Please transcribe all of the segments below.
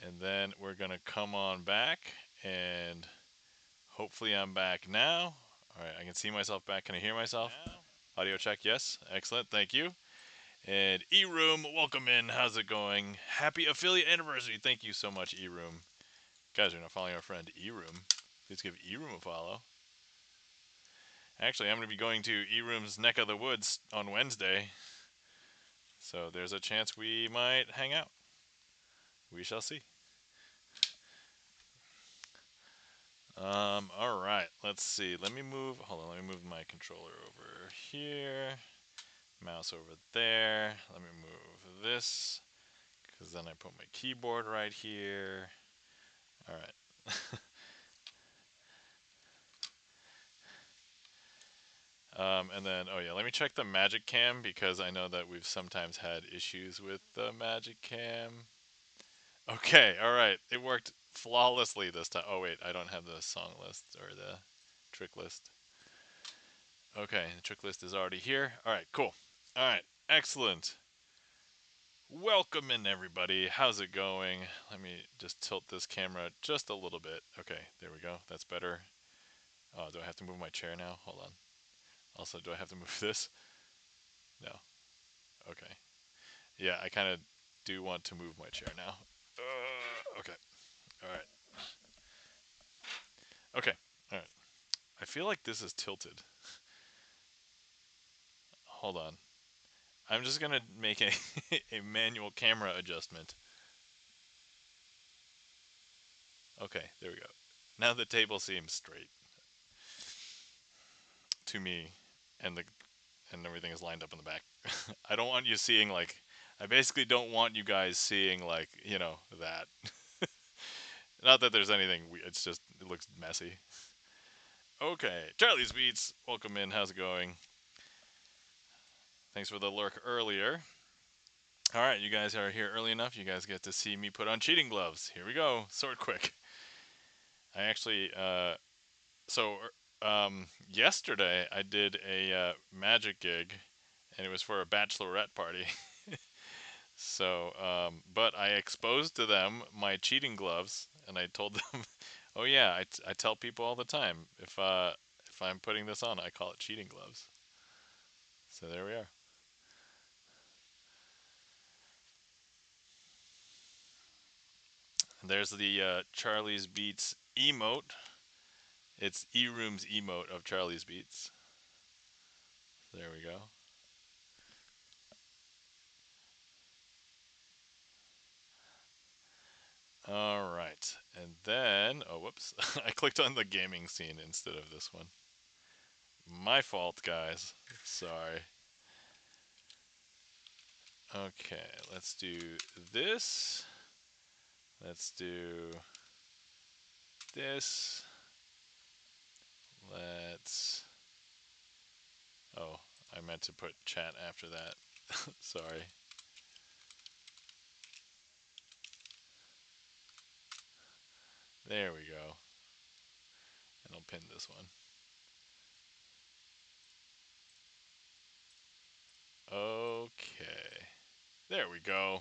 And then we're going to come on back, and hopefully I'm back now. All right, I can see myself back. Can I hear myself? Audio check, yes. Excellent, thank you. And E-Room, welcome in. How's it going? Happy affiliate anniversary. Thank you so much, E-Room. Guys, you're not following our friend E-Room. Please give E-Room a follow. Actually, I'm going to be going to E-Room's neck of the woods on Wednesday. So there's a chance we might hang out. We shall see. All right, let's see. Let me move my controller over here. Mouse over there. Let me move this, because then I put my keyboard right here. All right. And then, oh yeah, let me check the Magic Cam, because I know that we've sometimes had issues with the Magic Cam. Okay, all right, it worked flawlessly this time. Oh wait, I don't have the song list or the trick list. Okay, the trick list is already here. All right, cool. All right, excellent. Welcome in, everybody. How's it going? Let me just tilt this camera just a little bit. Okay, there we go. That's better. Oh, do I have to move my chair now? Hold on. Also, do I have to move this? No. Okay. Yeah, I kind of do want to move my chair now. Okay. All right. Okay. All right. I feel like this is tilted. Hold on. I'm just going to make a manual camera adjustment. Okay, there we go. Now the table seems straight to me, and everything is lined up in the back. I don't want you seeing, like, I basically don't want you guys seeing, like, you know, that. Not that there's anything, it's just, it looks messy. Okay, Charlie's Beats, welcome in, how's it going? Thanks for the lurk earlier. Alright, you guys are here early enough, you guys get to see me put on cheating gloves. Here we go, sword quick. I actually, yesterday I did a magic gig, and it was for a bachelorette party. So, but I exposed to them my cheating gloves, and I told them, "Oh yeah, I tell people all the time if I'm putting this on, I call it cheating gloves." So there we are. And there's the Charlie's Beats emote. It's E-Room's emote of Charlie's Beats. There we go. All right, and then whoops, I clicked on the gaming scene instead of this one. My fault, guys. Sorry. Okay, let's do this. Let's do this. Let's. Oh, I meant to put chat after that. Sorry. There we go. And I'll pin this one. Okay. There we go.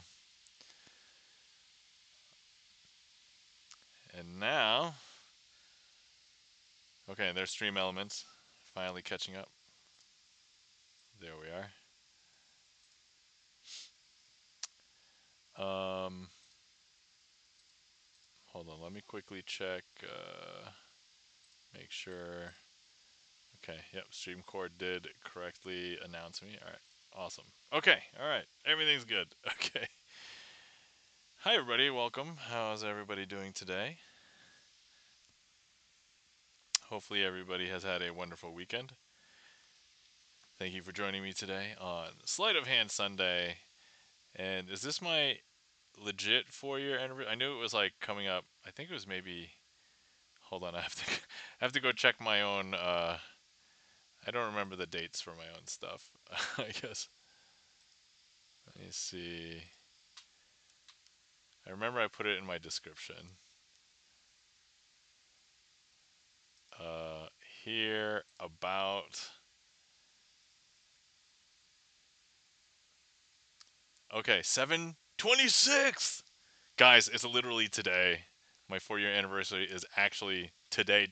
And now. Okay, there's stream elements. Finally catching up. There we are. Hold on, let me quickly check, make sure. Okay, yep, StreamCore did correctly announce me. All right, awesome. Okay, all right, everything's good. Okay. Hi, everybody, welcome. How's everybody doing today? Hopefully, everybody has had a wonderful weekend. Thank you for joining me today on Sleight of Hand Sunday. And is this my legit 4-year anniversary? I knew it was like coming up. I think it was maybe. Hold on, I have to go check my own. I don't remember the dates for my own stuff. I guess. Let me see. I remember I put it in my description. Uh, Here about. Okay, 7/26. Guys, it's literally today. My 4-year anniversary is actually today.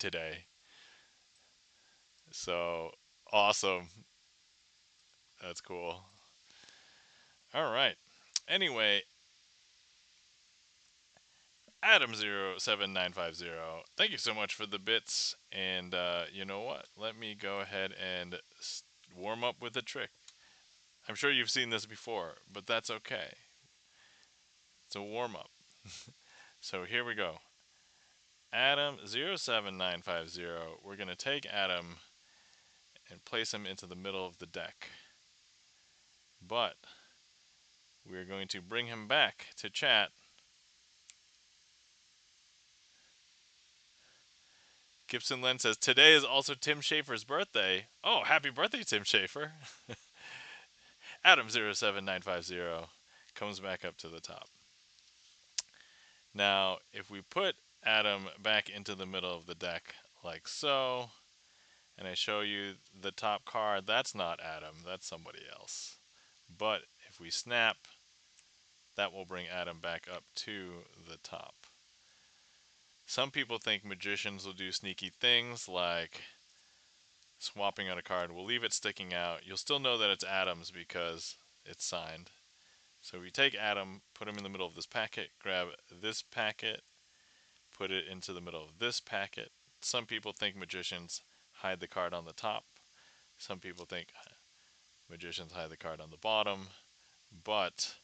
So awesome. That's cool. All right. Anyway, Adam07950, thank you so much for the bits. And you know what? Let me go ahead and warm up with a trick. I'm sure you've seen this before, but that's okay. It's a warm up. So here we go. Adam07950, we're going to take Adam and place him into the middle of the deck. But we're going to bring him back to chat. GipsonLens says, today is also Tim Schafer's birthday. Oh, happy birthday, Tim Schafer. Adam07950 comes back up to the top. Now, if we put Adam back into the middle of the deck like so, and I show you the top card, that's not Adam, that's somebody else. But if we snap, that will bring Adam back up to the top. Some people think magicians will do sneaky things like swapping out a card. We'll leave it sticking out. You'll still know that it's Adam's because it's signed. So we take Adam, put him in the middle of this packet, grab this packet, put it into the middle of this packet. Some people think magicians hide the card on the top. Some people think magicians hide the card on the bottom. But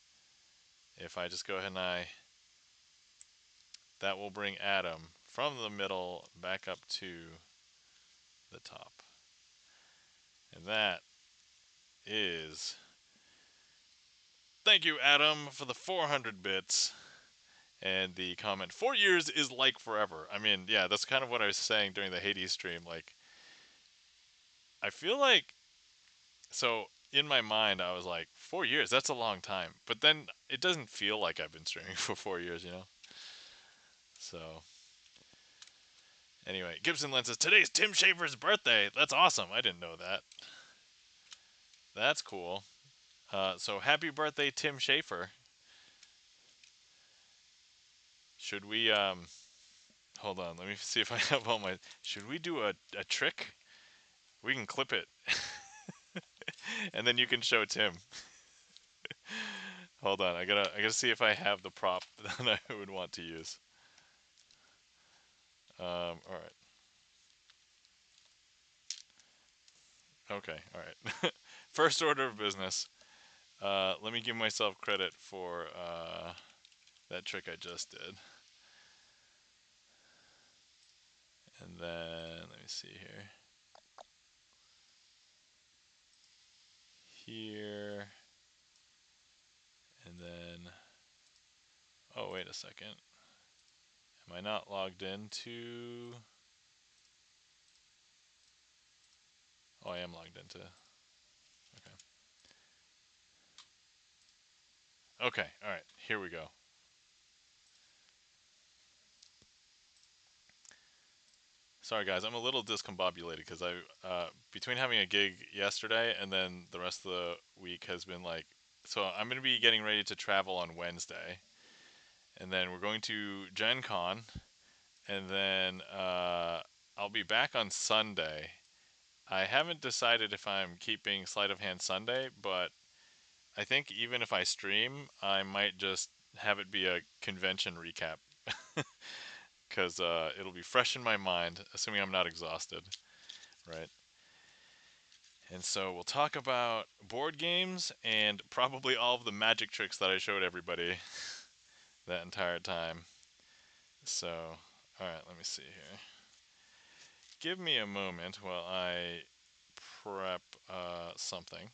if I just go ahead and that will bring Adam from the middle back up to the top. And that is... Thank you, Adam, for the 400 bits. And the comment, 4 years is like forever. I mean, yeah, that's kind of what I was saying during the Hades stream. Like, I feel like, so in my mind, I was like, 4 years, that's a long time. But then it doesn't feel like I've been streaming for 4 years, you know? So, anyway, GipsonLens says, today's Tim Schafer's birthday. That's awesome. I didn't know that. That's cool. So, happy birthday, Tim Schafer. Should we, hold on, let me see if I have all my, should we do a trick? We can clip it. And then you can show Tim. Hold on, I gotta see if I have the prop that I would want to use. All right. Okay, all right. First order of business. Let me give myself credit for that trick I just did. And then let me see here. Here. And then, oh, wait a second. Am I not logged into? Oh, I am logged into. Okay. Okay, all right. Here we go. Sorry, guys. I'm a little discombobulated because between having a gig yesterday and then the rest of the week has been like, so I'm going to be getting ready to travel on Wednesday. And then we're going to Gen Con. And then I'll be back on Sunday. I haven't decided if I'm keeping Sleight of Hand Sunday, but I think even if I stream, I might just have it be a convention recap. Because it'll be fresh in my mind, assuming I'm not exhausted, right? And so we'll talk about board games and probably all of the magic tricks that I showed everybody that entire time. So, alright, let me see here. Give me a moment while I prep something.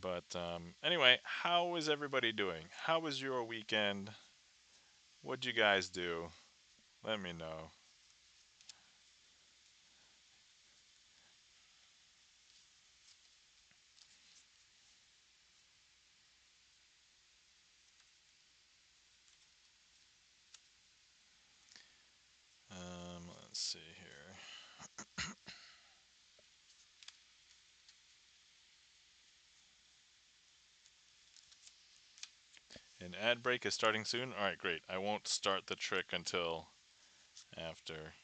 But anyway, how is everybody doing? How was your weekend? What'd you guys do? Let me know. Let's see here. An ad break is starting soon. All right, great. I won't start the trick until after.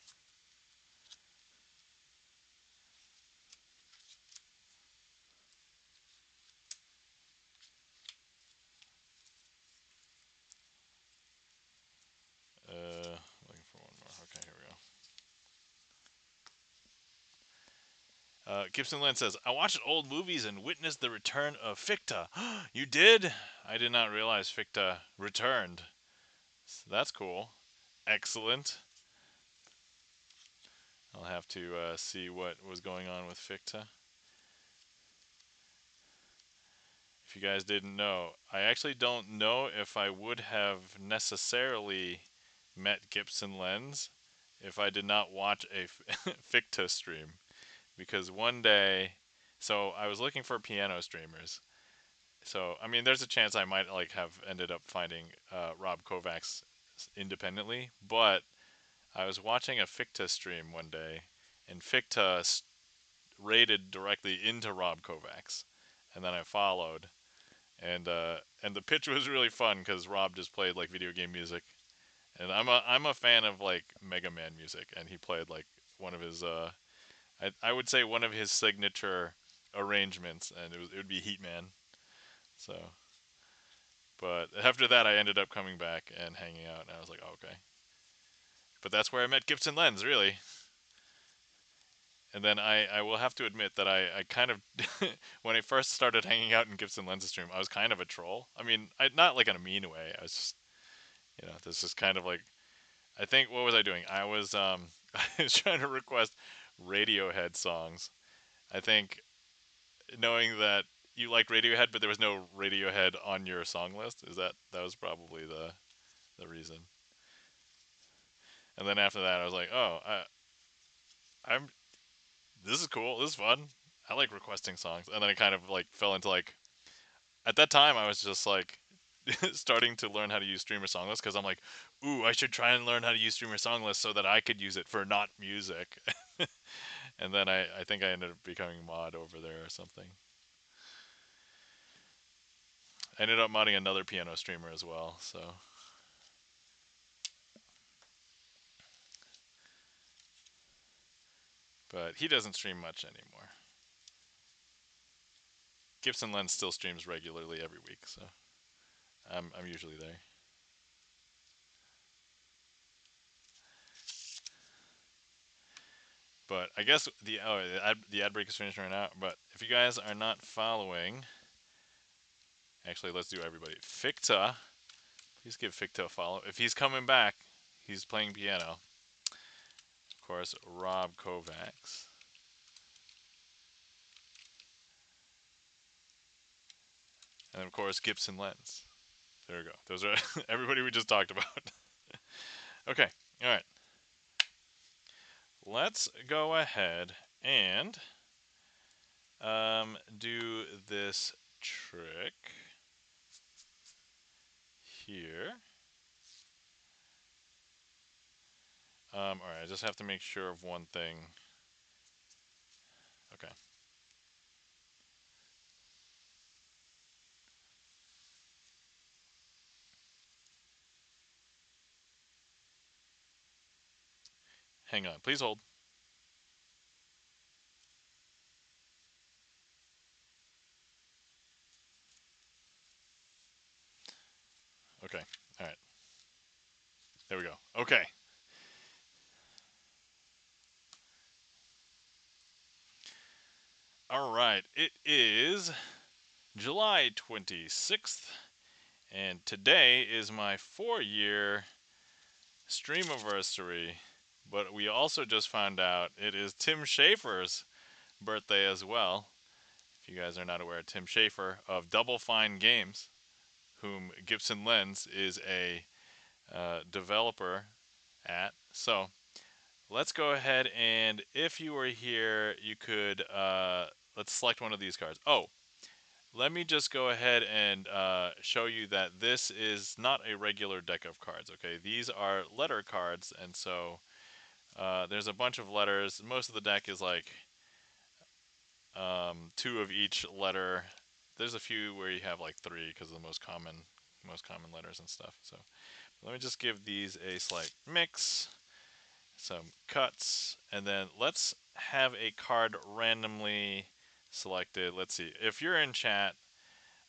Looking for one more. Okay, here we go. GipsonLens says, I watched old movies and witnessed the return of Ficta. You did? I did not realize Ficta returned. So that's cool. Excellent. I'll have to see what was going on with Ficta. If you guys didn't know, I actually don't know if I would have necessarily met GipsonLens if I did not watch a Ficta stream. Because one day, so I was looking for piano streamers. So I mean, there's a chance I might like have ended up finding Rob Kovacs independently, but I was watching a Ficta stream one day, and Ficta raided directly into Rob Kovacs, and then I followed, and the pitch was really fun because Rob just played like video game music, and I'm a fan of like Mega Man music, and he played like one of his I would say one of his signature arrangements, and it would be Heat Man. So, but after that, I ended up coming back and hanging out, and I was like, oh, okay. But that's where I met GipsonLens, really. And then I will have to admit that I kind of, when I first started hanging out in GipsonLens' stream, I was kind of a troll. I mean, not like in a mean way. I was just, this is kind of like, I think, what was I doing? I was, I was trying to request Radiohead songs. I think knowing that you like Radiohead, but there was no Radiohead on your song list, that was probably the reason. And then after that, I was like, oh, I'm this is cool. This is fun. I like requesting songs. And then I kind of like fell into like at that time I was just like starting to learn how to use StreamerSonglist because I'm like, ooh, I should try and learn how to use StreamerSonglist so that I could use it for not music. And then I think I ended up becoming mod over there or something. I ended up modding another piano streamer as well, so but he doesn't stream much anymore. GipsonLens still streams regularly every week, so I'm usually there. But I guess the ad break is finished right now. But if you guys are not following, actually, let's do everybody. Ficta, please give Ficta a follow. If he's coming back, he's playing piano. Of course, Rob Kovacs. And of course, GipsonLens. There we go. Those are everybody we just talked about. Okay, all right. Let's go ahead and do this trick here. All right, I just have to make sure of one thing. Okay. Hang on, please hold. Okay, all right. There we go. Okay. All right, it is July 26th, and today is my 4-year streamiversary. But we also just found out it is Tim Schafer's birthday as well. If you guys are not aware, Tim Schafer of Double Fine Games, whom GipsonLens is a developer at. So let's go ahead and if you were here, you could let's select one of these cards. Oh, let me just go ahead and show you that this is not a regular deck of cards. Okay, these are letter cards, and so there's a bunch of letters. Most of the deck is like 2 of each letter. There's a few where you have like 3 because of the most common most common letters and stuff. So let me just give these a slight mix, some cuts, and then let's have a card randomly selected. Let's see. If you're in chat,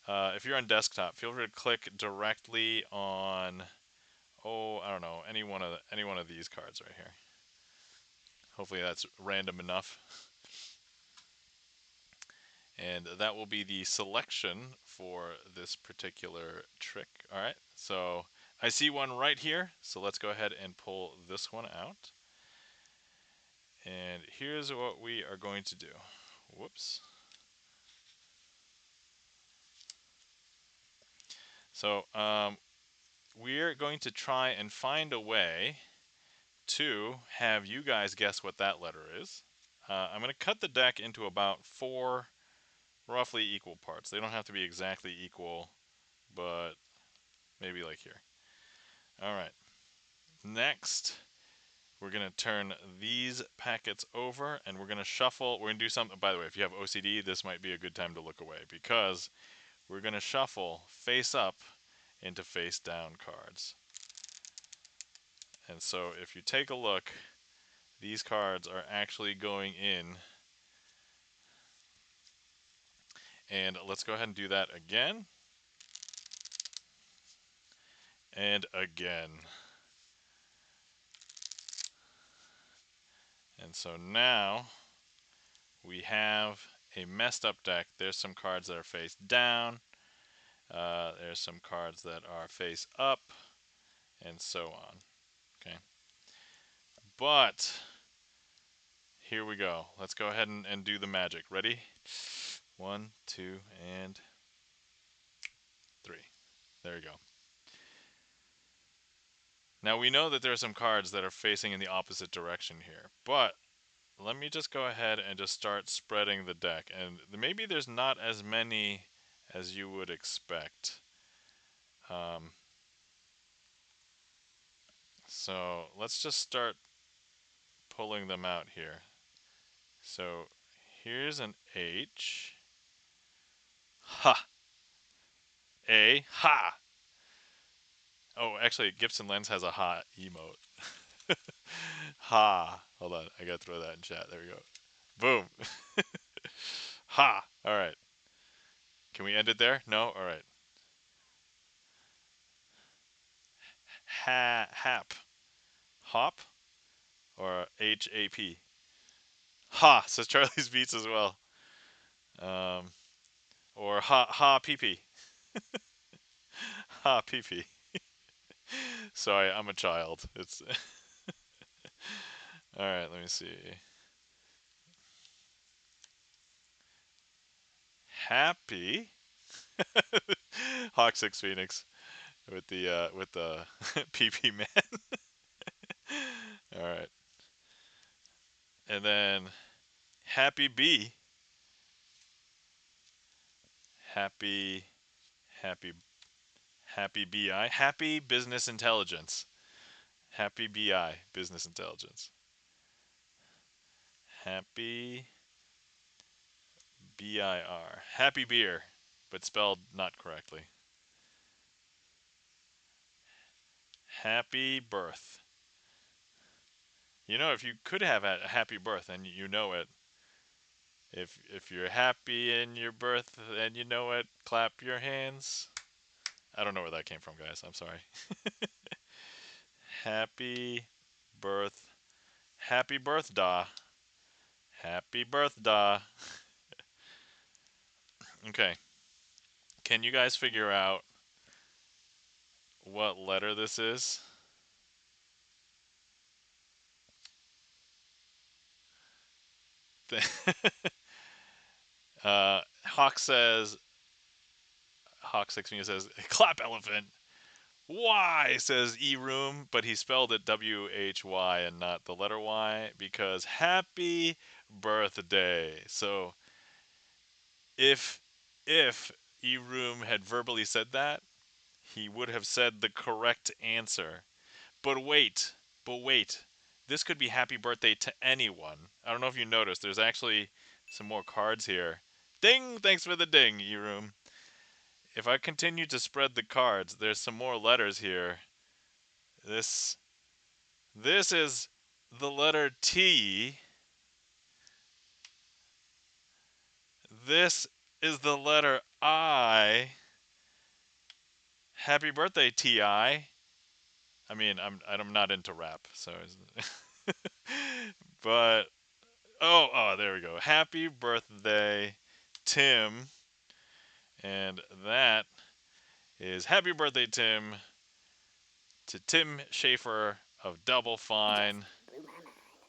if you're on desktop, feel free to click directly on, oh, I don't know, any one of these cards right here. Hopefully that's random enough. And that will be the selection for this particular trick. All right, so I see one right here, so let's go ahead and pull this one out. And here's what we are going to do. Whoops. So we're going to try and find a way to have you guys guess what that letter is. I'm going to cut the deck into about 4 roughly equal parts. They don't have to be exactly equal, but maybe like here. All right. Next, we're going to turn these packets over and we're going to shuffle. We're going to do something. By the way, if you have OCD, this might be a good time to look away because we're going to shuffle face up into face down cards. And so if you take a look, these cards are actually going in. And let's go ahead and do that again. And again. And so now we have a messed up deck. There's some cards that are face down. There's some cards that are face up, and so on. Okay. But here we go. Let's go ahead and do the magic. Ready? 1, 2, and 3. There you go. Now we know that there are some cards that are facing in the opposite direction here, but let me just go ahead and just start spreading the deck. And maybe there's not as many as you would expect. So let's just start pulling them out here. So here's an H. Ha! A. Ha! Oh, actually, GipsonLens has a ha emote. Ha! Hold on, I gotta throw that in chat. There we go. Boom! Ha! Alright. Can we end it there? No? Alright. Hap. Hop? Or HAP? Ha! Says Charlie's Beats as well. Or ha pee pee. Ha pee pee. Sorry, I'm a child. It's alright, let me see. Happy Hawk 6 Phoenix with the PP man. All right. And then Happy B. Happy happy happy BI. Happy Business Intelligence. Happy BI Business Intelligence. Happy BIR. Happy beer, but spelled not correctly. Happy birth. You know, if you could have a happy birth and you know it, if you're happy in your birth and you know it, clap your hands. I don't know where that came from, guys. I'm sorry. Happy birth. Happy birthday. Happy birthday. Okay. Can you guys figure out what letter this is? Hawk says, Hawk6me says, clap elephant. Y says E-room, but he spelled it W-H-Y and not the letter Y because happy birthday. So if E-room had verbally said that, he would have said the correct answer. But wait, this could be happy birthday to anyone. I don't know if you noticed, there's actually some more cards here. Ding! Thanks for the ding, E-room. if I continue to spread the cards, there's some more letters here. This this is the letter T. This is the letter I. Happy birthday, T.I. I mean, I'm not into rap, so but oh, there we go. Happy birthday, Tim. And that is happy birthday, Tim, to Tim Schaefer of Double Fine.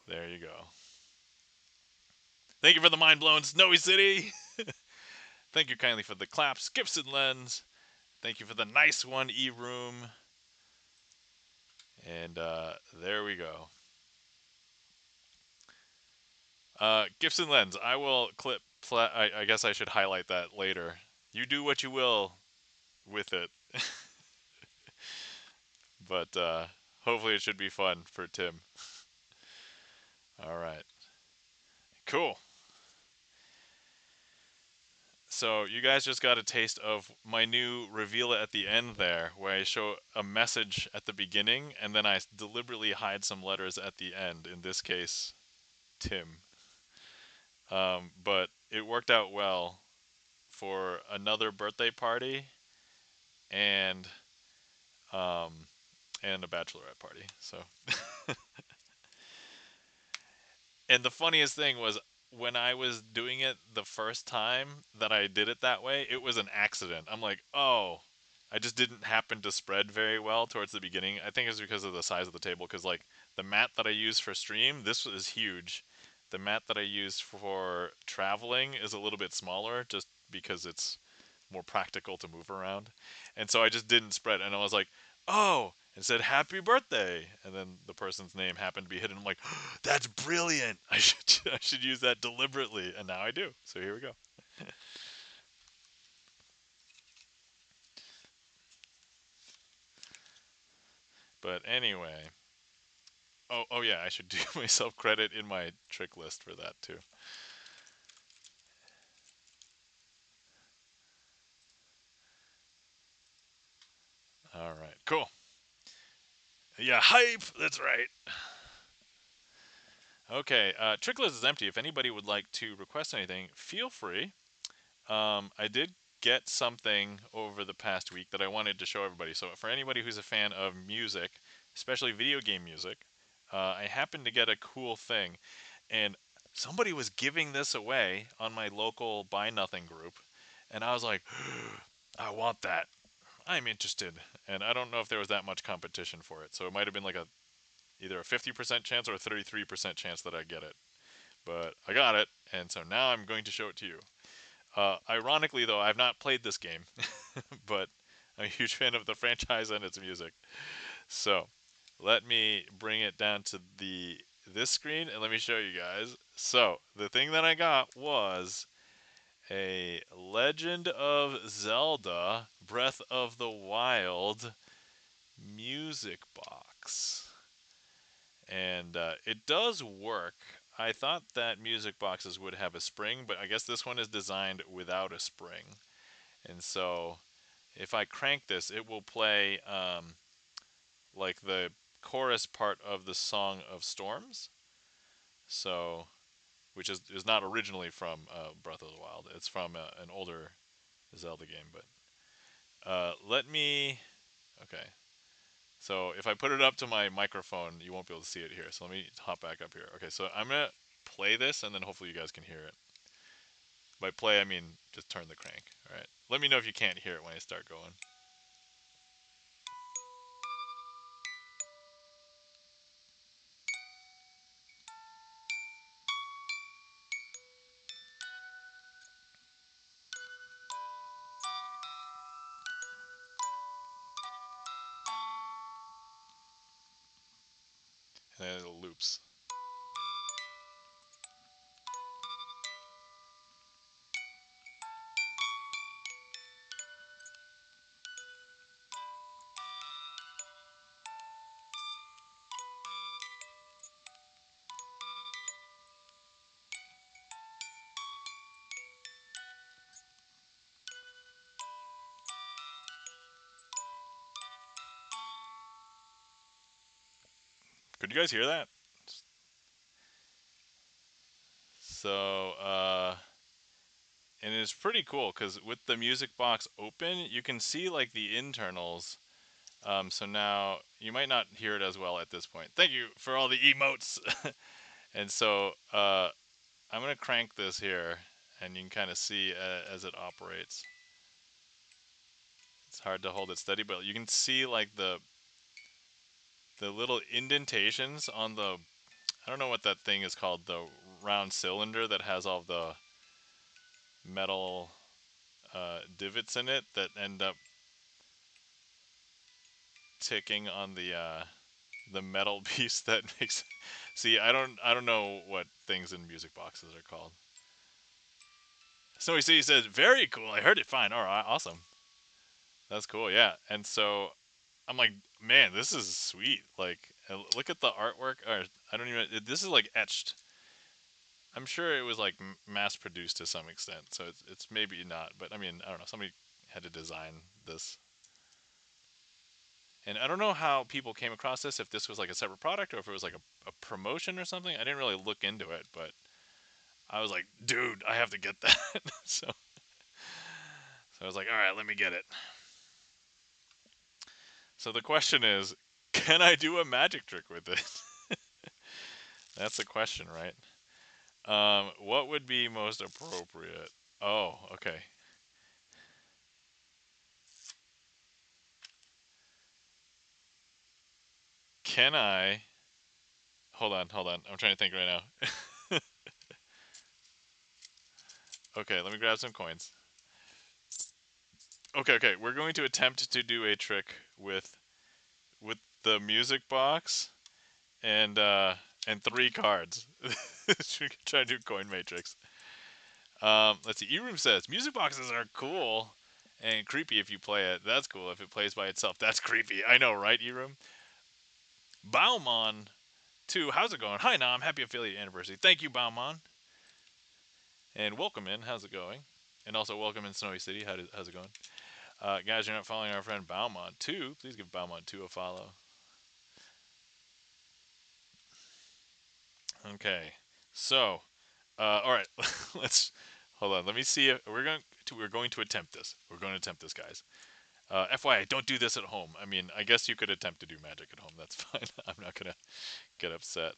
There you go. Thank you for the mind blown Snowy City. Thank you kindly for the claps, GipsonLens. Thank you for the nice one, E-Room. And there we go. GipsonLens, I will clip. I guess I should highlight that later. You do what you will with it. But hopefully it should be fun for Tim. All right. Cool. So you guys just got a taste of my new reveal it at the end there, where I show a message at the beginning and then I deliberately hide some letters at the end. In this case, Tim. But it worked out well for another birthday party and um, and a bachelorette party. So, and the funniest thing was when I was doing it the first time that I did it that way, it was an accident. I'm like, oh, I just didn't happen to spread very well towards the beginning. I think it's because of the size of the table, because like the mat that I use for stream, this is huge. The mat that I use for traveling is a little bit smaller, just because it's more practical to move around. And so I just didn't spread, and I was like, oh, and said happy birthday, and then the person's name happened to be hidden. I'm like, oh, that's brilliant. I should use that deliberately, and now I do. So here we go. But anyway, oh yeah, I should do myself credit in my trick list for that too. All right, cool. Yeah, hype. That's right. Okay, trick list is empty. If anybody would like to request anything, feel free. I did get something over the past week that I wanted to show everybody. So for anybody who's a fan of music, especially video game music, I happened to get a cool thing, and somebody was giving this away on my local Buy Nothing group, and I was like, I want that. I'm interested, and I don't know if there was that much competition for it, so it might have been like a either a 50% chance or a 33% chance that I get it. But I got it, and so now I'm going to show it to you. Ironically, though, I've not played this game, but I'm a huge fan of the franchise and its music. So let me bring it down to this screen and let me show you guys. So the thing that I got was a Legend of Zelda Breath of the Wild music box. And it does work. I thought that music boxes would have a spring, but I guess this one is designed without a spring. And so if I crank this, it will play like the chorus part of the Song of Storms. So, which is not originally from Breath of the Wild. It's from an older Zelda game. But let me. Okay. So if I put it up to my microphone, you won't be able to see it here. So let me hop back up here. Okay, so I'm going to play this, and then hopefully you guys can hear it. By play, I mean just turn the crank. All right. Let me know if you can't hear it when I start going. And then it loops. you guys hear that? So, and it's pretty cool because with the music box open, you can see like the internals. So now you might not hear it as well at this point. Thank you for all the emotes. And so I'm gonna crank this here, and you can kind of see as it operates. It's hard to hold it steady, but you can see like the little indentations on the, I don't know what that thing is called, the round cylinder that has all the metal divots in it that end up ticking on the metal piece that makes. See, I don't know what things in music boxes are called. Snowy City says very cool. I heard it fine. All right, awesome. That's cool. Yeah, and so I'm like, man, this is sweet. Like, look at the artwork. Or I don't even. This is like etched. I'm sure it was like mass produced to some extent. So it's maybe not, but I mean, I don't know. Somebody had to design this. And I don't know how people came across this, if this was like a separate product or if it was like a promotion or something. I didn't really look into it, but I was like, dude, I have to get that. So I was like, all right, let me get it. So the question is, can I do a magic trick with it? That's the question, right? What would be most appropriate? Oh, okay. Can I? Hold on, hold on. I'm trying to think right now. Okay, let me grab some coins. Okay, okay. We're going to attempt to do a trick with the music box and 3 cards. Should we try to do coin matrix? Let's see. E-Room says music boxes are cool and creepy if you play it. That's cool if it plays by itself. That's creepy. I know, right, E-Room? Baumon 2, how's it going? Hi, Nam. Happy affiliate anniversary. Thank you, Baumon. And welcome in. How's it going? And also welcome in Snowy City. How's it going? Guys, you're not following our friend Baumon 2. Please give Baumon 2 a follow. Okay. So, all right. Let's hold on. Let me see if we're going to attempt this. We're going to attempt this, guys. FYI, don't do this at home. I mean, I guess you could attempt to do magic at home. That's fine. I'm not gonna get upset.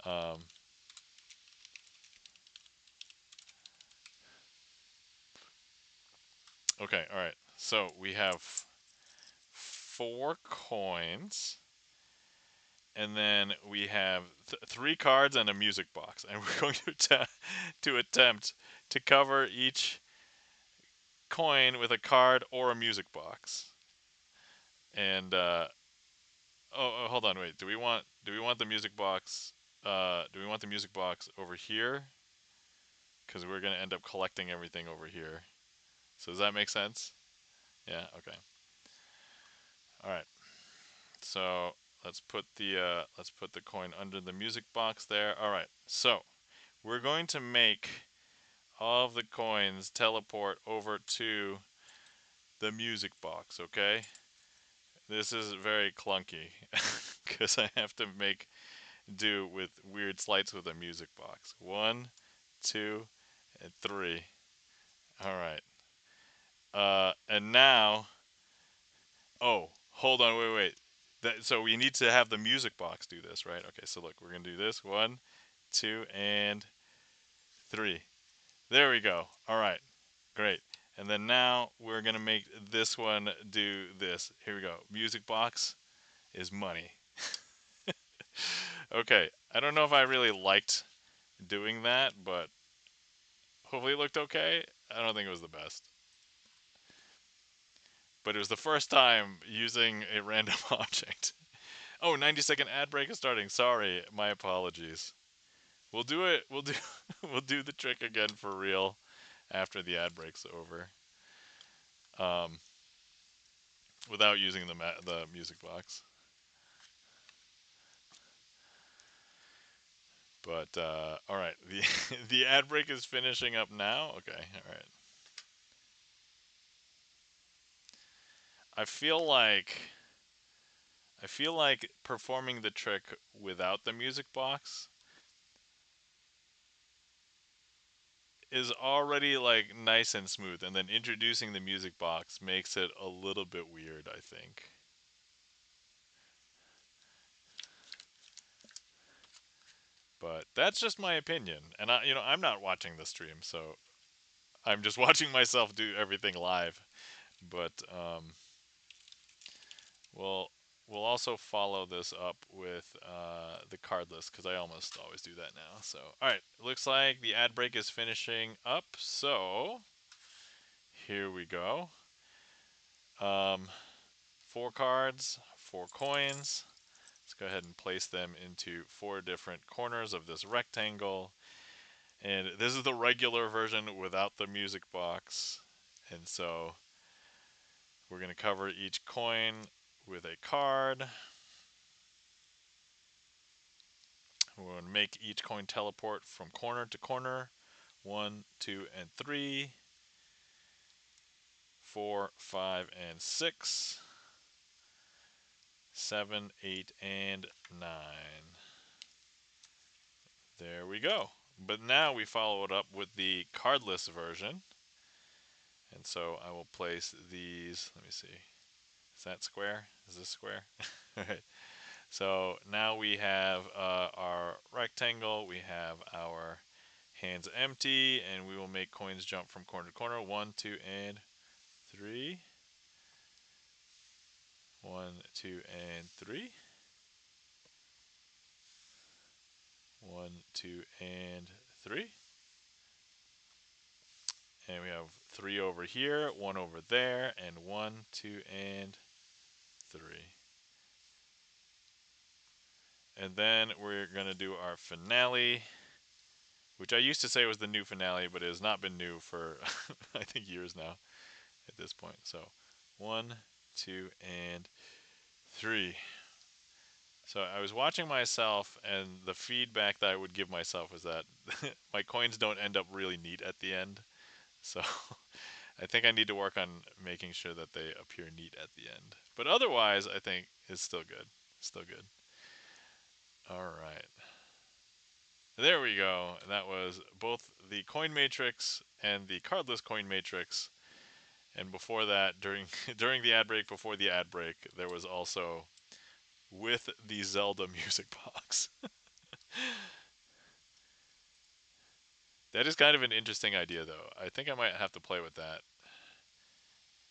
Um, okay. All right. So we have 4 coins, and then we have 3 cards and a music box, and we're going to attempt to cover each coin with a card or a music box. And hold on, wait. Do we want the music box? Do we want the music box over here? Because we're gonna end up collecting everything over here. So does that make sense? Yeah. Okay. All right. So let's put the coin under the music box there. All right. So we're going to make all of the coins teleport over to the music box. Okay. This is very clunky because I have to make do with weird sleights with a music box. 1, 2, and 3. All right. And now, oh, hold on, wait. So we need to have the music box do this, right? Okay, so look, we're gonna do this. 1, 2, and 3. There we go. All right, great. And then now we're gonna make this one do this. Here we go. Music box is money. Okay, I don't know if I really liked doing that, but hopefully it looked okay. I don't think it was the best. But it was the first time using a random object. Oh, 90-second ad break is starting. Sorry, my apologies. We'll do it. We'll do we'll do the trick again for real after the ad break's over. Um, without using the music box. But all right, the the ad break is finishing up now. Okay, all right. I feel like I feel like performing the trick without the music box is already like nice and smooth, and then introducing the music box makes it a little bit weird, I think. But that's just my opinion. And I'm not watching the stream, so I'm just watching myself do everything live. But we'll we'll also follow this up with the card list because I almost always do that now. So all right, looks like the ad break is finishing up. So here we go. Um, 4 cards, 4 coins. Let's go ahead and place them into 4 different corners of this rectangle. And this is the regular version without the music box. And so we're going to cover each coin with a card. We're going to make each coin teleport from corner to corner. 1, 2, and 3. 4, 5, and 6. 7, 8, and 9. There we go. But now we follow it up with the cardless version. And so I will place these. Let me see. Is that square? Is this square? All right. So now we have our rectangle. We have our hands empty, and we will make coins jump from corner to corner. 1, 2, and 3. 1, 2, and 3. 1, 2, and 3. And we have 3 over here, 1 over there, and 1, 2, and 3. And then we're going to do our finale, which I used to say was the new finale, but it has not been new for, I think, years now at this point. So 1, 2, and 3. So I was watching myself, and the feedback that I would give myself was that my coins don't end up really neat at the end. So I think I need to work on making sure that they appear neat at the end. But otherwise, I think it's still good. Still good. All right. There we go. That was both the coin matrix and the cardless coin matrix. And before that, during during the ad break, before the ad break, there was also with the Zelda music box. That is kind of an interesting idea, though. I think I might have to play with that.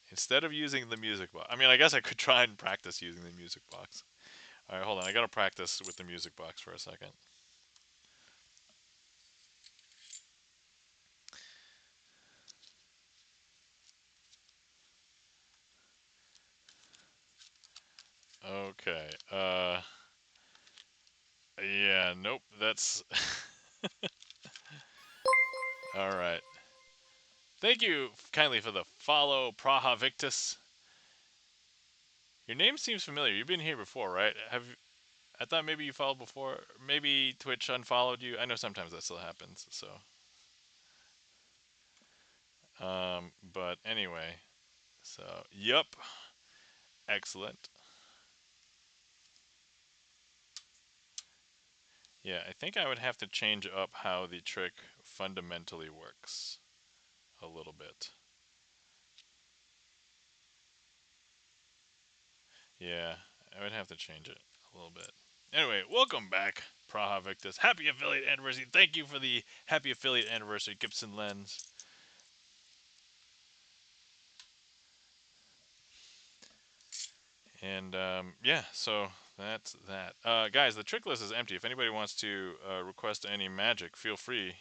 Instead of using the music box. I mean, I guess I could try and practice using the music box. Alright, hold on. I gotta practice with the music box for a second. Okay. Yeah, nope. That's... Alright. Thank you kindly for the follow, Praha Victus. Your name seems familiar. You've been here before, right? I thought maybe you followed before. Maybe Twitch unfollowed you. I know sometimes that still happens, so. But anyway. So, yup. Excellent. Yeah, I think I would have to change up how the trick fundamentally works a little bit. Yeah, I would have to change it a little bit. Anyway, welcome back, Praha Victus. Happy affiliate anniversary. Thank you for the happy affiliate anniversary, GipsonLens. And yeah, so that's that. Guys, the trick list is empty. If anybody wants to request any magic, feel free.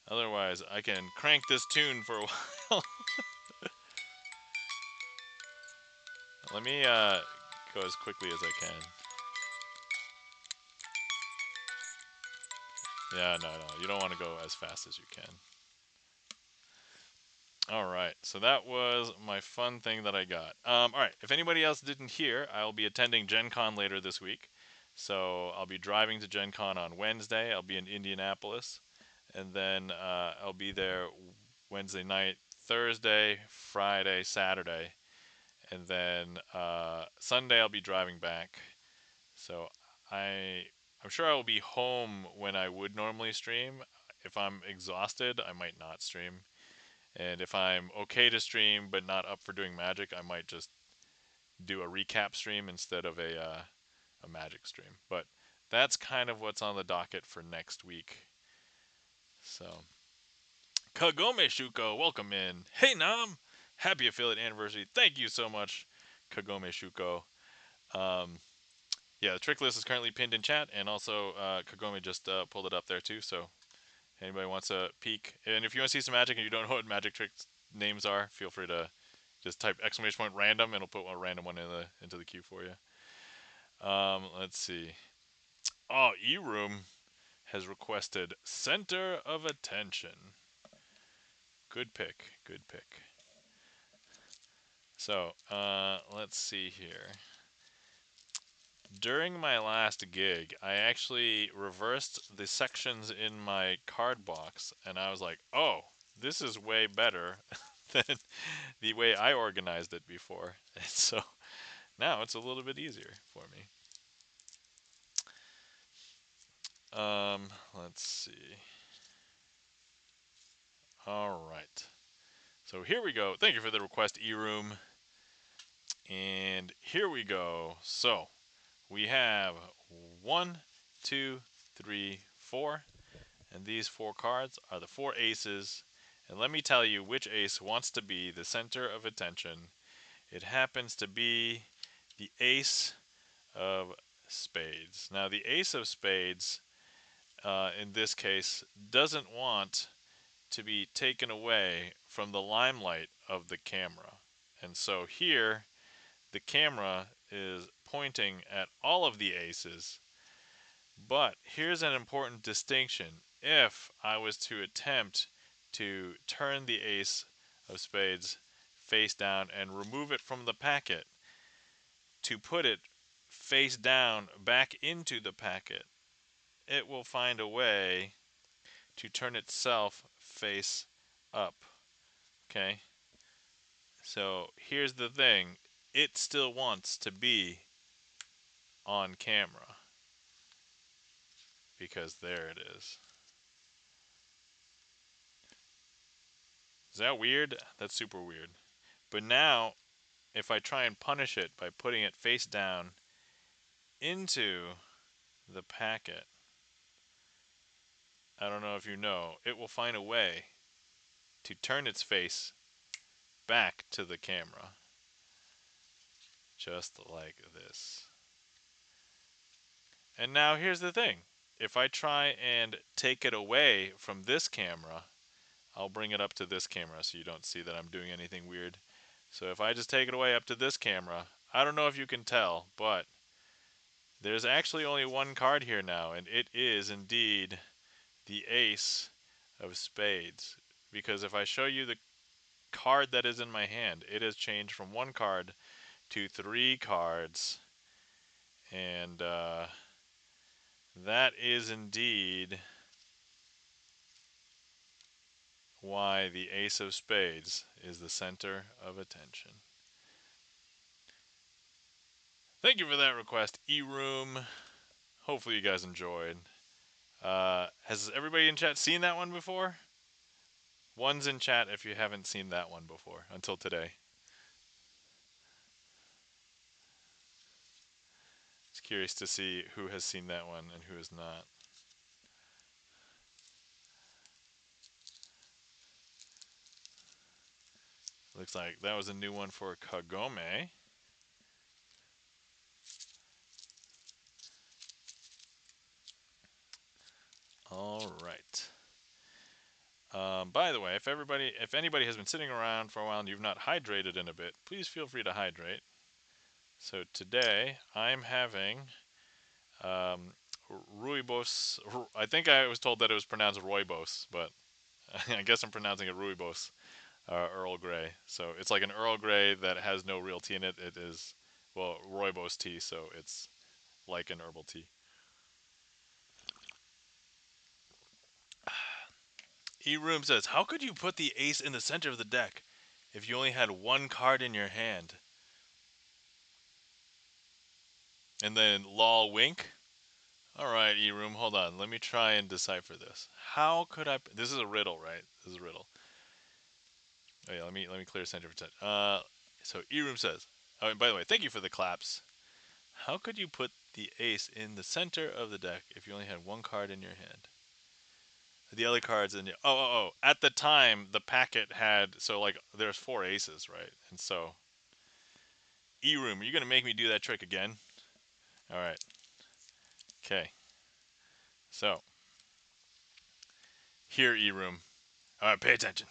Otherwise, I can crank this tune for a while. Let me go as quickly as I can. Yeah, no, you don't want to go as fast as you can. All right, so that was my fun thing that I got. All right, if anybody else didn't hear, I'll be attending Gen Con later this week. So I'll be driving to Gen Con on Wednesday. I'll be in Indianapolis. And then I'll be there Wednesday night, Thursday, Friday, Saturday. And then Sunday I'll be driving back. So I'm sure I will be home when I would normally stream. If I'm exhausted, I might not stream. And if I'm okay to stream but not up for doing magic, I might just do a recap stream instead of a magic stream. But that's kind of what's on the docket for next week. So, Kagome Shuko, welcome in. Hey Nam, happy affiliate anniversary. Thank you so much, Kagome Shuko. Um, yeah, the trick list is currently pinned in chat, and also Kagome just pulled it up there too. So, anybody wants a peek, and if you want to see some magic and you don't know what magic tricks names are, feel free to just type !random, and it'll put a random one into the queue for you. Let's see. Oh, E-Room has requested Center of Attention. Good pick. Good pick. So, let's see here. During my last gig, I actually reversed the sections in my card box, and I was like, oh, this is way better than the way I organized it before. And so now it's a little bit easier for me. Let's see. All right. So here we go. Thank you for the request, E-Room. And here we go. So we have 1, 2, 3, 4. And these 4 cards are the 4 aces. And let me tell you which ace wants to be the center of attention. It happens to be the ace of spades. Now, the ace of spades, in this case, doesn't want to be taken away from the limelight of the camera. And so here, the camera is pointing at all of the aces. But here's an important distinction. If I was to attempt to turn the ace of spades face down and remove it from the packet, to put it face down back into the packet, it will find a way to turn itself face up. Okay? So here's the thing. It still wants to be on camera. Because there it is. Is that weird? That's super weird. But now, if I try and punish it by putting it face down into the packet, I don't know if you know, it will find a way to turn its face back to the camera. Just like this. And now here's the thing. If I try and take it away from this camera, I'll bring it up to this camera so you don't see that I'm doing anything weird. So if I just take it away up to this camera, I don't know if you can tell, but there's actually only one card here now, and it is indeed the ace of spades. Because if I show you the card that is in my hand, it has changed from 1 card to 3 cards. And that is indeed why the ace of spades is the center of attention. Thank you for that request, E-Room. Hopefully you guys enjoyed. Has everybody in chat seen that one before? One's in chat if you haven't seen that one before, until today. Just curious to see who has seen that one and who has not. Looks like that was a new one for Kagome. All right. By the way, if anybody has been sitting around for a while and you've not hydrated in a bit, please feel free to hydrate. So today I'm having Rooibos. I think I was told that it was pronounced Rooibos, but I guess I'm pronouncing it Rooibos Earl Grey. So it's like an Earl Grey that has no real tea in it. It is, well, Rooibos tea, so it's like an herbal tea. E-Room says, how could you put the ace in the center of the deck if you only had 1 card in your hand? And then lol wink. All right, E-room, hold on. Let me try and decipher this. How could I? This is a riddle, right? This is a riddle. Oh yeah, let me clear center for 10. So E-room says. Oh, and by the way, thank you for the claps. How could you put the ace in the center of the deck if you only had one card in your hand? The other cards in your At the time, the packet had like there's four aces, right? And so E-room, are you gonna make me do that trick again? All right. Okay. So here, E-room. All right, pay attention.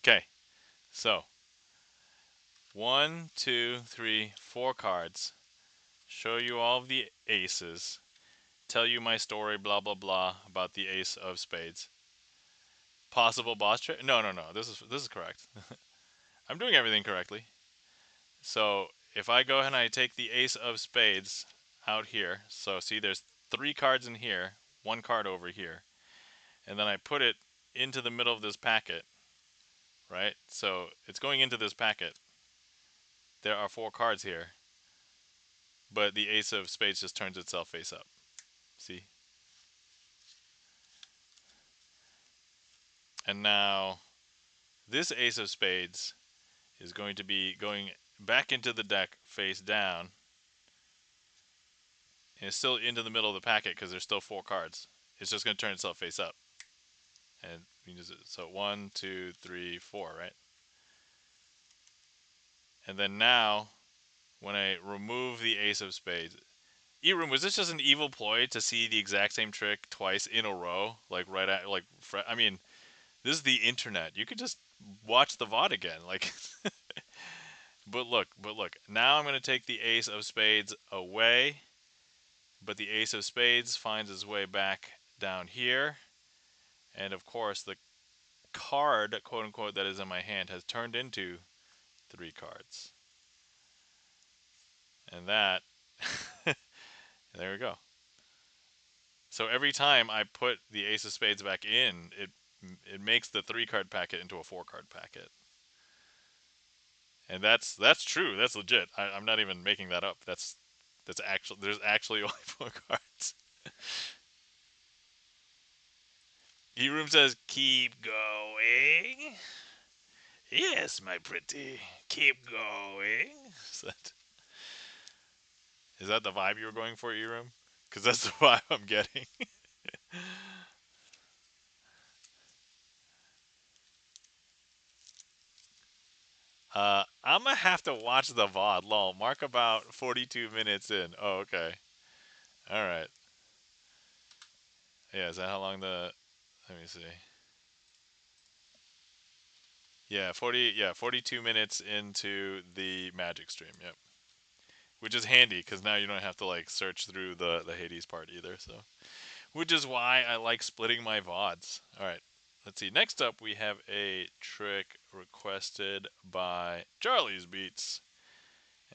Okay. So 1, 2, 3, 4 cards. Show you all of the aces. Tell you my story, blah blah blah, about the ace of spades. Possible boss trick? No, no, no. This is correct. I'm doing everything correctly. So if I go ahead and I take the ace of spades out here, so see there's 3 cards in here, 1 card over here, and then I put it into the middle of this packet, right? So it's going into this packet. There are 4 cards here, but the ace of spades just turns itself face up. See? And now this ace of spades is going to be going back into the deck face down. And it's still into the middle of the packet because there's still 4 cards. It's just going to turn itself face up. And we use it. So 1, 2, 3, 4, right? And then now, when I remove the ace of spades, E-room, was this just an evil ploy to see the exact same trick twice in a row? Like right at I mean, this is the internet. You could just watch the VOD again. Like, but look. Now I'm gonna take the ace of spades away, but the ace of spades finds its way back down here, and of course the card, quote unquote, that is in my hand has turned into 3 cards. And that, there we go. So every time I put the ace of spades back in, it makes the 3 card packet into a 4 card packet. And that's true. That's legit. I'm not even making that up. That's actually there's actually only 4 cards. E-room says keep going. Yes, my pretty. Keep going. Is that the vibe you were going for, E-room? Because that's the vibe I'm getting. I'm gonna have to watch the VOD. Lol. Mark about 42 minutes in. Oh, okay. All right. Yeah, is that how long the? Let me see. Yeah, 40. Yeah, 42 minutes into the Magic stream. Yep. Which is handy because now you don't have to like search through the Hades part either. So, which is why I like splitting my VODs. All right. Let's see. Next up, we have a trick requested by Charlie's Beats.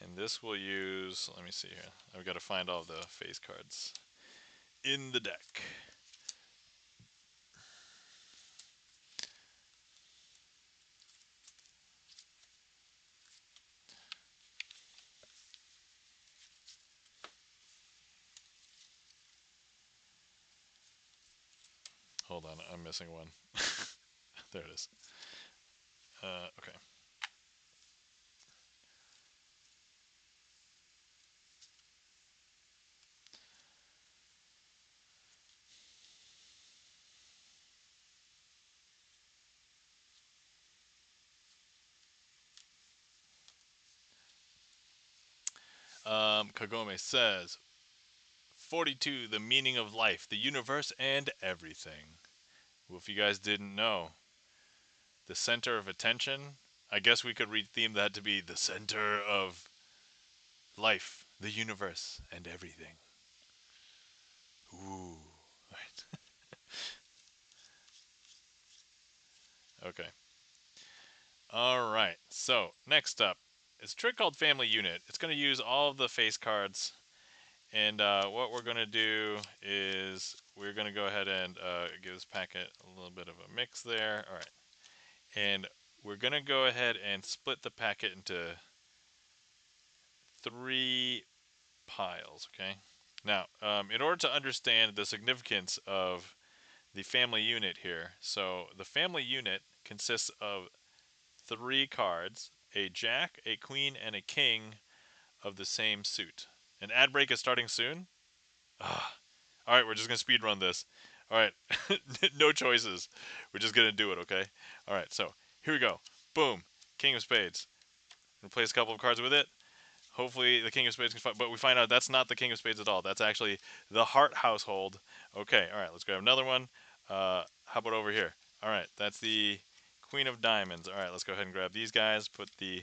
And this will use, let me see here. I've got to find all the face cards in the deck. Hold on, I'm missing one. There it is. Okay. Kagome says 42, the meaning of life, the universe, and everything. Well, if you guys didn't know, the center of attention, I guess we could retheme that to be the center of life, the universe, and everything. Ooh. Right. Okay. All right. So next up, it's a trick called Family Unit. It's going to use all of the face cards, and what we're going to do is we're going to go ahead and give this packet a little bit of a mix there. All right, and we're going to go ahead and split the packet into 3 piles. Okay. Now, in order to understand the significance of the family unit here, so the family unit consists of 3 cards: a jack, a queen, and a king of the same suit. An ad break is starting soon. Ah. All right, we're just gonna speed run this. All right, no choices. We're just gonna do it, okay? All right, so here we go. Boom, King of Spades. Replace a couple of cards with it. Hopefully the King of Spades can find, but we find out that's not the King of Spades at all. That's actually the Heart household. Okay, all right, let's grab another one. How about over here? All right, that's the Queen of Diamonds. All right, let's go ahead and grab these guys. Put the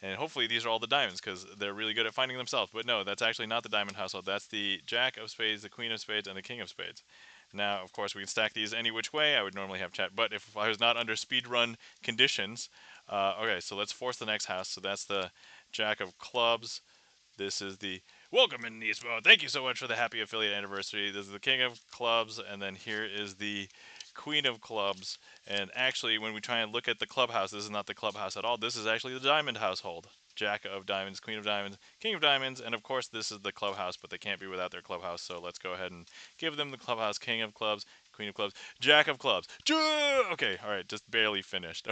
and hopefully these are all the diamonds because they're really good at finding themselves. But no, that's actually not the diamond household. That's the Jack of Spades, the Queen of Spades, and the King of Spades. Now, of course, we can stack these any which way. I would normally have chat, but if I was not under speedrun conditions, okay, so let's force the next house. So that's the Jack of Clubs. This is the welcome in Nismo. Thank you so much for the happy affiliate anniversary. This is the King of Clubs, and then here is the Queen of Clubs. And actually, when we try and look at the clubhouse, this is not the clubhouse at all. This is actually the Diamond household. Jack of Diamonds, Queen of Diamonds, King of Diamonds, and of course this is the clubhouse, but they can't be without their clubhouse, so let's go ahead and give them the clubhouse. King of Clubs, Queen of Clubs, Jack of Clubs. Okay, alright, just barely finished.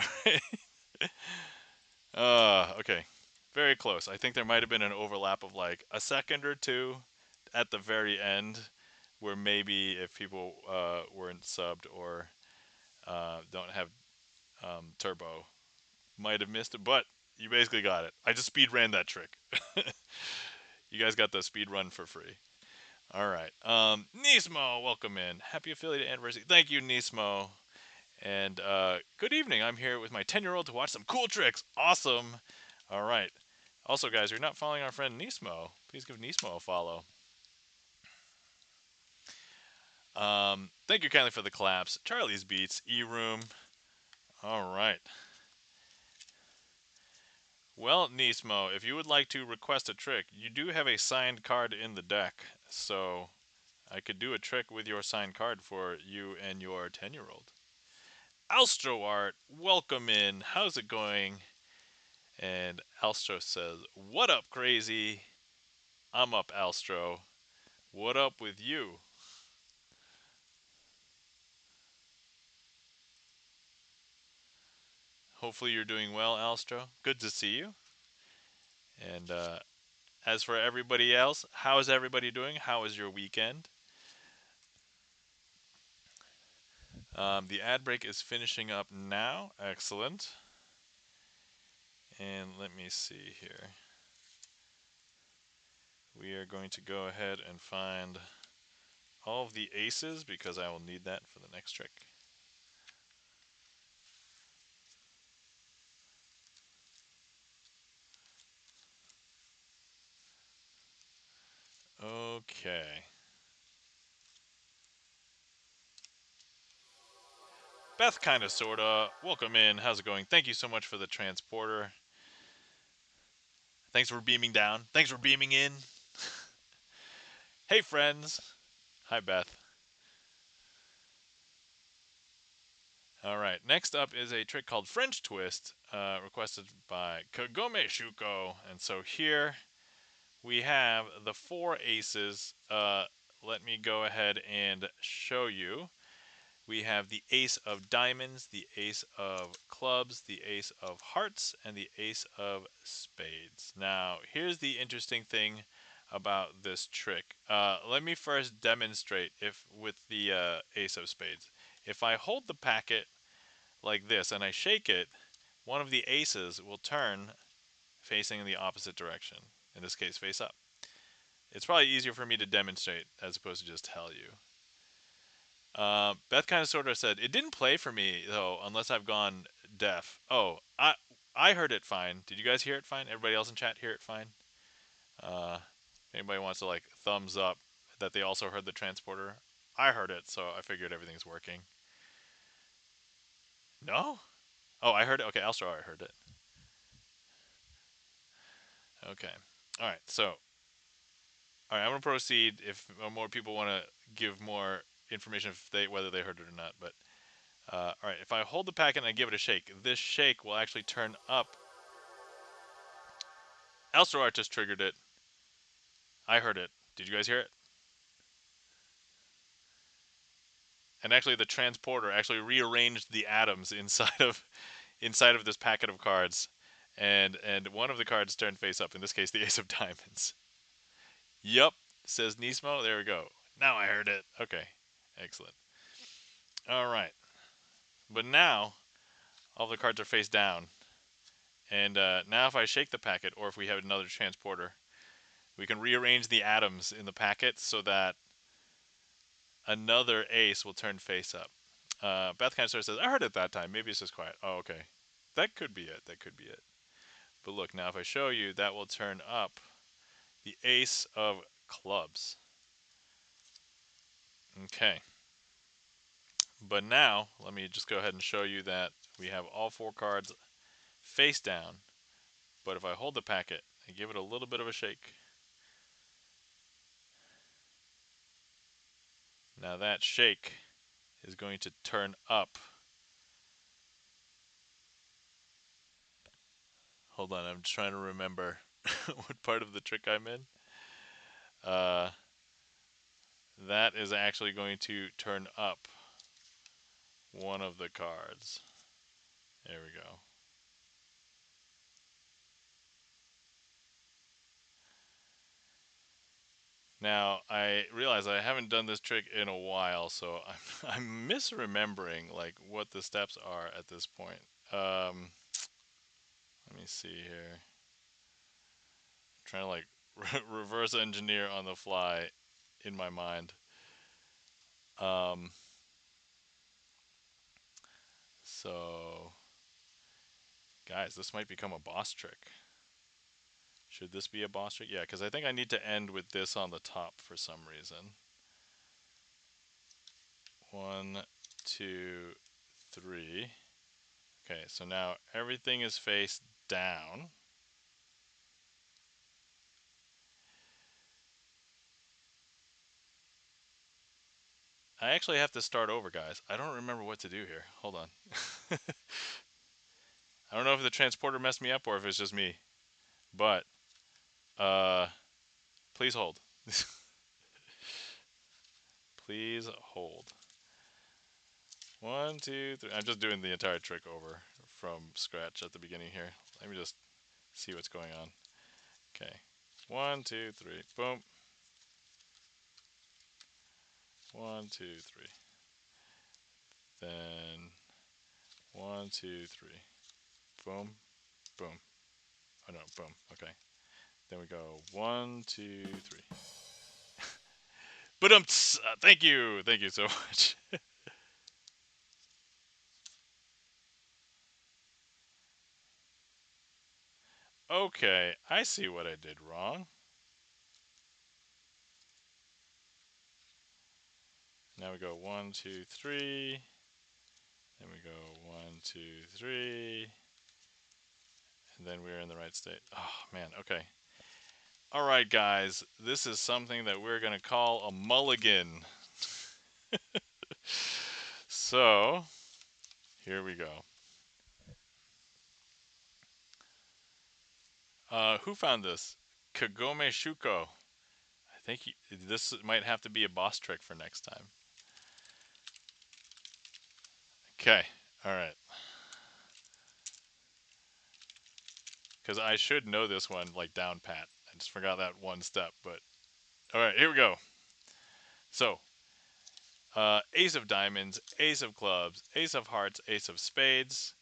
Alright. Okay. Very close. I think there might have been an overlap of like a second or two at the very end where maybe if people weren't subbed or don't have turbo, might have missed it, but you basically got it. I just speed ran that trick. You guys got the speed run for free. All right. Nismo, welcome in. Happy affiliate anniversary. Thank you, Nismo. And good evening. I'm here with my 10-year-old to watch some cool tricks. Awesome. All right. Also, guys, if you're not following our friend Nismo, please give Nismo a follow. Thank you kindly for the collapse. Charlie's Beats, E-Room. All right. Well, Nismo, if you would like to request a trick, you do have a signed card in the deck. So I could do a trick with your signed card for you and your 10-year-old. Alstro Art, welcome in. How's it going? And Alstro says, what up, crazy? I'm up, Alstro. What up with you? Hopefully you're doing well, Alstro. Good to see you. And as for everybody else, how is everybody doing? How was your weekend? The ad break is finishing up now. Excellent. And let me see here. We are going to go ahead and find all of the aces because I will need that for the next trick. Okay. Beth kinda sorta, welcome in. How's it going? Thank you so much for the transporter. Thanks for beaming down. Thanks for beaming in. Hey friends. Hi Beth. Alright, next up is a trick called French Twist, requested by Kagome Shuko. And so here we have the 4 aces. Let me go ahead and show you. We have the ace of diamonds, the ace of clubs, the ace of hearts, and the ace of spades. Now, here's the interesting thing about this trick. Let me first demonstrate if with the ace of spades. If I hold the packet like this and I shake it, one of the aces will turn facing in the opposite direction. In this case, face up. It's probably easier for me to demonstrate as opposed to just tell you. Beth kind of sort of said it didn't play for me though, unless I've gone deaf. Oh, I heard it fine. Did you guys hear it fine? Everybody else in chat hear it fine? If anybody wants to like thumbs up that they also heard the transporter. I heard it, so I figured everything's working. No? Oh, I heard it. Okay, Alstro, I heard it. Okay. All right. So, all right, I'm gonna proceed. If more people want to give more information, if they whether they heard it or not, but all right, if I hold the packet and I give it a shake, this shake will actually turn up. Alstro Art just triggered it. I heard it. Did you guys hear it? And actually, the transporter actually rearranged the atoms inside of this packet of cards, and one of the cards turned face up. In this case, the Ace of Diamonds. Yup, says Nismo. There we go. Now I heard it. Okay, excellent. All right, but now all the cards are face down, and now if I shake the packet, or if we have another transporter, we can rearrange the atoms in the packet so that another ace will turn face up. Beth kind of says, I heard it that time. Maybe it's just quiet. Oh, okay. That could be it. That could be it. But look, now if I show you, that will turn up the ace of clubs. Okay. But now, let me just go ahead and show you that we have all four cards face down. But if I hold the packet and give it a little bit of a shake, now that shake is going to turn up. Hold on, I'm just trying to remember what part of the trick I'm in. Uh, that is actually going to turn up one of the cards. There we go. Now, I realize I haven't done this trick in a while, so I'm misremembering like what the steps are at this point. Let me see here. I'm trying to like reverse engineer on the fly in my mind. Um, so, guys, this might become a boss trick. Should this be a boss trick? Yeah, because I think I need to end with this on the top for some reason. 1, 2, 3. Okay, so now everything is face down. I actually have to start over, guys. I don't remember what to do here. Hold on. I don't know if the transporter messed me up or if it's just me. But, uh, please hold. Please hold. 1, 2, 3. I'm just doing the entire trick over from scratch at the beginning here. Let me just see what's going on. Okay. 1, 2, 3. Boom. 1, 2, 3. Then 1, 2, 3. Boom. Boom. Oh no, boom. Okay. Then we go 1, 2, 3. But thank you. Thank you so much. Okay, I see what I did wrong. Now we go 1, 2, 3. Then we go 1, 2, 3. And then we're in the right state. Oh, man. Okay. All right, guys. This is something that we're going to call a mulligan. So, here we go. Who found this? Kagome Shuko. I think this might have to be a boss trick for next time. Okay. All right. Because I should know this one like down pat. I just forgot that one step. But all right, here we go. So, Ace of Diamonds, Ace of Clubs, Ace of Hearts, Ace of Spades.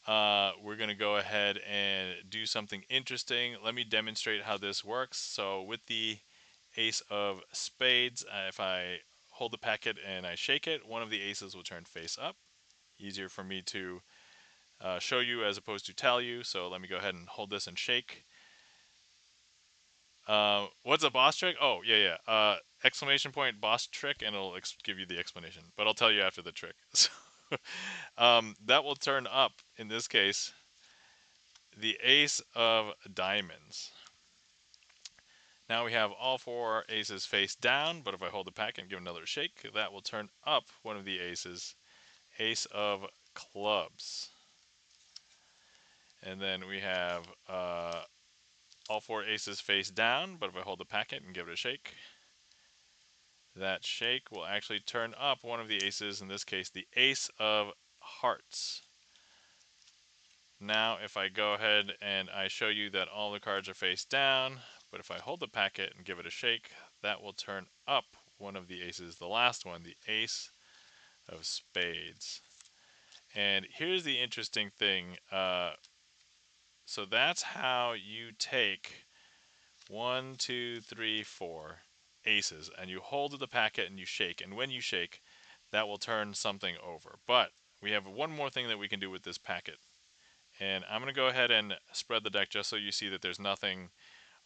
We're going to go ahead and do something interesting. Let me demonstrate how this works. So with the Ace of Spades, if I hold the packet and I shake it, one of the aces will turn face up. Easier for me to show you as opposed to tell you. So let me go ahead and hold this and shake. What's a boss trick? Oh, yeah, yeah. Exclamation point boss trick, and it'll give you the explanation. But I'll tell you after the trick. So, that will turn up, in this case, the Ace of Diamonds. Now we have all four aces face down, but if I hold the pack and give another shake, that will turn up one of the aces, Ace of Clubs. And then we have all 4 aces face down, but if I hold the packet and give it a shake, that shake will actually turn up one of the aces, in this case the ace of hearts. Now if I go ahead and I show you that all the cards are face down, but if I hold the packet and give it a shake, that will turn up one of the aces, the last one, the ace of spades. And here's the interesting thing. So that's how you take 1, 2, 3, 4 aces, and you hold the packet and you shake, and when you shake, that will turn something over. But we have one more thing that we can do with this packet. And I'm going to go ahead and spread the deck just so you see that there's nothing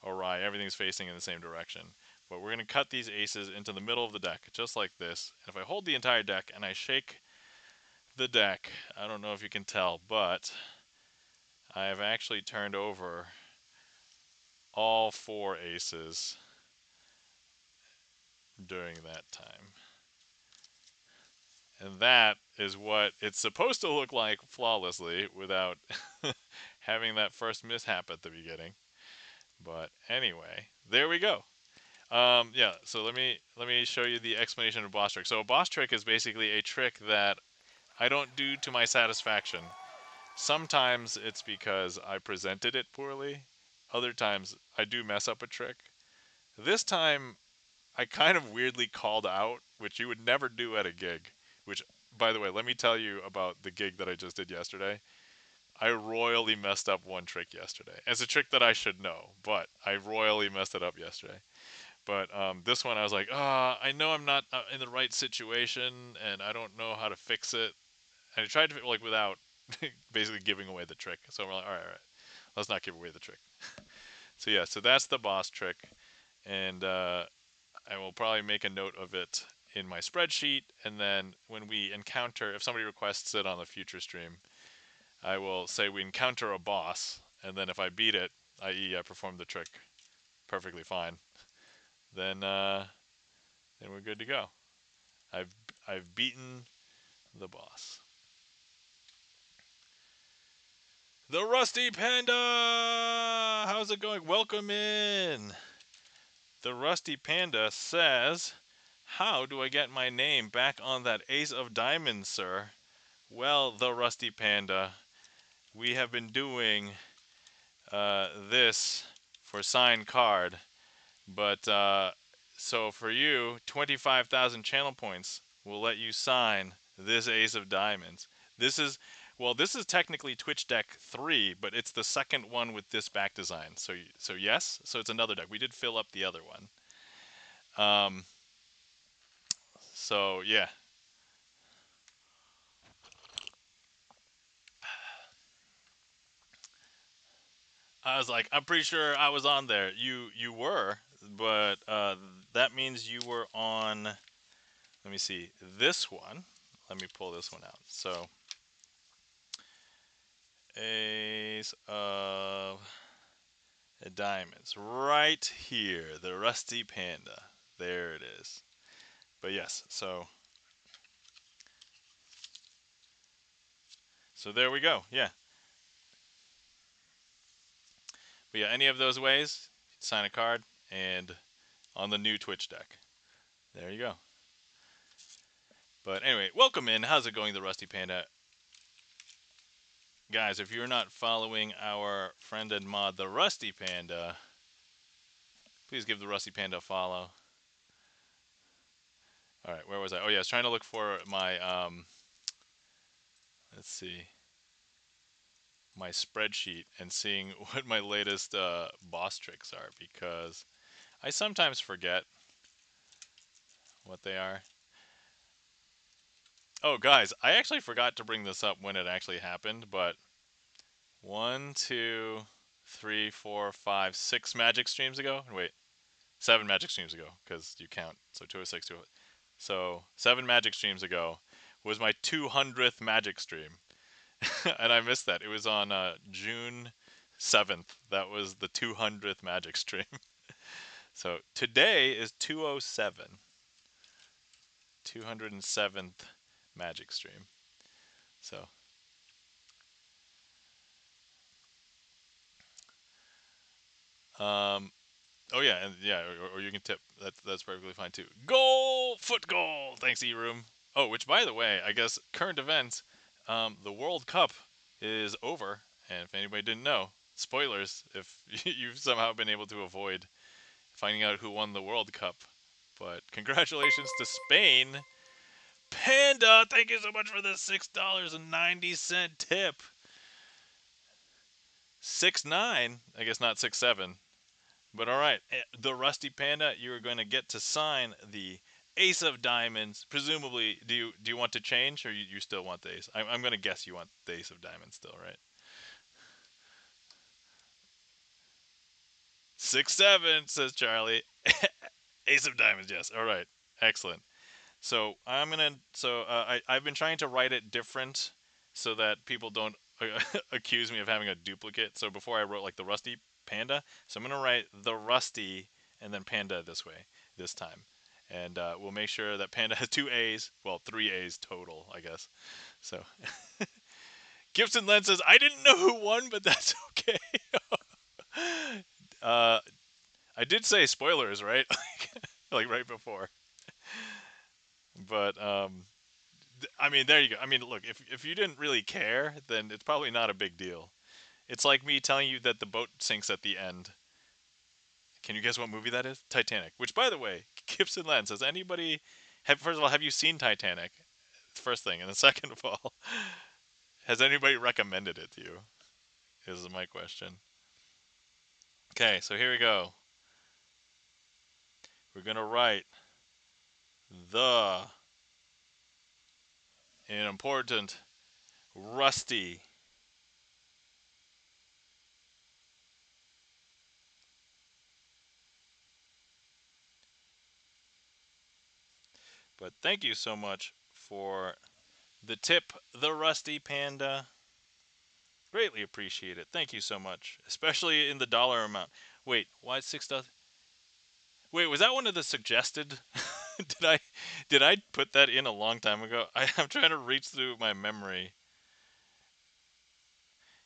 awry. Everything's facing in the same direction. But we're going to cut these aces into the middle of the deck, just like this. And if I hold the entire deck and I shake the deck, I don't know if you can tell, but I have actually turned over all 4 aces during that time. And that is what it's supposed to look like flawlessly without having that first mishap at the beginning. But anyway, there we go. Yeah, so let me show you the explanation of boss trick. So a boss trick is basically a trick that I don't do to my satisfaction. Sometimes it's because I presented it poorly. Other times I do mess up a trick. This time I kind of weirdly called out, which you would never do at a gig. Which, by the way, let me tell you about the gig that I just did yesterday. I royally messed up one trick yesterday. It's a trick that I should know, but I royally messed it up yesterday. But this one I was like, I know I'm not in the right situation, and I don't know how to fix it. And I tried to, like, without basically giving away the trick. So I'm like, all right, let's not give away the trick. So yeah, so that's the boss trick. And I will probably make a note of it in my spreadsheet, and then when we encounter, if somebody requests it on a future stream, I will say we encounter a boss, and then if I beat it, i.e. I perform the trick perfectly fine, then we're good to go. I've beaten the boss. The Rusty Panda! How's it going? Welcome in! The Rusty Panda says, how do I get my name back on that Ace of Diamonds, sir? Well, the Rusty Panda, we have been doing this for signed card, but so for you, 25,000 channel points will let you sign this Ace of Diamonds. This is, well, this is technically Twitch deck 3, but it's the second one with this back design. So yes, so it's another deck. We did fill up the other one. So yeah. I was like, I'm pretty sure I was on there. You were, but that means you were on. Let me see this one. Let me pull this one out. So, Ace of Diamonds, right here, the Rusty Panda. There it is. But yes, so there we go. Yeah. But yeah, any of those ways, sign a card, and on the new Twitch deck. There you go. But anyway, welcome in. How's it going, the Rusty Panda? Guys, if you're not following our friend and mod, the Rusty Panda, please give the Rusty Panda a follow. All right, where was I? Oh yeah, I was trying to look for my, let's see, my spreadsheet and seeing what my latest boss tricks are, because I sometimes forget what they are. Oh, guys, I actually forgot to bring this up when it actually happened, but 1, 2, 3, 4, 5, 6 magic streams ago. Wait, 7 magic streams ago, because you count. So 206, 206. So 7 magic streams ago was my 200th magic stream. And I missed that. It was on June 7th. That was the 200th magic stream. So today is 207. 207th magic stream. So Um, oh yeah, and yeah, or you can tip. That's perfectly fine too. Goal, foot goal. Thanks, E-Room. Oh, which by the way, I guess current events, the World Cup is over, and if anybody didn't know, spoilers if you've somehow been able to avoid finding out who won the World Cup. But congratulations to Spain. Panda, thank you so much for the $6.90 tip. 6-9, I guess not 6-7. But all right, the Rusty Panda, you are going to get to sign the Ace of Diamonds. Presumably, do you want to change, or you still want the Ace? I'm going to guess you want the Ace of Diamonds still, right? 6-7 says Charlie. Ace of Diamonds, yes. All right, excellent. So I'm gonna. I've been trying to write it different so that people don't accuse me of having a duplicate. So before I wrote like the Rusty Panda, so I'm gonna write the Rusty and then Panda this way this time, and we'll make sure that Panda has two A's. Well, three A's total, I guess. So GipsonLens says I didn't know who won, but that's okay. uh, I did say spoilers, right? Like right before, but I mean, there you go. I mean, look, if you didn't really care, then it's probably not a big deal. It's like me telling you that the boat sinks at the end. Can you guess what movie that is? Titanic. Which, by the way, Gibson Lens, has anybody? First of all, have you seen Titanic? First thing, and then second of all, has anybody recommended it to you? Is my question. Okay, so here we go. We're gonna write the an important Rusty. But thank you so much for the tip, the Rusty Panda. Greatly appreciate it. Thank you so much, especially in the dollar amount. Wait, why $6? Wait, was that one of the suggested? did I did I put that in a long time ago? I'm trying to reach through my memory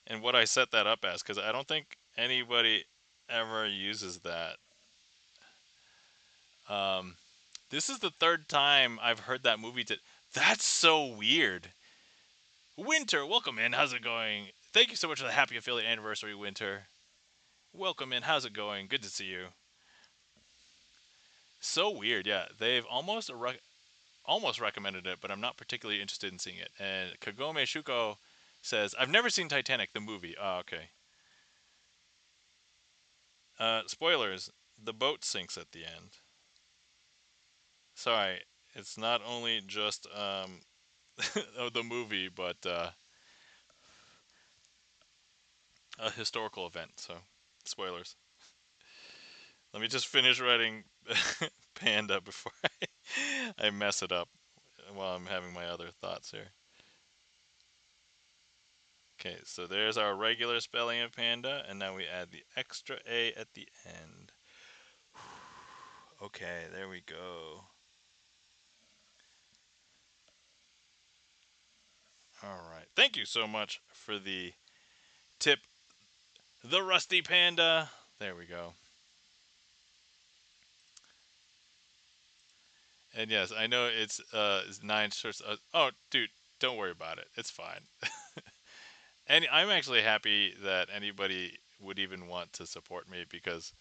and what I set that up as because I don't think anybody ever uses that. Um, this is the third time I've heard that movie. That's so weird. Winter, welcome in. How's it going? Thank you so much for the happy affiliate anniversary, Winter. Welcome in. How's it going? Good to see you. So weird, yeah. They've almost recommended it, but I'm not particularly interested in seeing it. And Kagome Shuko says, "I've never seen Titanic, the movie." Oh, okay. Spoilers: the boat sinks at the end. Sorry, it's not only just the movie, but a historical event. So, spoilers. Let me just finish writing Panda before I mess it up while I'm having my other thoughts here. Okay, so there's our regular spelling of panda, and now we add the extra A at the end. Okay, there we go. All right. Thank you so much for the tip, the Rusty Panda. There we go. And yes, I know it's nine shirts. Oh, dude, don't worry about it. It's fine. And I'm actually happy that anybody would even want to support me because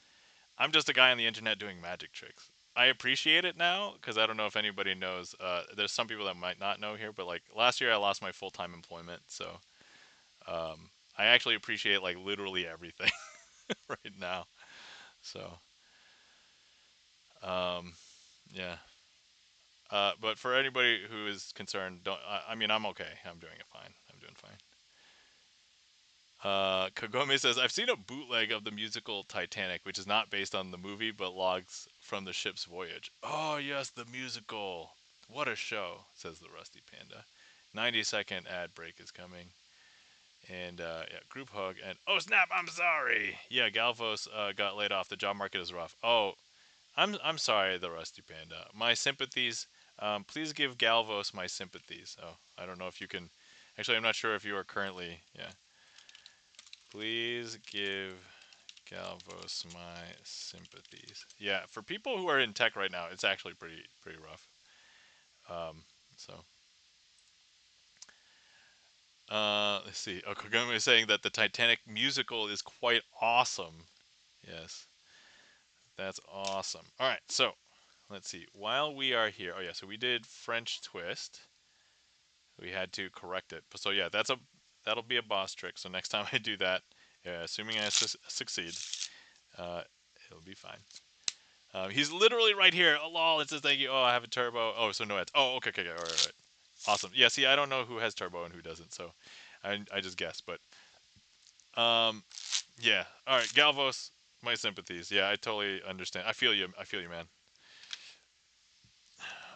I'm just a guy on the internet doing magic tricks. I appreciate it now because I don't know if anybody knows. There's some people that might not know here, but like last year I lost my full time employment, so I actually appreciate like literally everything right now. So um, yeah. But for anybody who is concerned, don't. I mean, I'm okay. I'm doing it fine. I'm doing fine. Kagome says, I've seen a bootleg of the musical Titanic, which is not based on the movie, but logs from the ship's voyage. Oh, yes, the musical. What a show, says the Rusty Panda. 90-second ad break is coming. And, yeah, group hug. And, oh, snap, I'm sorry. Yeah, Galvos got laid off. The job market is rough. Oh, I'm sorry, the Rusty Panda. My sympathies. Please give Galvos my sympathies. Oh, I don't know if you can. Actually, I'm not sure if you are currently. Yeah. Please give Galvos, my sympathies. Yeah, for people who are in tech right now, it's actually pretty rough. So, let's see. Kagome is saying that the Titanic musical is quite awesome. Yes, that's awesome. All right, so let's see. While we are here, oh yeah, so we did French twist. We had to correct it. So yeah, that'll be a boss trick. So next time I do that, assuming I succeed, uh, it'll be fine. He's literally right here. Oh, lol, it says thank you. Oh, I have a turbo. Oh, so no ads. Oh, okay. All right. Awesome. Yeah, see, I don't know who has turbo and who doesn't, so I just guess. But, yeah. All right, Galvos, my sympathies. Yeah, I totally understand. I feel you. Man.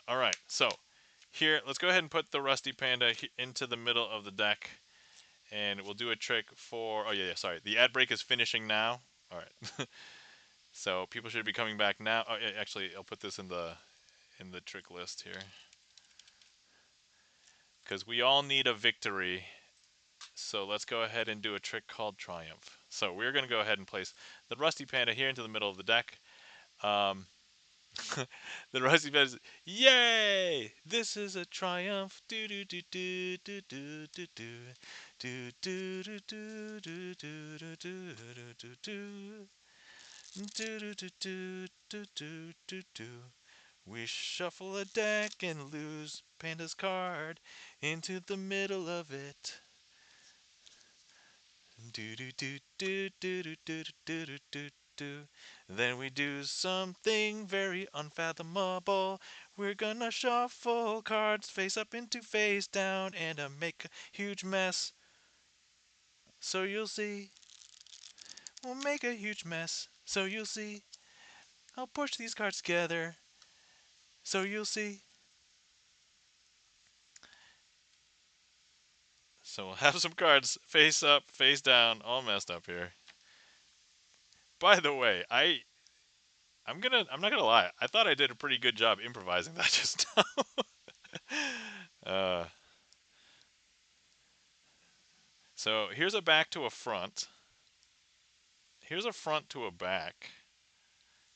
All right, so here, let's go ahead and put the Rusty Panda into the middle of the deck, and we'll do a trick for... Oh, yeah, sorry. The ad break is finishing now. All right. So people should be coming back now. Oh, yeah, actually, I'll put this in the trick list here. Because we all need a victory. So let's go ahead and do a trick called Triumph. So we're going to go ahead and place the Rusty Panda here into the middle of the deck. Um, the Rusty Panda, yay! This is a triumph. Do do do do do do do do do do do do do do do do do do. We shuffle a deck and lose Panda's card into the middle of it. Do do do do do do do do do do do. Then we do something very unfathomable. We're gonna shuffle cards face up into face down and make a huge mess. So you'll see. We'll make a huge mess. So you'll see. I'll push these cards together. So you'll see. So we'll have some cards face up, face down, all messed up here. By the way, I'm not gonna lie. I thought I did a pretty good job improvising that just now. uh, so here's a back to a front. Here's a front to a back.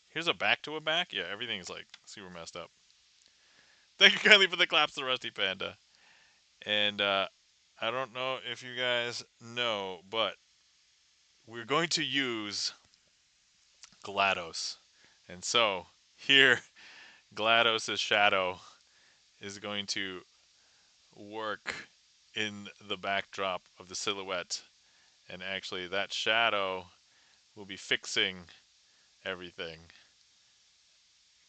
Here's a back to a back. Yeah, everything's like super messed up. Thank you kindly for the claps, the Rusty Panda. And I don't know if you guys know, but we're going to use GLaDOS. And so here, GLaDOS' shadow is going to work in the backdrop of the silhouette. And actually, that shadow will be fixing everything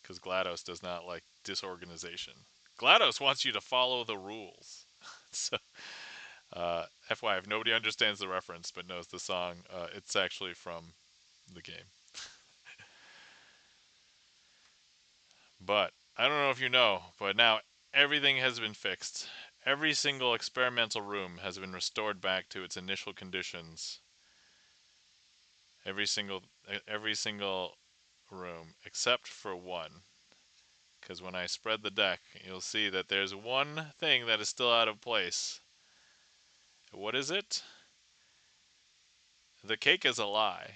because GLaDOS does not like disorganization. GLaDOS wants you to follow the rules. So, FYI, if nobody understands the reference but knows the song, it's actually from the game. But I don't know if you know, but now everything has been fixed. Every single experimental room has been restored back to its initial conditions. Every single room except for one. Because when I spread the deck, you'll see that there's one thing that is still out of place. What is it? The cake is a lie.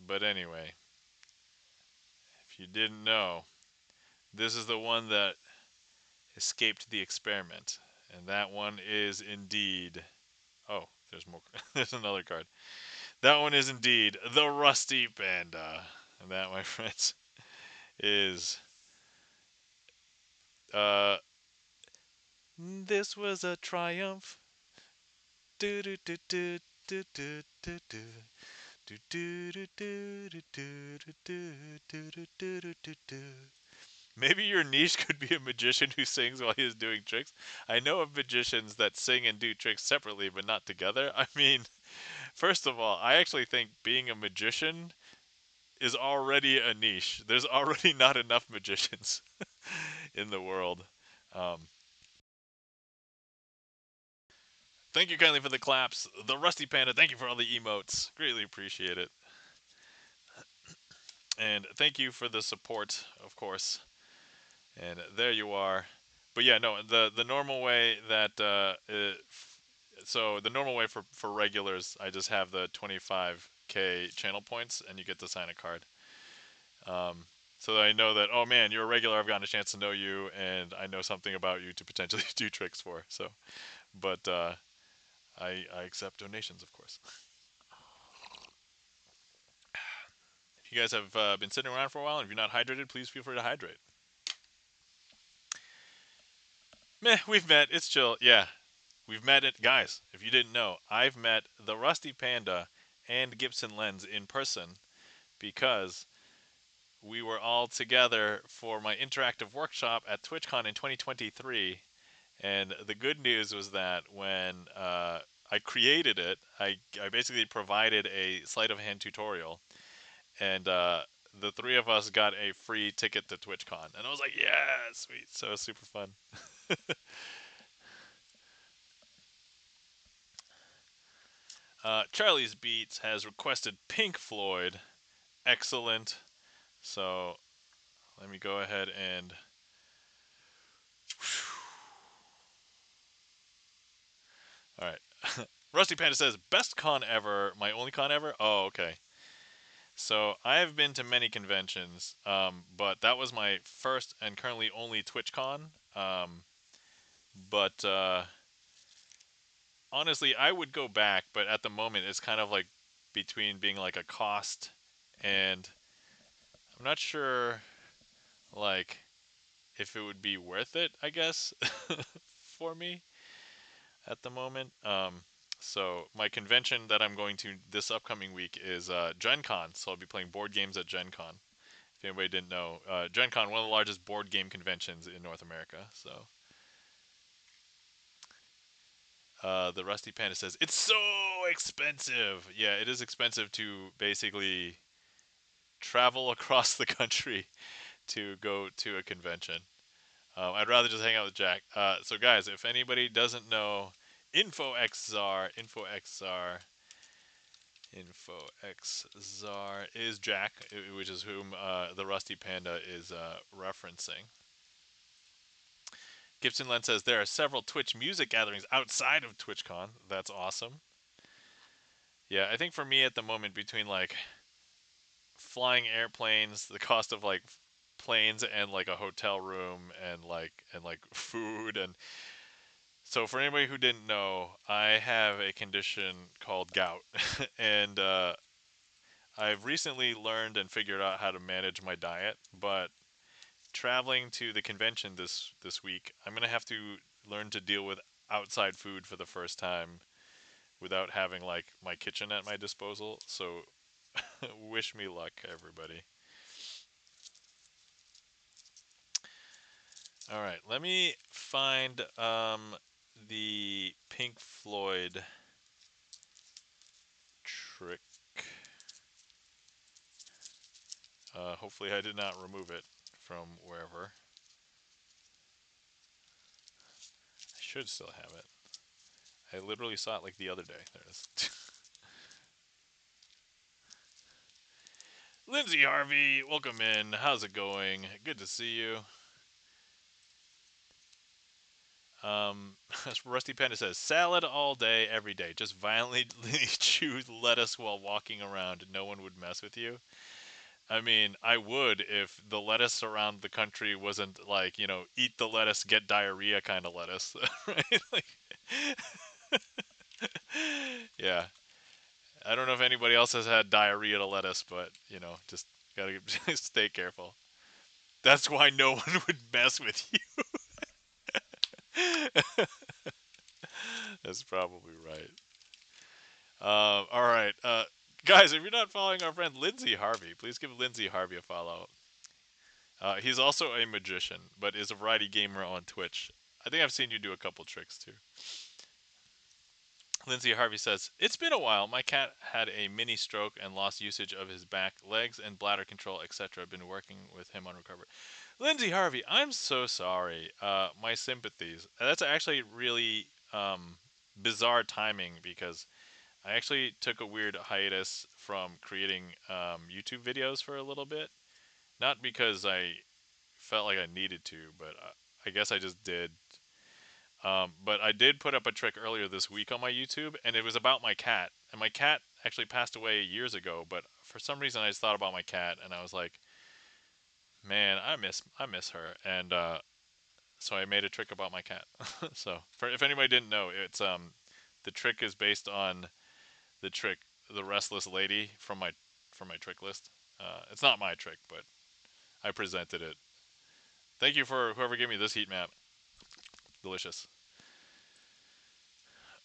But anyway, if you didn't know, this is the one that escaped the experiment. And that one is indeed... Oh, there's more. There's another card. That one is indeed the Rusty Panda. And that, my friends, is... Uh, this was a triumph. Do do do do do do do do. Do do do do do do do do do do do do do. Maybe your niche could be a magician who sings while he is doing tricks. I know of magicians that sing and do tricks separately but not together. I mean, first of all, I actually think being a magician is already a niche. There's already not enough magicians in the world. Um, Thank you kindly for the claps. The Rusty Panda, thank you for all the emotes. Greatly appreciate it. And thank you for the support, of course. And there you are. But yeah, no, the normal way that So the normal way for regulars, I just have the 25K channel points, and you get to sign a card. Um, so that I know that, oh man, you're a regular. I've gotten a chance to know you, and I know something about you to potentially do tricks for. So, but I accept donations, of course. If you guys have been sitting around for a while and if you're not hydrated, please feel free to hydrate. Meh, we've met. It's chill. Yeah, we've met it, guys. If you didn't know, I've met the Rusty Panda and GipsonLens in person because we were all together for my interactive workshop at TwitchCon in 2023. And the good news was that when I created it, I basically provided a sleight of hand tutorial, and the three of us got a free ticket to TwitchCon. And I was like, yeah, sweet. So super fun. Charlie's Beats has requested Pink Floyd. Excellent. So let me go ahead and. All right. Rusty Panda says, best con ever, my only con ever? Oh, okay. So I have been to many conventions, but that was my first and currently only TwitchCon. But honestly, I would go back, but at the moment, it's kind of like between being like a cost and I'm not sure, like, if it would be worth it, I guess, for me at the moment. So my convention that I'm going to this upcoming week is Gen Con. So I'll be playing board games at Gen Con. If anybody didn't know, Gen Con, one of the largest board game conventions in North America. So the Rusty Panda says, it's so expensive. Yeah, it is expensive to basically travel across the country to go to a convention. I'd rather just hang out with Jack. So, guys, if anybody doesn't know, InfoXR is Jack, which is whom the Rusty Panda is referencing. Gibson Len says there are several Twitch music gatherings outside of TwitchCon. That's awesome. Yeah, I think for me at the moment, between like flying airplanes, the cost of like planes and like a hotel room and like food and so for anybody who didn't know, I have a condition called gout, and I've recently learned and figured out how to manage my diet. But traveling to the convention this week, I'm gonna have to learn to deal with outside food for the first time without having like my kitchen at my disposal. So wish me luck, everybody. All right, let me find the Pink Floyd trick. Hopefully, I did not remove it from wherever. I should still have it. I literally saw it like the other day. There it is. Lindsay Harvey, welcome in. How's it going? Good to see you. Rusty Panda says salad all day, every day. Just violently chew lettuce while walking around. No one would mess with you. I mean, I would if the lettuce around the country wasn't like, eat the lettuce, get diarrhea kind of lettuce, right? Like, yeah. I don't know if anybody else has had diarrhea to lettuce, but, just gotta stay careful. That's why no one would mess with you. That's probably right. All right. Guys, if you're not following our friend Lindsay Harvey, please give Lindsay Harvey a follow. He's also a magician, but is a variety gamer on Twitch. I think I've seen you do a couple tricks too. Lindsay Harvey says, it's been a while. My cat had a mini stroke and lost usage of his back, legs, and bladder control, etc. I've been working with him on recovery. Lindsay Harvey, I'm so sorry. My sympathies. That's actually really bizarre timing because I actually took a weird hiatus from creating YouTube videos for a little bit. Not because I felt like I needed to, but I guess I just did. But I did put up a trick earlier this week on my YouTube, and it was about my cat. And my cat actually passed away years ago, but for some reason I just thought about my cat, and I was like, man, I miss her. And so I made a trick about my cat. So for if anybody didn't know, it's the trick is based on the trick, the restless lady from my trick list. It's not my trick, but I presented it. Thank you for whoever gave me this heat map. Delicious.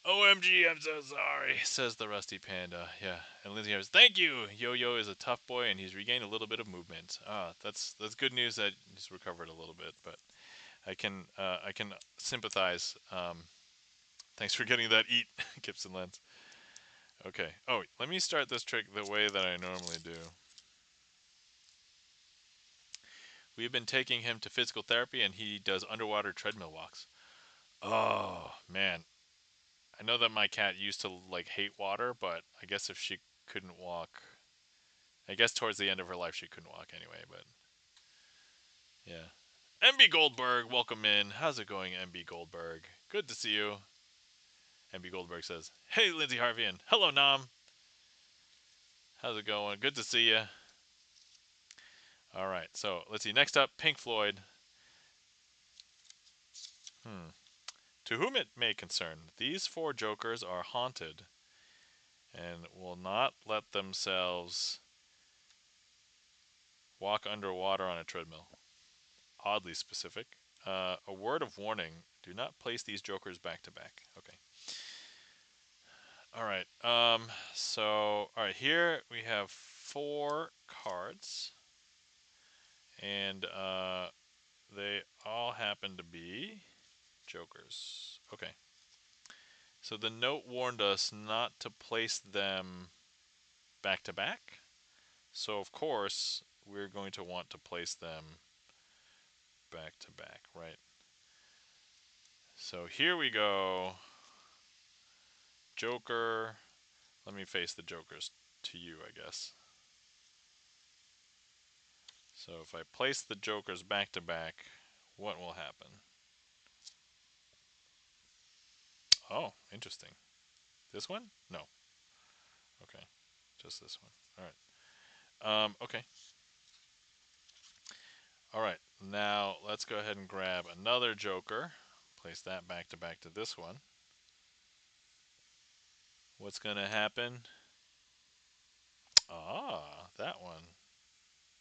OMG, I'm so sorry, says the Rusty Panda. Yeah, and Lindsay goes, thank you! Yo-Yo is a tough boy, and he's regained a little bit of movement. That's good news that he's recovered a little bit, but I can sympathize. Thanks for getting that eat, GipsonLens. Okay. Oh, let me start this trick the way that I normally do. We've been taking him to physical therapy, and he does underwater treadmill walks. Oh, man. I know that my cat used to like hate water, but I guess if she couldn't walk, I guess towards the end of her life she couldn't walk anyway, but yeah. MB Goldberg, welcome in. How's it going, MB Goldberg? Good to see you. MB Goldberg says, hey, Lindsay Harvey, and hello, Nam. How's it going? Good to see you. All right, so let's see. Next up, Pink Floyd. To whom it may concern, these four jokers are haunted and will not let themselves walk underwater on a treadmill. Oddly specific. A word of warning: do not place these jokers back to back. Okay. All right. So, all right. Here we have four cards, and they all happen to be jokers. Okay. So the note warned us not to place them back to back. So of course we're going to want to place them back to back, right? So here we go. Joker. Let me face the jokers to you, I guess. So if I place the jokers back to back, what will happen? Oh, interesting. This one? No. Okay. Just this one. All right. Okay. All right. Now let's go ahead and grab another joker. Place that back to this one. What's going to happen? Ah, that one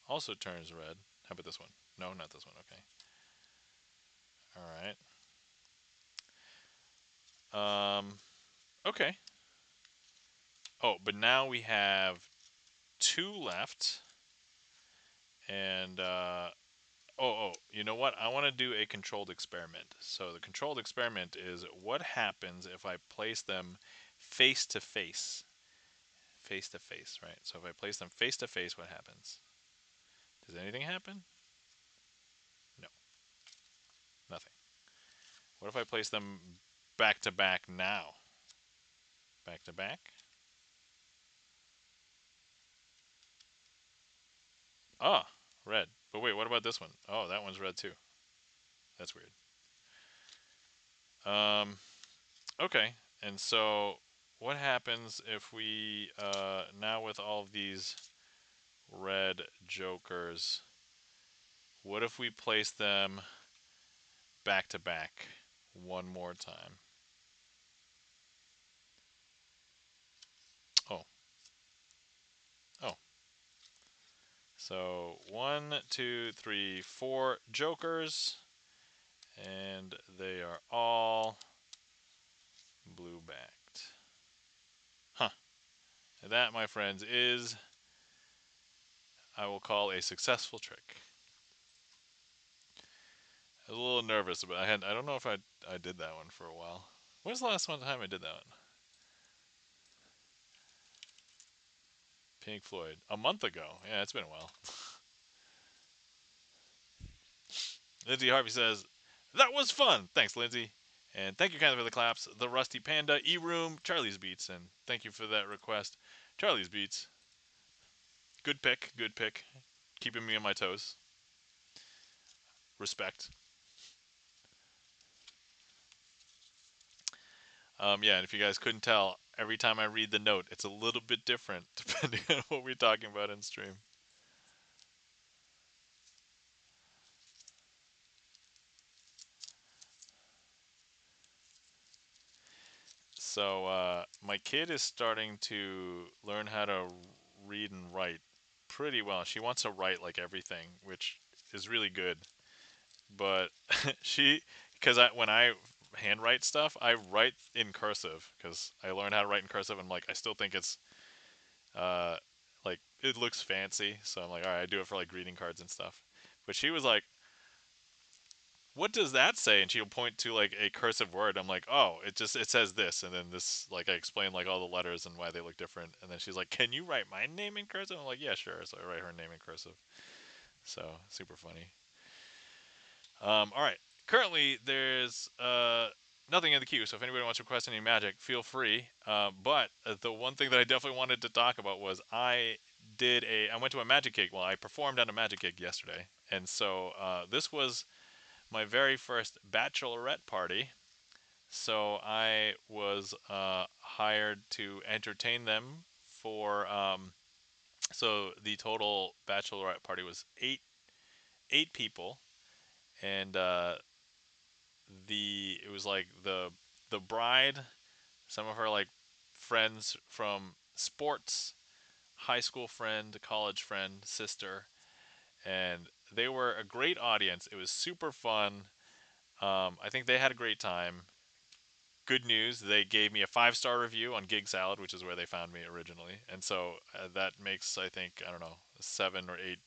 also turns red. How about this one? No, not this one. Okay. All right. Okay. Oh, but now we have two left. And, you know what? I want to do a controlled experiment. So the controlled experiment is what happens if I place them face to face? Face to face, right? So if I place them face to face, what happens? Does anything happen? No, nothing. What if I place them back to back now? Back to back? Ah, red. But wait, what about this one? Oh, that one's red too. That's weird. Um, okay. And so, what happens if we, now with all of these red jokers, what if we place them back to back one more time? Oh, oh. So, one, two, three, four jokers, and they are all blue backed. Huh. And that, my friends, is, I will call, a successful trick. I was a little nervous, but I don't know if I did that one for a while. When's the last one time I did that one? Pink Floyd. A month ago. Yeah, it's been a while. Lindsay Harvey says, that was fun. Thanks, Lindsay. And thank you, kind of, for the claps. The Rusty Panda, E-Room, Charlie's Beats. And thank you for that request. Charlie's Beats. Good pick. Good pick. Keeping me on my toes. Respect. Yeah, and if you guys couldn't tell, every time I read the note, it's a little bit different depending on what we're talking about in stream. So my kid is starting to learn how to read and write pretty well. She wants to write like everything, which is really good. But she, because when I handwrite stuff, I write in cursive because I learned how to write in cursive. And I'm like, I still think it's uh, like it looks fancy. So I'm like, all right, I do it for like greeting cards and stuff. But she was like, what does that say? And she'll point to like a cursive word. I'm like, oh, it says this, and then this, like I explain like all the letters and why they look different. And then she's like, can you write my name in cursive? I'm like, yeah, sure. So I write her name in cursive. So super funny. All right. Currently, there's nothing in the queue. So if anybody wants to request any magic, feel free. But the one thing that I definitely wanted to talk about was I went to a magic gig. Well, I performed at a magic gig yesterday, and so this was my very first bachelorette party. So I was hired to entertain them for. So the total bachelorette party was eight people, and the it was like the bride, some of her like friends from sports, high school friend, college friend, sister, and they were a great audience. It was super fun. I think they had a great time. Good news, they gave me a 5-star review on Gig Salad, which is where they found me originally, and so that makes, I think, I don't know, seven or eight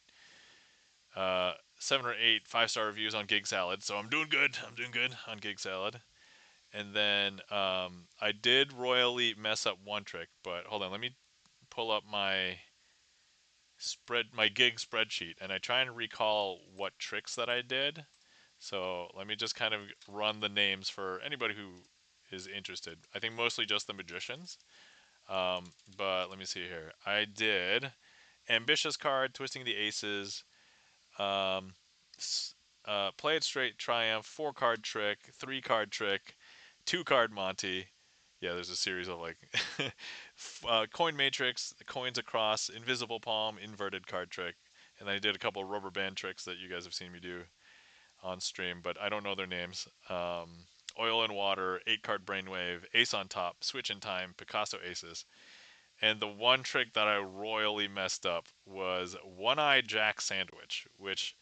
5-star reviews on Gig Salad. So I'm doing good. I'm doing good on Gig Salad. And then I did royally mess up one trick, but hold on, let me pull up my gig spreadsheet, and I try and recall what tricks that I did. So let me just kind of run the names for anybody who is interested. I think mostly just the magicians. But let me see here. I did ambitious card, twisting the aces, um, play it straight, triumph, 4-card trick, 3-card trick, 2-card Monty. Yeah, there's a series of like coin matrix, coins across, invisible palm, inverted card trick, and I did a couple rubber band tricks that you guys have seen me do on stream, but I don't know their names. Oil and water, 8-card brainwave, ace on top, switch in time, Picasso aces. And the one trick that I royally messed up was one-eye jack sandwich, which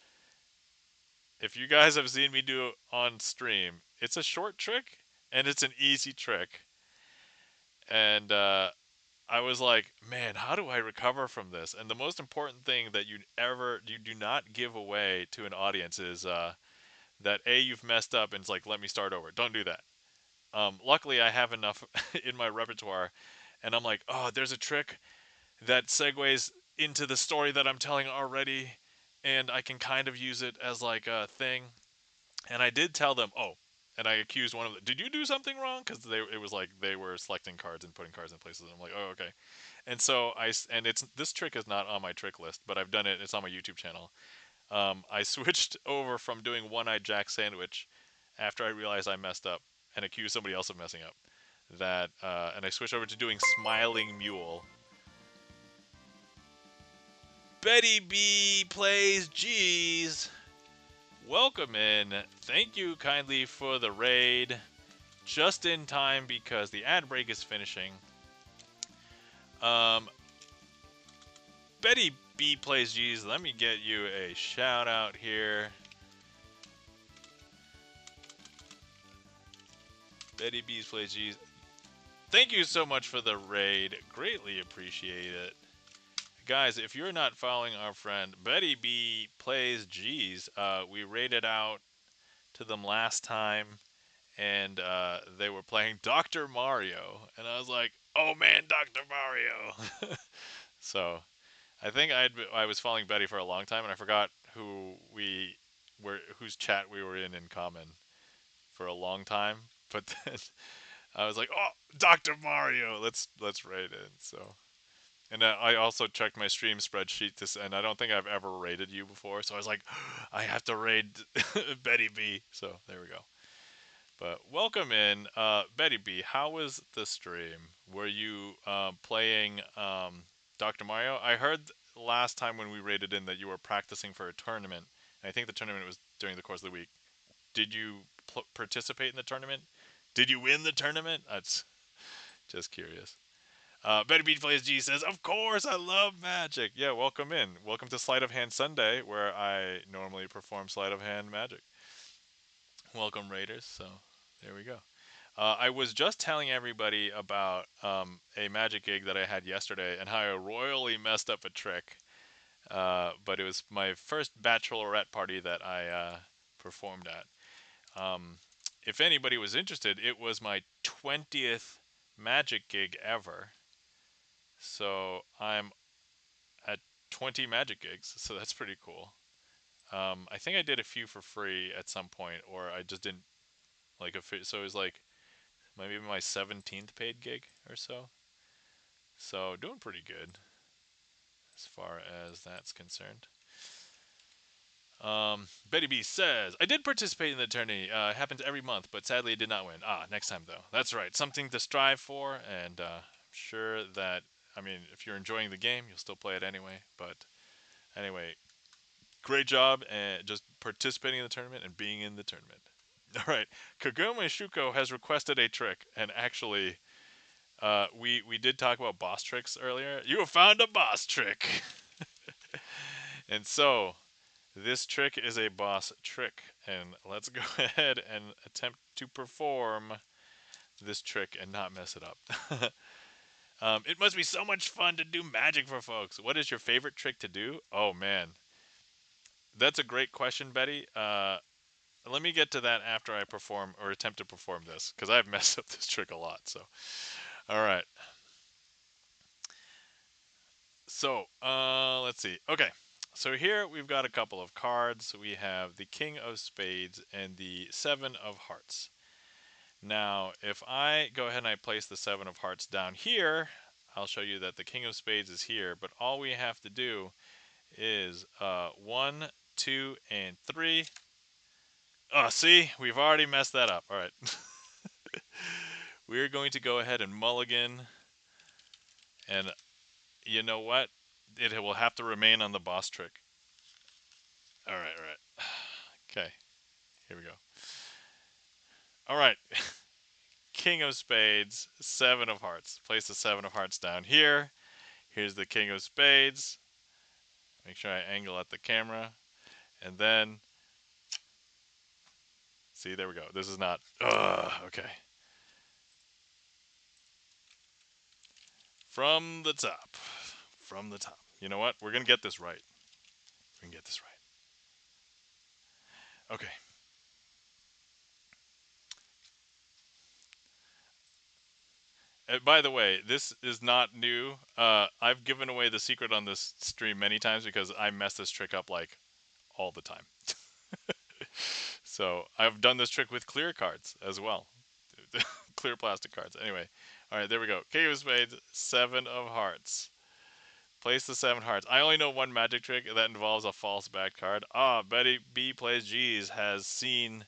if you guys have seen me do on stream, it's a short trick and it's an easy trick. And I was like, man, how do I recover from this? And the most important thing that you do not give away to an audience is that you've messed up and it's like, let me start over. Don't do that. Luckily, I have enough in my repertoire, and I'm like, oh, there's a trick that segues into the story that I'm telling already, and I can kind of use it as like a thing. And I did tell them, oh, and I accused one of them, did you do something wrong? Because it was like they were selecting cards and putting cards in places. And I'm like, oh, okay. And so and it's this trick is not on my trick list, but I've done it. It's on my YouTube channel. I switched over from doing one-eyed jack sandwich after I realized I messed up and accused somebody else of messing up. And I switched over to doing smiling mule. Betty B plays G's. Welcome in. Thank you kindly for the raid. Just in time because the ad break is finishing. Um, Betty B plays G's. Let me get you a shout out here. Betty B plays G's. Thank you so much for the raid. Greatly appreciate it. Guys, if you're not following our friend Betty B plays G's, we raided out to them last time, and they were playing Dr. Mario, and I was like, "Oh man, Dr. Mario!" So I think I was following Betty for a long time, and I forgot whose chat we were in common for a long time. But then I was like, "Oh, Dr. Mario, let's raid it." So. And I also checked my stream spreadsheet and I don't think I've ever rated you before. So I was like, I have to raid Betty B. So there we go. But welcome in, Betty B. How was the stream? Were you playing Dr. Mario? I heard last time when we raided in that you were practicing for a tournament. I think the tournament was during the course of the week. Did you participate in the tournament? Did you win the tournament? That's just curious. Betty B Plays G says, "Of course, I love magic." Yeah, welcome in. Welcome to Sleight of Hand Sunday, where I normally perform sleight of hand magic. Welcome, Raiders. So there we go. I was just telling everybody about a magic gig that I had yesterday and how I royally messed up a trick. But it was my first bachelorette party that I performed at. If anybody was interested, it was my 20th magic gig ever. So I'm at 20 magic gigs, so that's pretty cool. I think I did a few for free at some point, or I just didn't like a. So it was like maybe my 17th paid gig or so. So doing pretty good as far as that's concerned. Betty B says, "I did participate in the tourney. It happens every month, but sadly I did not win. Ah, next time though. That's right. Something to strive for, and I'm sure that, I mean, if you're enjoying the game, you'll still play it anyway. But anyway, great job and just participating in the tournament and being in the tournament." All right, Kagome Shuko has requested a trick, and actually, we did talk about boss tricks earlier. You have found a boss trick, and so this trick is a boss trick, and let's go ahead and attempt to perform this trick and not mess it up. It must be so much fun to do magic for folks. What is your favorite trick to do? Oh man, that's a great question, Betty. Let me get to that after I perform or attempt to perform this, because I've messed up this trick a lot. So, all right. So, let's see. Okay. So here we've got a couple of cards. We have the King of Spades and the Seven of Hearts. Now, if I go ahead and I place the Seven of Hearts down here, I'll show you that the King of Spades is here. But all we have to do is 1, 2, and 3. Oh, see, we've already messed that up. All right. We're going to go ahead and mulligan, and you know what? It will have to remain on the boss trick. All right, all right. Okay, here we go. All right. King of Spades, Seven of Hearts. Place the Seven of Hearts down here. Here's the King of Spades. Make sure I angle at the camera. And then, see, there we go. This is not, okay. From the top. From the top. You know what? We're going to get this right. We can get this right. Okay. By the way, this is not new. I've given away the secret on this stream many times because I mess this trick up like all the time. So I've done this trick with clear cards as well. Clear plastic cards. Anyway, all right, there we go. King of Spades, Seven of Hearts. Place the Seven Hearts. I only know one magic trick that involves a false back card. Ah, Betty B Plays G's has seen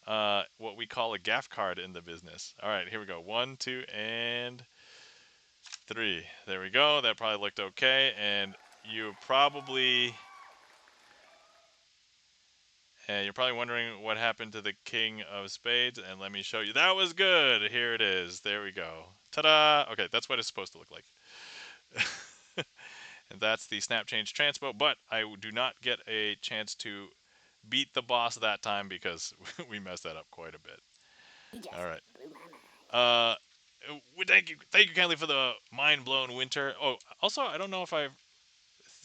what we call a gaff card in the business. All right, here we go. 1, 2, and 3. There we go. That probably looked okay, and you probably and you're probably wondering what happened to the King of Spades, and let me show you. That was good. Here it is. There we go. Ta-da! Okay, that's what it's supposed to look like. And that's the Snap Change Transpo, but I do not get a chance to beat the boss that time because we messed that up quite a bit. All right. Uh, thank you kindly for the mind blown Winter. Oh, also, I don't know if I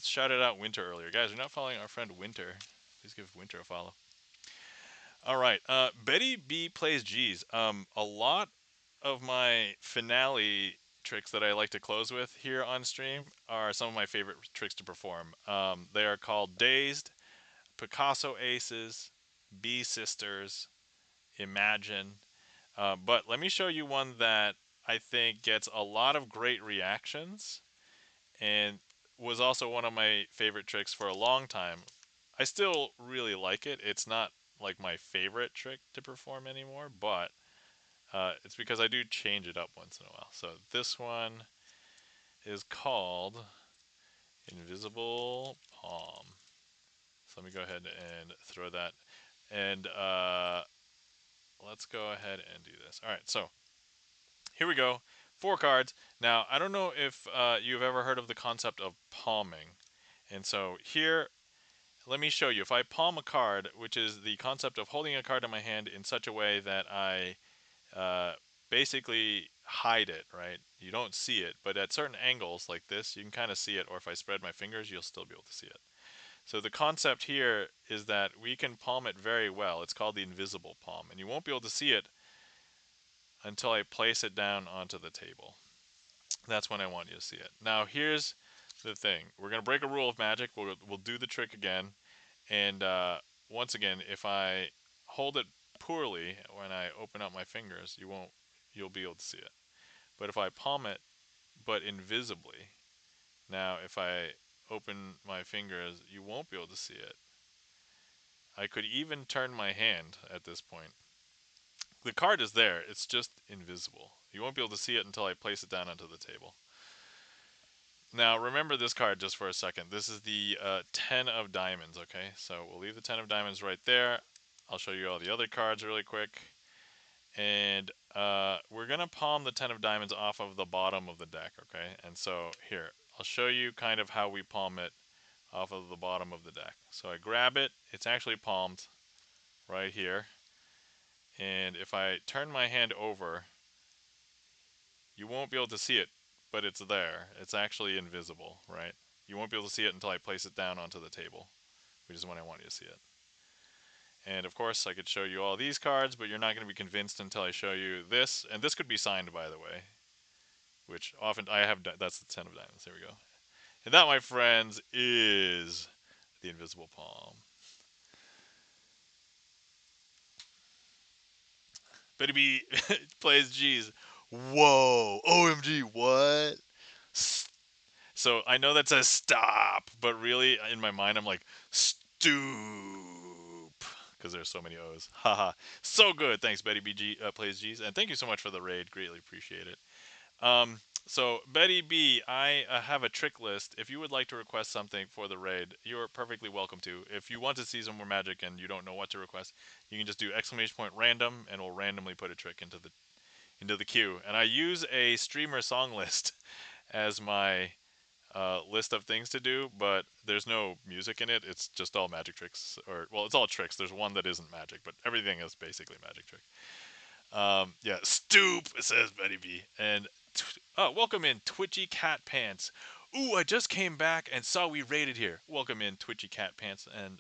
shouted out Winter earlier. Guys, you're not following our friend Winter. Please give Winter a follow. All right. Betty B Plays G's. A lot of my finale tricks that I like to close with here on stream are some of my favorite tricks to perform. They are called Dazed, Picasso Aces, B Sisters, Imagine. But let me show you one that I think gets a lot of great reactions and was also one of my favorite tricks for a long time. I still really like it. It's not like my favorite trick to perform anymore, but it's because I do change it up once in a while. So this one is called Invisible Palm. So let me go ahead and throw that. And let's go ahead and do this. All right, so here we go. 4 cards. Now, I don't know if you've ever heard of the concept of palming. And so here, let me show you. If I palm a card, which is the concept of holding a card in my hand in such a way that I uh, basically hide it, right? You don't see it, but at certain angles like this, you can kind of see it, or if I spread my fingers, you'll still be able to see it. So the concept here is that we can palm it very well. It's called the invisible palm, and you won't be able to see it until I place it down onto the table. That's when I want you to see it. Now here's the thing. We're going to break a rule of magic. We'll do the trick again. And once again, if I hold it poorly when I open up my fingers, you'll be able to see it. But if I palm it, but invisibly, now if I open my fingers, you won't be able to see it. I could even turn my hand at this point. The card is there, it's just invisible. You won't be able to see it until I place it down onto the table. Now, remember this card just for a second. This is the 10 of diamonds, okay? So we'll leave the 10 of diamonds right there. I'll show you all the other cards really quick. And we're going to palm the 10 of diamonds off of the bottom of the deck, okay? And so here, I'll show you kind of how we palm it off of the bottom of the deck. So I grab it. It's actually palmed right here. And if I turn my hand over, you won't be able to see it, but it's there. It's actually invisible, right? You won't be able to see it until I place it down onto the table, which is when I want you to see it. And of course, I could show you all these cards, but you're not going to be convinced until I show you this. And this could be signed, by the way, which often I have. That's the 10 of diamonds. There we go. And that, my friends, is the invisible palm. Betty B plays G's. Whoa! OMG! What? So I know that says stop, but really in my mind I'm like stoop because there's so many O's. Haha. So good. Thanks, Betty B plays G's, and thank you so much for the raid. Greatly appreciate it. So Betty B, I have a trick list. If you would like to request something for the raid, you're perfectly welcome to. If you want to see some more magic and you don't know what to request, you can just do !random and we'll randomly put a trick into the queue. And I use a streamer song list as my list of things to do, but there's no music in it. It's just all magic tricks, or well, it's all tricks. There's one that isn't magic, but everything is basically magic trick. Yeah, stoop, says Betty B. And welcome in Twitchy Cat Pants. Ooh, I just came back and saw we raided here. Welcome in Twitchy Cat Pants, and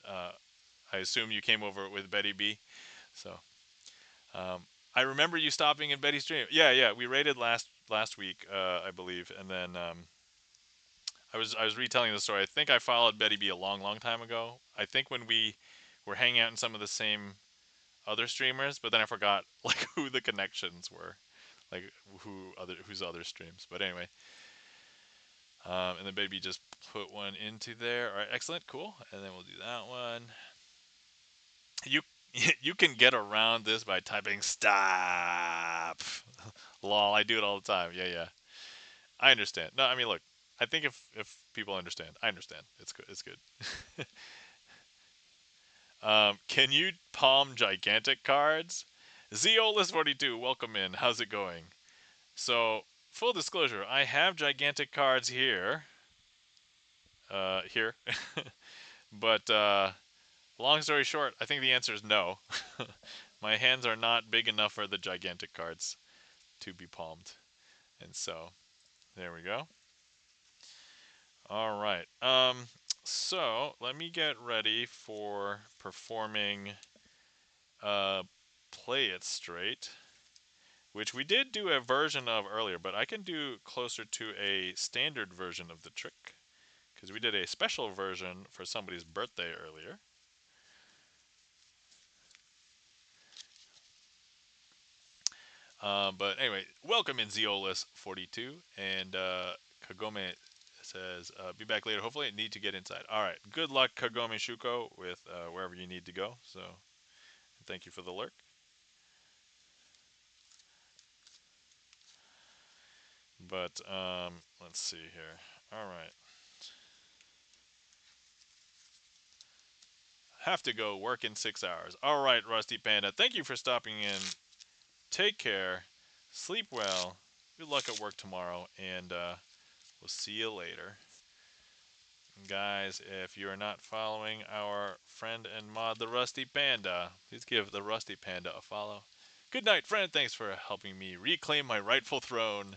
I assume you came over with Betty B. So um, I remember you stopping in Betty's stream. Yeah, we raided last week, I believe, and then I was retelling the story. I think I followed Betty B a long time ago. I think when we were hanging out in some of the same other streamers, but then I forgot like who the connections were, like whose other streams. But anyway, and then Baby just put one into there. All right, excellent, cool. And then we'll do that one. You you can get around this by typing stop. Lol, I do it all the time. Yeah. I understand. No, I mean look, I think if people understand, I understand. It's good. It's good. Can you palm gigantic cards? Zeolus42, welcome in. How's it going? So, full disclosure, I have gigantic cards here. Here. But, long story short, I think the answer is no. My hands are not big enough for the gigantic cards to be palmed. And so, there we go. All right. So, let me get ready for performing Play It Straight, which we did do a version of earlier, but I can do closer to a standard version of the trick because we did a special version for somebody's birthday earlier. But anyway, welcome in Zeolus42, and Kagome says, be back later. Hopefully I need to get inside. All right, good luck, Kagome Shuko, with wherever you need to go. So Thank you for the lurk. But let's see here. All right. Have to go work in 6 hours. All right, Rusty Panda. Thank you for stopping in. Take care. Sleep well. Good luck at work tomorrow, and we'll see you later. Guys, if you are not following our friend and mod, the Rusty Panda, please give the Rusty Panda a follow. Good night, friend. Thanks for helping me reclaim my rightful throne.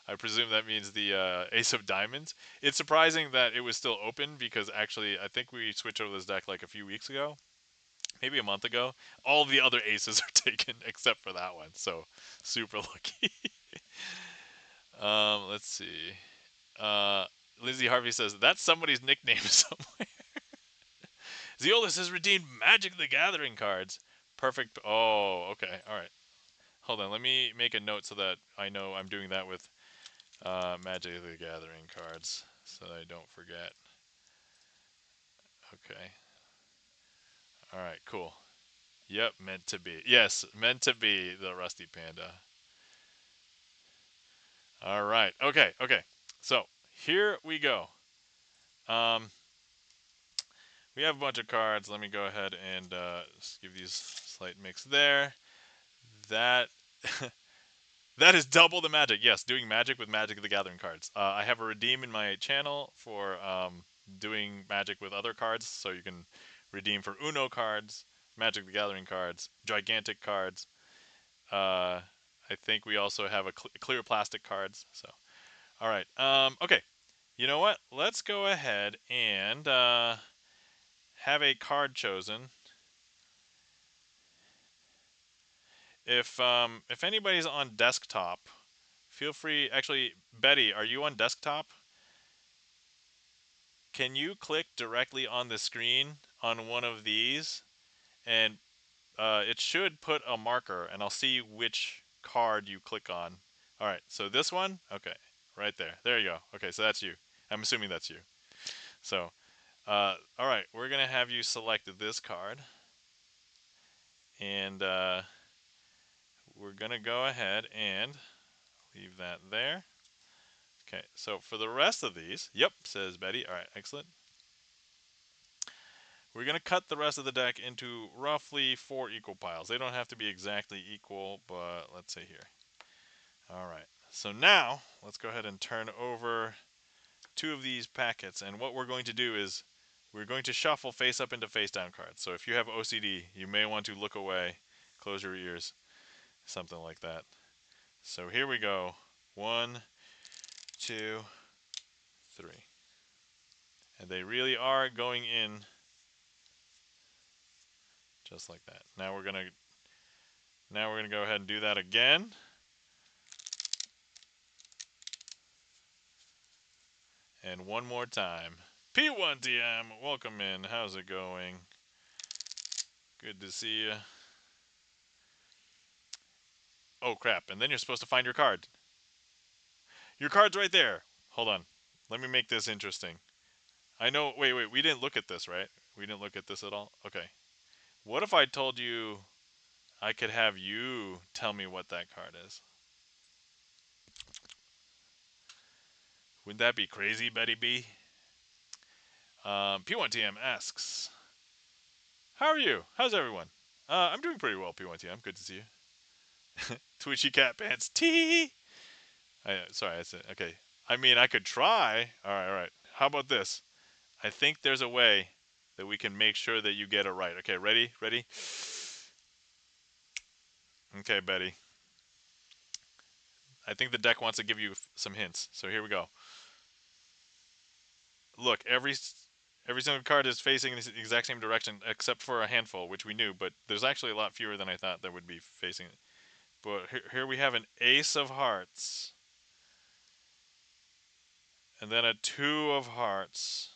I presume that means the Ace of Diamonds. It's surprising that it was still open because actually I think we switched over this deck like a few weeks ago, maybe a month ago. All the other aces are taken except for that one, so super lucky. Let's see. Uh, Lindsay Harvey says that's somebody's nickname somewhere. Zeolus has redeemed Magic the Gathering cards. Perfect. Oh, okay. All right. Hold on. Let me make a note so that I know I'm doing that with Magic the Gathering cards so that I don't forget. Okay. All right. Cool. Yep. Meant to be. Yes. Meant to be the Rusty Panda. All right. Okay. Okay. So here we go. Um, we have a bunch of cards. Let me go ahead and just give these slight mix there. That that is double the magic. Yes, doing magic with Magic the Gathering cards. I have a redeem in my channel for doing magic with other cards, so you can redeem for Uno cards, Magic the Gathering cards, gigantic cards. I think we also have a clear plastic cards. So, all right. Okay. You know what? Let's go ahead and have a card chosen. If anybody's on desktop, feel free. Actually, Betty, are you on desktop? Can you click directly on the screen on one of these, and it should put a marker, and I'll see which card you click on. All right, so this one, okay, right there. There you go. Okay, so that's you. I'm assuming that's you. So, all right, we're gonna have you select this card, and we're gonna go ahead and leave that there. Okay, so for the rest of these, yep, says Betty. All right, excellent. We're going to cut the rest of the deck into roughly 4 equal piles. They don't have to be exactly equal, but let's say here. All right, so now let's go ahead and turn over 2 of these packets. And what we're going to do is we're going to shuffle face up into face down cards. So if you have OCD, you may want to look away, close your ears, something like that. So here we go. 1, 2, 3. And they really are going in just like that. Now we're gonna go ahead and do that again. And one more time. P1TM, welcome in. How's it going? Good to see you. Oh crap, and then you're supposed to find your card. Your card's right there. Hold on. Let me make this interesting. I know, wait, we didn't look at this, right? We didn't look at this at all? Okay. What if I told you I could have you tell me what that card is? Wouldn't that be crazy, Betty B? P1TM asks, how are you? How's everyone? I'm doing pretty well, P1TM. Good to see you. Twitchy cat pants. Tee. Sorry, I said okay. I mean, I could try. All right, all right. How about this? I think there's a way that we can make sure that you get it right. Okay, ready? Ready? Okay, Betty. I think the deck wants to give you some hints. So here we go. Look, every single card is facing in the exact same direction except for a handful, which we knew, but there's actually a lot fewer than I thought that would be facing. But here we have an ace of hearts. And then a 2 of hearts.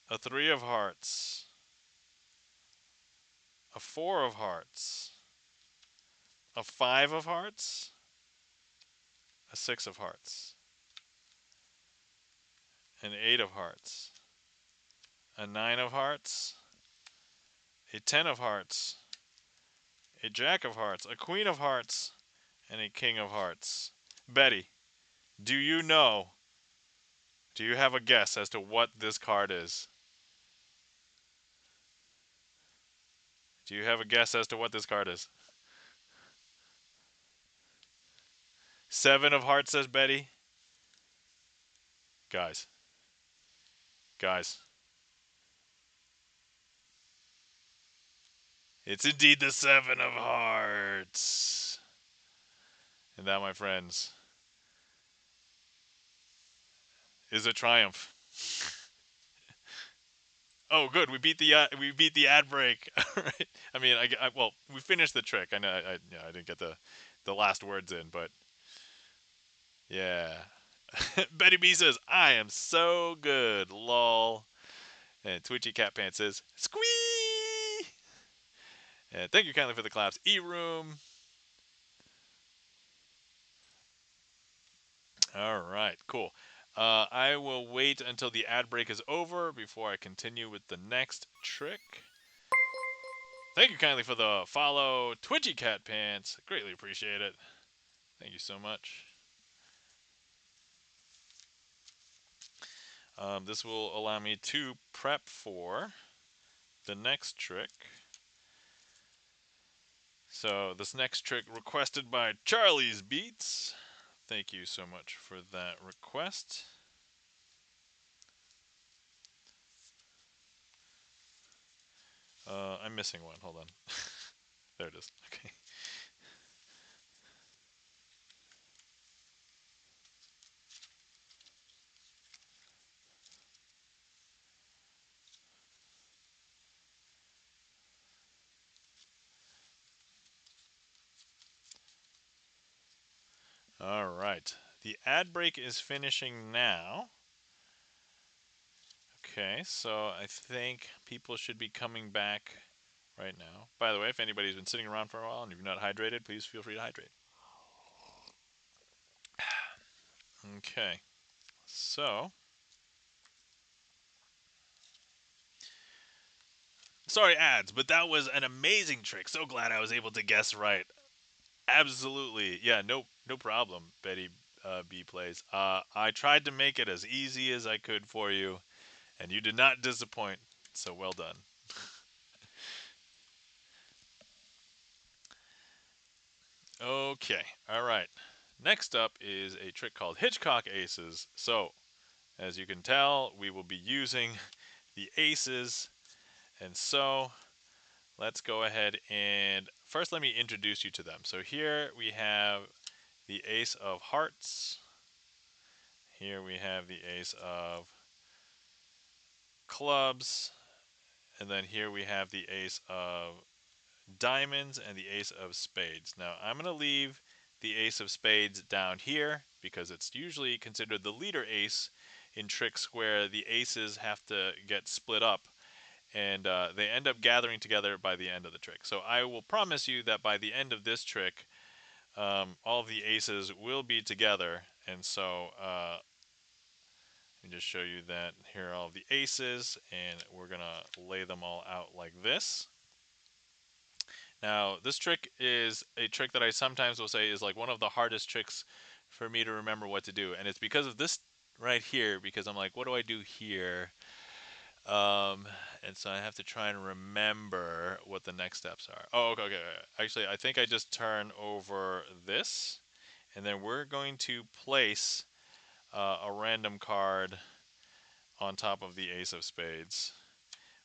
A 3 of hearts. A 4 of hearts. A 5 of hearts. A 6 of hearts. An 8 of hearts. A 9 of hearts. a 10 of hearts, a jack of hearts, a queen of hearts, and a king of hearts. Betty, do you know? Do you have a guess as to what this card is? Do you have a guess as to what this card is? 7 of hearts, says Betty. Guys. Guys. It's indeed the 7 of hearts. And that, my friends, is a triumph. Oh, good. We beat the ad break. All right. I mean, well, we finished the trick. I know. I didn't get the last words in, but yeah. Betty B says, "I am so good, lol." And Twitchy Cat Pants says, "Squee!" And thank you kindly for the claps, E-Room. All right, cool. I will wait until the ad break is over before I continue with the next trick. Thank you kindly for the follow, Twitchy Cat Pants. Greatly appreciate it. Thank you so much. This will allow me to prep for the next trick. So this next trick requested by Charlie's Beats. Thank you so much for that request. I'm missing one. Hold on. There it is. Okay. All right. The ad break is finishing now. Okay, so I think people should be coming back right now. By the way, if anybody's been sitting around for a while and you've not hydrated, please feel free to hydrate. Okay, so sorry ads, but that was an amazing trick. So glad I was able to guess right. Absolutely, yeah, no problem. Betty B plays. I tried to make it as easy as I could for you, and you did not disappoint. So well done. Okay, all right. Next up is a trick called Hitchcock Aces. So, as you can tell, we will be using the aces. And so, let's go ahead and first let me introduce you to them. So here we have the ace of hearts. Here we have the ace of clubs. And then here we have the ace of diamonds and the ace of spades. Now, I'm going to leave the ace of spades down here because it's usually considered the leader ace in tricks where the aces have to get split up and they end up gathering together by the end of the trick. So I will promise you that by the end of this trick, all of the aces will be together. And so let me just show you that here are all the aces, and we're going to lay them all out like this. Now, this trick is a trick that I sometimes will say is like one of the hardest tricks for me to remember what to do. And it's because of this right here, because I'm like, what do I do here? And so I have to try and remember what the next steps are. Oh, okay. Actually, I think I just turn over this, and then we're going to place a random card on top of the ace of spades,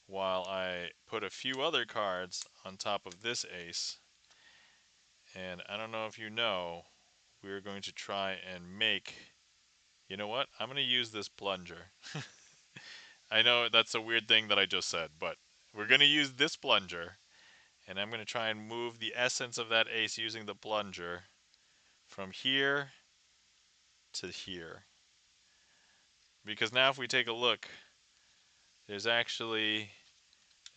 while I put a few other cards on top of this ace. And I don't know if you know, we're going to try and make, you know what? I'm going to use this plunger. I know that's a weird thing that I just said, but we're going to use this plunger. And I'm going to try and move the essence of that ace using the plunger from here to here. Because now if we take a look, there's actually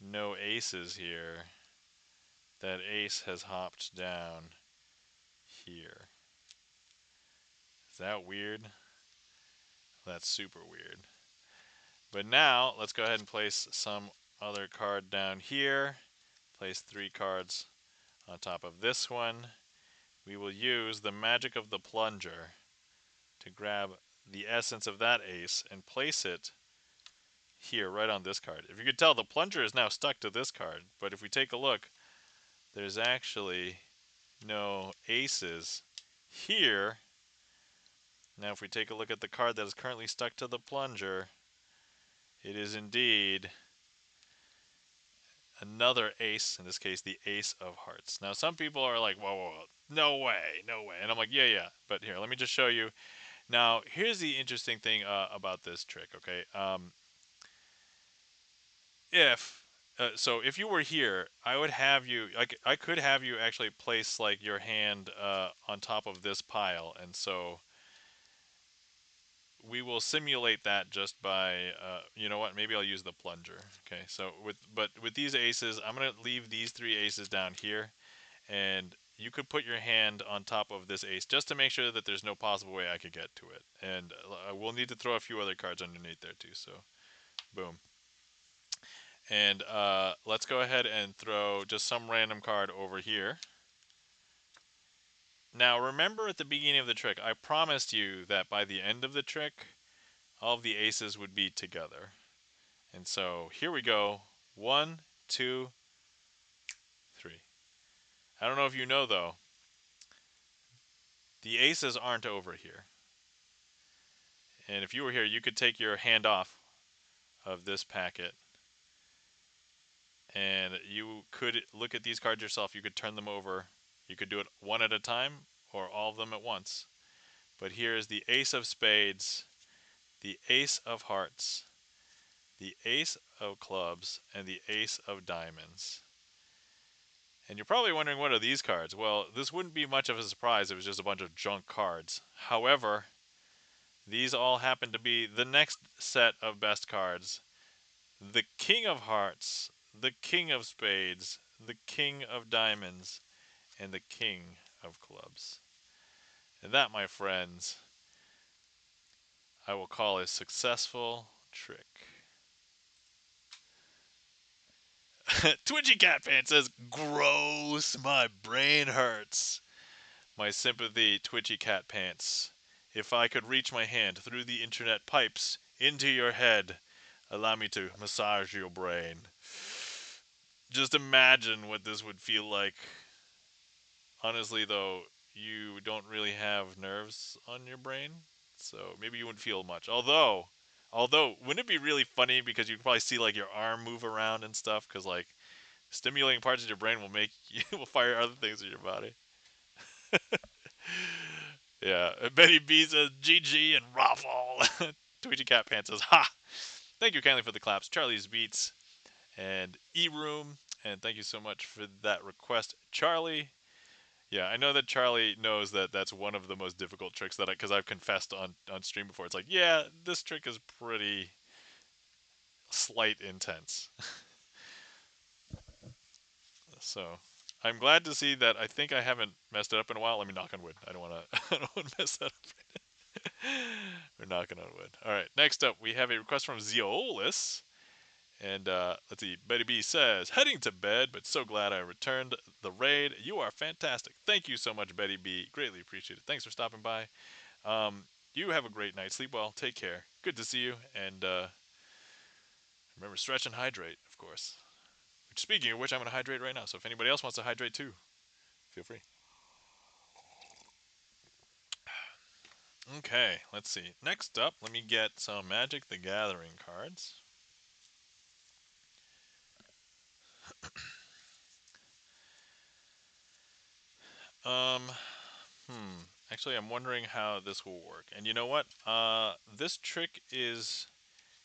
no aces here. That ace has hopped down here. Is that weird? That's super weird. But now, let's go ahead and place some other card down here. place 3 cards on top of this one. We will use the magic of the plunger to grab the essence of that ace and place it here, right on this card. If you could tell, the plunger is now stuck to this card, but if we take a look, there's actually no aces here. Now if we take a look at the card that is currently stuck to the plunger, it is indeed another ace, in this case the ace of hearts. Now some people are like, whoa, whoa, whoa, no way, no way. And I'm like, yeah, but here, let me just show you. Now here's the interesting thing about this trick, okay? So if you were here, I would have you, I could have you actually place like your hand on top of this pile, and so we will simulate that just by, you know what, maybe I'll use the plunger. Okay, so with these aces, I'm going to leave these 3 aces down here, and you could put your hand on top of this ace just to make sure that there's no possible way I could get to it. And we'll need to throw a few other cards underneath there too, so boom. And let's go ahead and throw just some random card over here. Now remember at the beginning of the trick, I promised you that by the end of the trick, all of the aces would be together. And so here we go. 1, 2, 3. I don't know if you know though, the aces aren't over here. And if you were here, you could take your hand off of this packet and you could look at these cards yourself. You could turn them over. You could do it one at a time or all of them at once. But here is the ace of spades, the ace of hearts, the ace of clubs, and the ace of diamonds. And you're probably wondering, what are these cards? Well, this wouldn't be much of a surprise. It was just a bunch of junk cards. However, these all happen to be the next set of best cards. The king of hearts, the king of spades, the king of diamonds, and the king of clubs. And that, my friends, I will call a successful trick. Twitchy Cat Fan says, gross, my brain hurts. My sympathy, Twitchy Cat Pants. If I could reach my hand through the internet pipes into your head, allow me to massage your brain. Just imagine what this would feel like. Honestly, though, you don't really have nerves on your brain, so maybe you wouldn't feel much. Although, wouldn't it be really funny because you'd probably see like your arm move around and stuff? Because like stimulating parts of your brain will make you will fire other things in your body. Yeah, Betty B says GG and Raffle. Twitchy Cat Pants says ha. Thank you kindly for the claps, Charlie's Beats and E Room, and thank you so much for that request, Charlie. Yeah, I know that Charlie knows that that's one of the most difficult tricks that because I've confessed on stream before. It's like, yeah, this trick is pretty slight intense. So I'm glad to see that I think I haven't messed it up in a while. Let me knock on wood. I don't want to. I don't want to mess that up. We're knocking on wood. All right. Next up, we have a request from Zeolus. And let's see. Betty B says, heading to bed, but so glad I returned the raid. You are fantastic. Thank you so much, Betty B. Greatly appreciate it. Thanks for stopping by. You have a great night. Sleep well. Take care. Good to see you. And remember, stretch and hydrate, of course. Which, speaking of which, I'm going to hydrate right now. So if anybody else wants to hydrate too, feel free. Okay, let's see. Next up, let me get some Magic the Gathering cards. Um, Actually, I'm wondering how this will work. And you know what? This trick is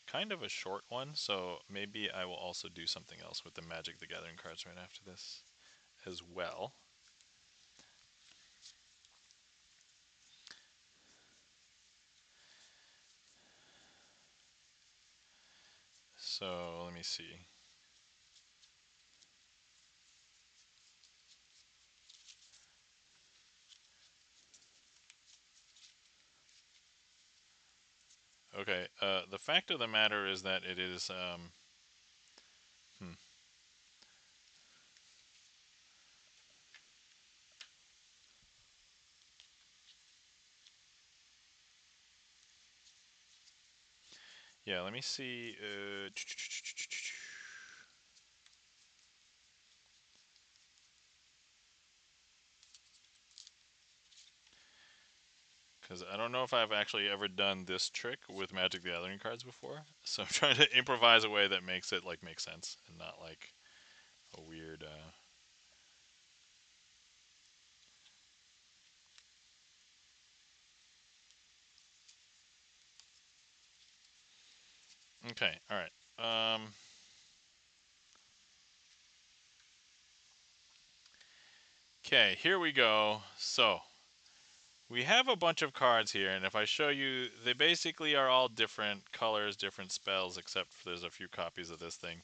kind of a short one, so maybe I will also do something else with the Magic the Gathering cards right after this as well. So let me see. Okay, the fact of the matter is that it is, Yeah, let me see. Because I don't know if I've actually ever done this trick with Magic the Gathering cards before. So I'm trying to improvise a way that makes it like make sense and not like a weird. Okay, all right. Okay, here we go. So we have a bunch of cards here, and if I show you, they basically are all different colors, different spells, except for there's a few copies of this thing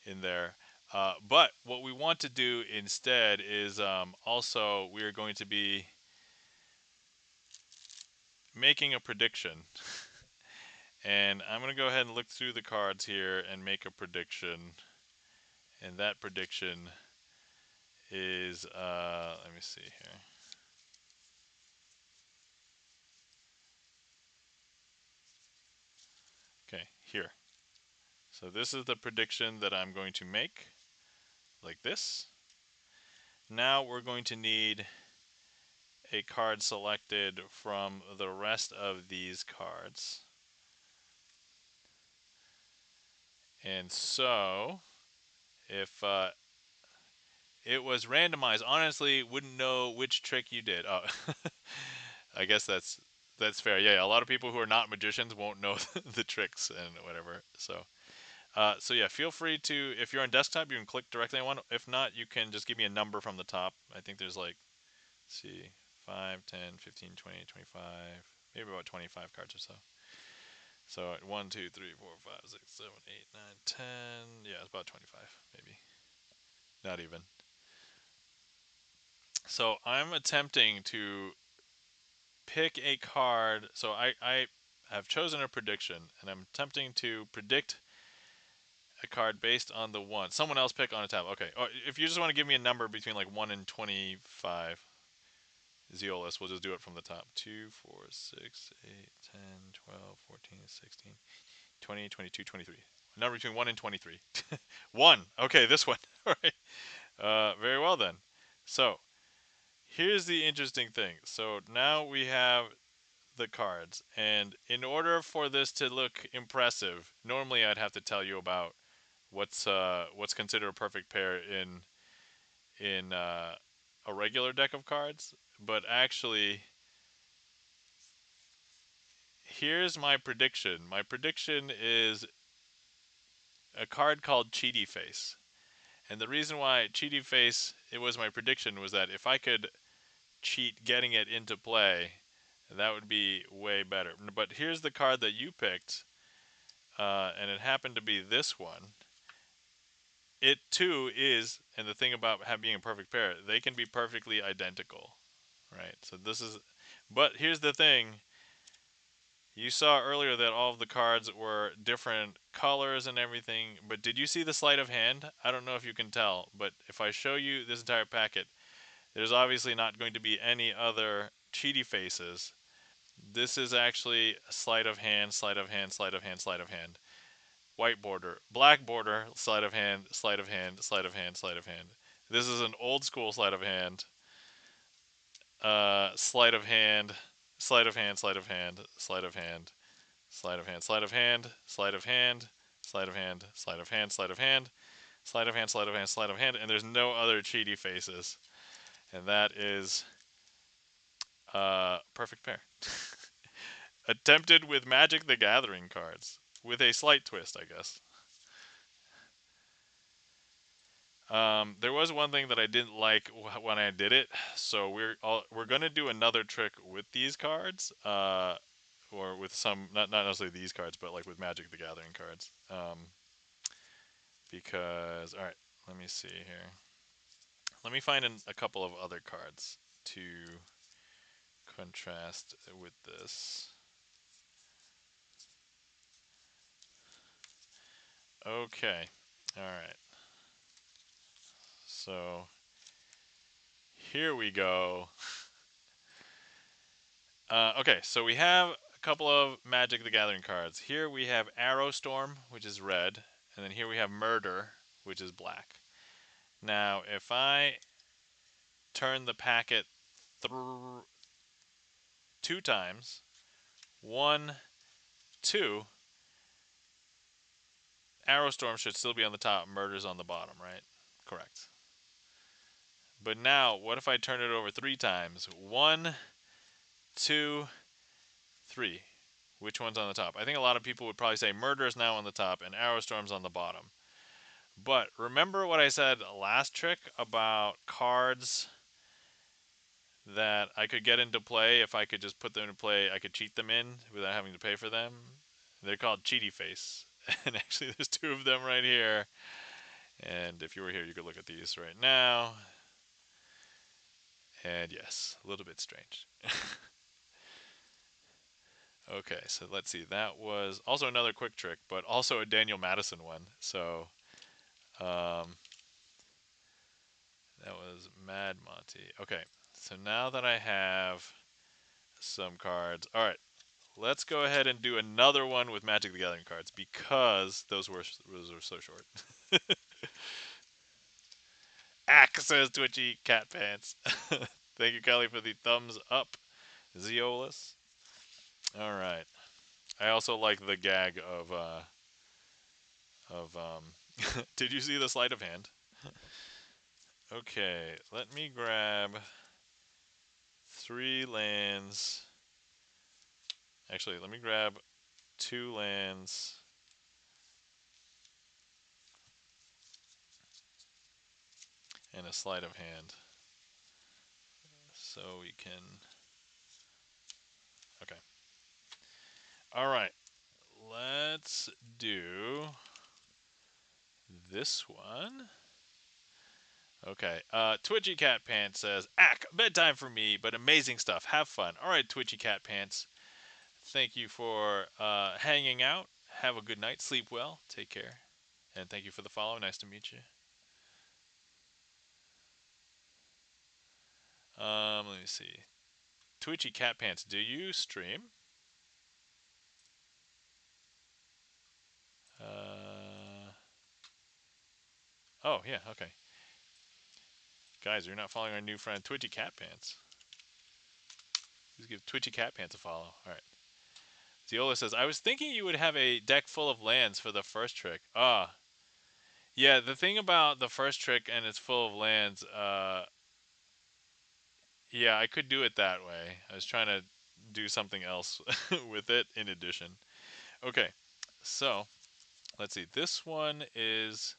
in there. But what we want to do instead is also we are going to be making a prediction. And I'm going to go ahead and look through the cards here and make a prediction. And that prediction is, let me see here. Okay, here. So this is the prediction that I'm going to make, like this. Now we're going to need a card selected from the rest of these cards. And so, if it was randomized, honestly, wouldn't know which trick you did. Oh, I guess that's fair. Yeah, a lot of people who are not magicians won't know the tricks and whatever. So yeah, feel free to, if you're on desktop, you can click directly on one. If not, you can just give me a number from the top. I think there's like, let's see, 5, 10, 15, 20, 25, maybe about 25 cards or so. So 1, 2, 3, 4, 5, 6, 7, 8, 9, 10. Yeah, it's about 25, maybe. Not even. So I'm attempting to pick a card. So I have chosen a prediction, and I'm attempting to predict a card based on the one. Someone else pick on a tab. Okay. Or if you just want to give me a number between like 1 and 25, Zeolus, we'll just do it from the top. 2, 4, 6, 8, 10, 12, 14, 16, 20, 22, 23. A number between 1 and 23. 1. Okay, this one. All right. Very well then. So here's the interesting thing. So now we have the cards, and in order for this to look impressive, normally I'd have to tell you about what's considered a perfect pair in a regular deck of cards, but actually here's my prediction. My prediction is a card called Cheaty Face. And the reason why Cheaty Face it was my prediction was that if I could cheat getting it into play, that would be way better. But here's the card that you picked, and it happened to be this one. It too is, and the thing about being a perfect pair, they can be perfectly identical, right? So this is, but here's the thing. You saw earlier that all of the cards were different colors and everything, but did you see the sleight of hand? I don't know if you can tell, but if I show you this entire packet, there's obviously not going to be any other cheaty faces. This is actually a sleight of hand, sleight of hand, sleight of hand, sleight of hand. White border, black border, sleight of hand, sleight of hand, sleight of hand, sleight of hand. This is an old school sleight of hand. Sleight of hand, sleight of hand, sleight of hand, sleight of hand, sleight of hand, sleight of hand, sleight of hand, sleight of hand, sleight of hand, sleight of hand, sleight of hand, sleight of hand, sleight of hand, and there's no other cheaty faces. And that is perfect pair. Attempted with Magic the Gathering cards. With a slight twist, I guess. There was one thing that I didn't like when I did it, so we're gonna do another trick with these cards, or with some not necessarily these cards, but like with Magic the Gathering cards, because all right, let me see here. Let me find a couple of other cards to contrast with this. Okay, all right. So here we go. Okay, so we have a couple of Magic the Gathering cards. Here we have Arrow Storm, which is red, and then here we have Murder, which is black. Now, if I turn the packet through 2 times, 1, 2, Arrow Storm should still be on the top, Murder's on the bottom, right? Correct. But now, what if I turn it over 3 times? 1, 2, 3. Which one's on the top? I think a lot of people would probably say Murder is now on the top and Arrow Storm's on the bottom. But remember what I said last trick about cards that I could get into play if I could just put them into play, I could cheat them in without having to pay for them? They're called Cheaty Face. And actually there's 2 of them right here. And if you were here, you could look at these right now. And yes, a little bit strange. Okay, so let's see. That was also another quick trick, but also a Daniel Madison one. So that was Mad Monty. Okay, so now that I have some cards, all right, let's go ahead and do another one with Magic the Gathering cards because those were so short. Ack, says Twitchy Cat Pants. Thank you, Kelly, for the thumbs up. Zeolus. All right. I also like the gag of did you see the sleight of hand? Okay, let me grab 3 lands. Actually, let me grab 2 lands and a sleight of hand. So we can. Okay. All right. Let's do this one. Okay. Twitchy Cat Pants says, "Ack, bedtime for me, but amazing stuff. Have fun." All right, Twitchy Cat Pants. Thank you for hanging out. Have a good night. Sleep well. Take care. And thank you for the follow. Nice to meet you. Let me see. Twitchy Cat Pants, do you stream? Oh, yeah, okay. Guys, you're not following our new friend, Twitchy Cat Pants. Please give Twitchy Cat Pants a follow. All right. Ziola says, I was thinking you would have a deck full of lands for the first trick. Yeah, the thing about the first trick and it's full of lands, yeah, I could do it that way. I was trying to do something else with it in addition. Okay, so let's see. This one is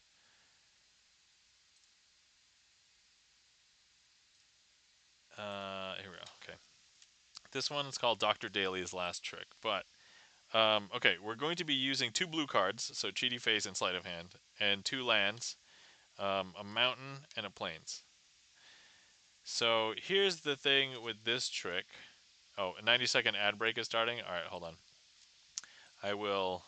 here we go. Okay, this one is called Dr. Daly's Last Trick. But okay, we're going to be using 2 blue cards, so Cheaty Face and Sleight of Hand, and 2 lands, a mountain and a plains. So here's the thing with this trick. Oh, a 90-second ad break is starting. All right, hold on. I will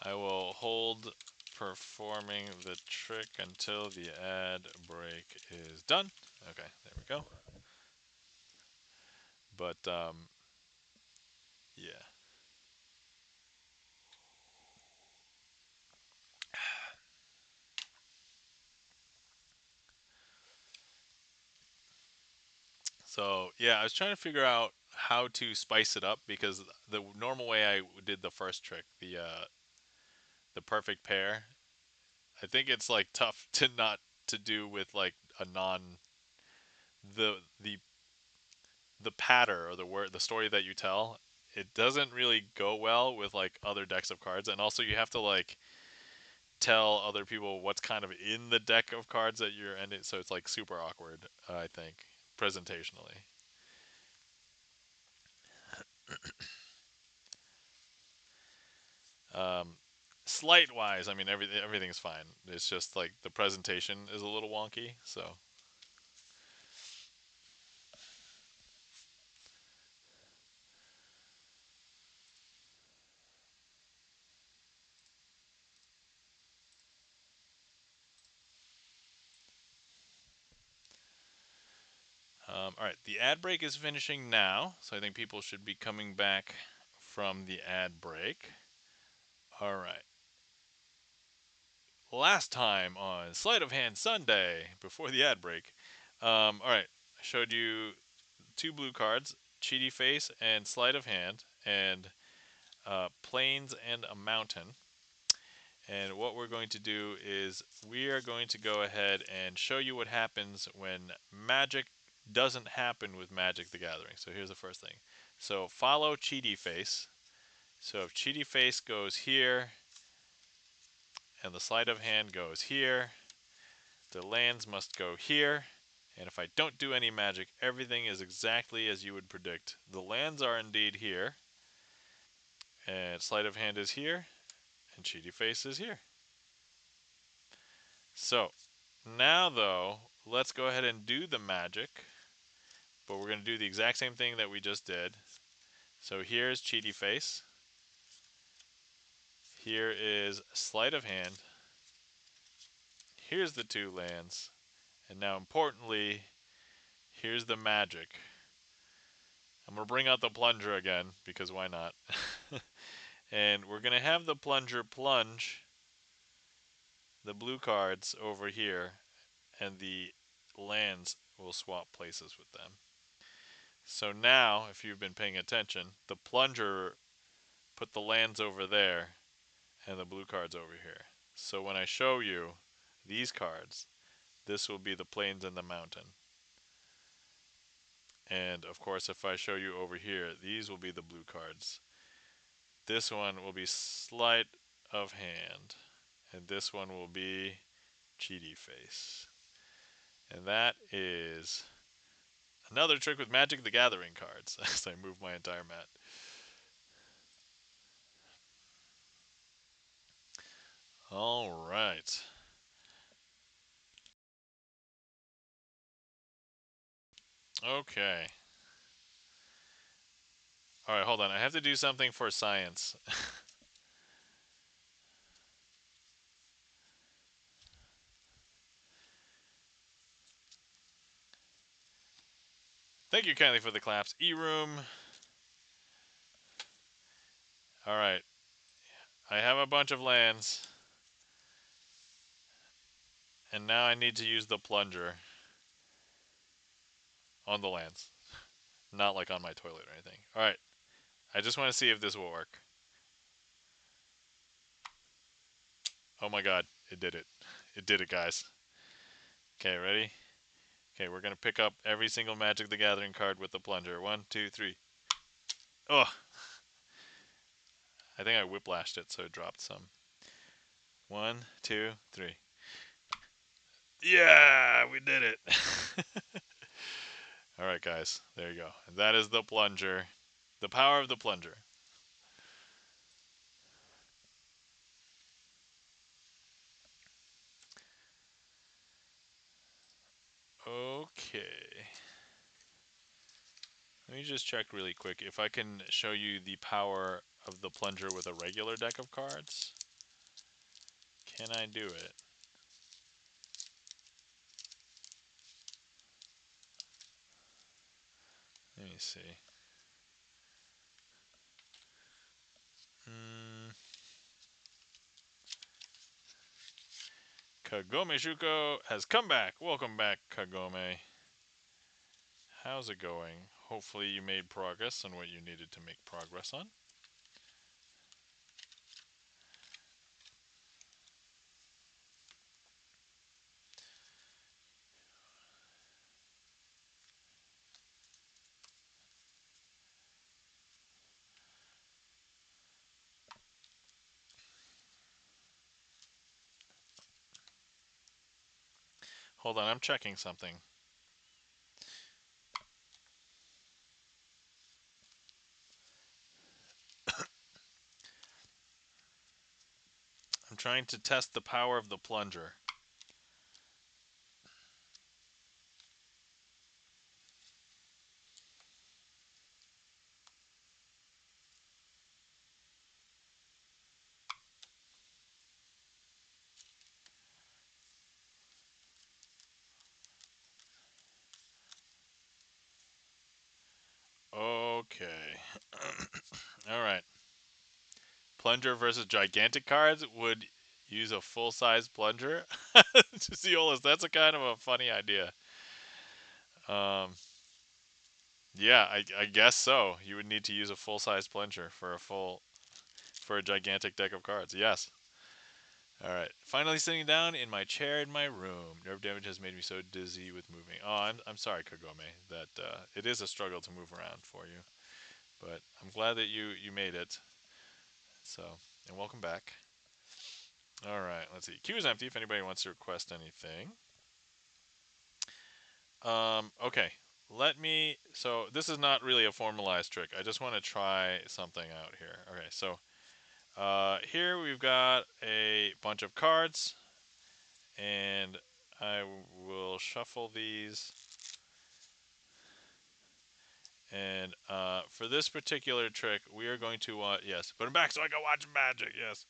hold performing the trick until the ad break is done. Okay, there we go. But yeah. So yeah, I was trying to figure out how to spice it up because the normal way I did the first trick, the perfect pair, I think it's like tough to not to do with like a non the the patter or the word the story that you tell. It doesn't really go well with like other decks of cards, and also you have to like tell other people what's kind of in the deck of cards that you're ending. So it's like super awkward, I think, presentationally. Um, Slight wise, I mean everything's fine. It's just like the presentation is a little wonky. So All right, the ad break is finishing now, so I think people should be coming back from the ad break. All right. Last time on Sleight of Hand Sunday, before the ad break. All right, I showed you 2 blue cards, Cheaty Face and Sleight of Hand, and Plains and a Mountain. And what we're going to do is we are going to go ahead and show you what happens when magic doesn't happen with Magic the Gathering. So here's the first thing. So follow Cheaty Face. So if Cheaty Face goes here and the Sleight of Hand goes here, the lands must go here. And if I don't do any magic, everything is exactly as you would predict. The lands are indeed here, and Sleight of Hand is here, and Cheaty Face is here. So now, though, let's go ahead and do the magic, but we're going to do the exact same thing that we just did. So here's Cheaty Face. Here is Sleight of Hand. Here's the 2 lands. And now, importantly, here's the magic. I'm going to bring out the plunger again, because why not? And we're going to have the plunger plunge the blue cards over here, and the lands will swap places with them. So now, if you've been paying attention, the plunger put the lands over there and the blue cards over here. So when I show you these cards, this will be the plains and the mountain. And of course, if I show you over here, these will be the blue cards. This one will be Sleight of Hand, and this one will be Cheaty Face. And that is another trick with Magic the Gathering cards, as I move my entire mat. All right. Okay. All right, hold on. I have to do something for science. Thank you kindly for the claps. E-room. All right. I have a bunch of lands. And now I need to use the plunger on the lands. Not like on my toilet or anything. All right. I just want to see if this will work. Oh my god. It did it. It did it, guys. Okay, ready? Okay, we're going to pick up every single Magic the Gathering card with the plunger. 1, 2, 3. Oh! I think I whiplashed it, so it dropped some. 1, 2, 3. Yeah! We did it! Alright, guys. There you go. And that is the plunger. The power of the plunger. Okay. Let me just check really quick if I can show you the power of the plunger with a regular deck of cards. Can I do it? Let me see. Kagome Shuko has come back. Welcome back, Kagome. How's it going? Hopefully you made progress on what you needed to make progress on. Hold on, I'm checking something. I'm trying to test the power of the plunger. All right. Plunger versus gigantic cards would use a full-size plunger. Ziolas, that's a kind of a funny idea. Um, yeah, I guess so. You would need to use a full-size plunger for a gigantic deck of cards. Yes. All right. Finally sitting down in my chair in my room. Nerve damage has made me so dizzy with moving. Oh, I'm sorry, Kagome. That it is a struggle to move around for you, but I'm glad that you made it. So, and welcome back. All right. Let's see. Queue is empty. If anybody wants to request anything. Okay. Let me. So this is not really a formalized trick. I just want to try something out here. Okay. So here we've got a bunch of cards, and I will shuffle these. And for this particular trick, we are going to want, yes, put them back so I can watch magic, yes.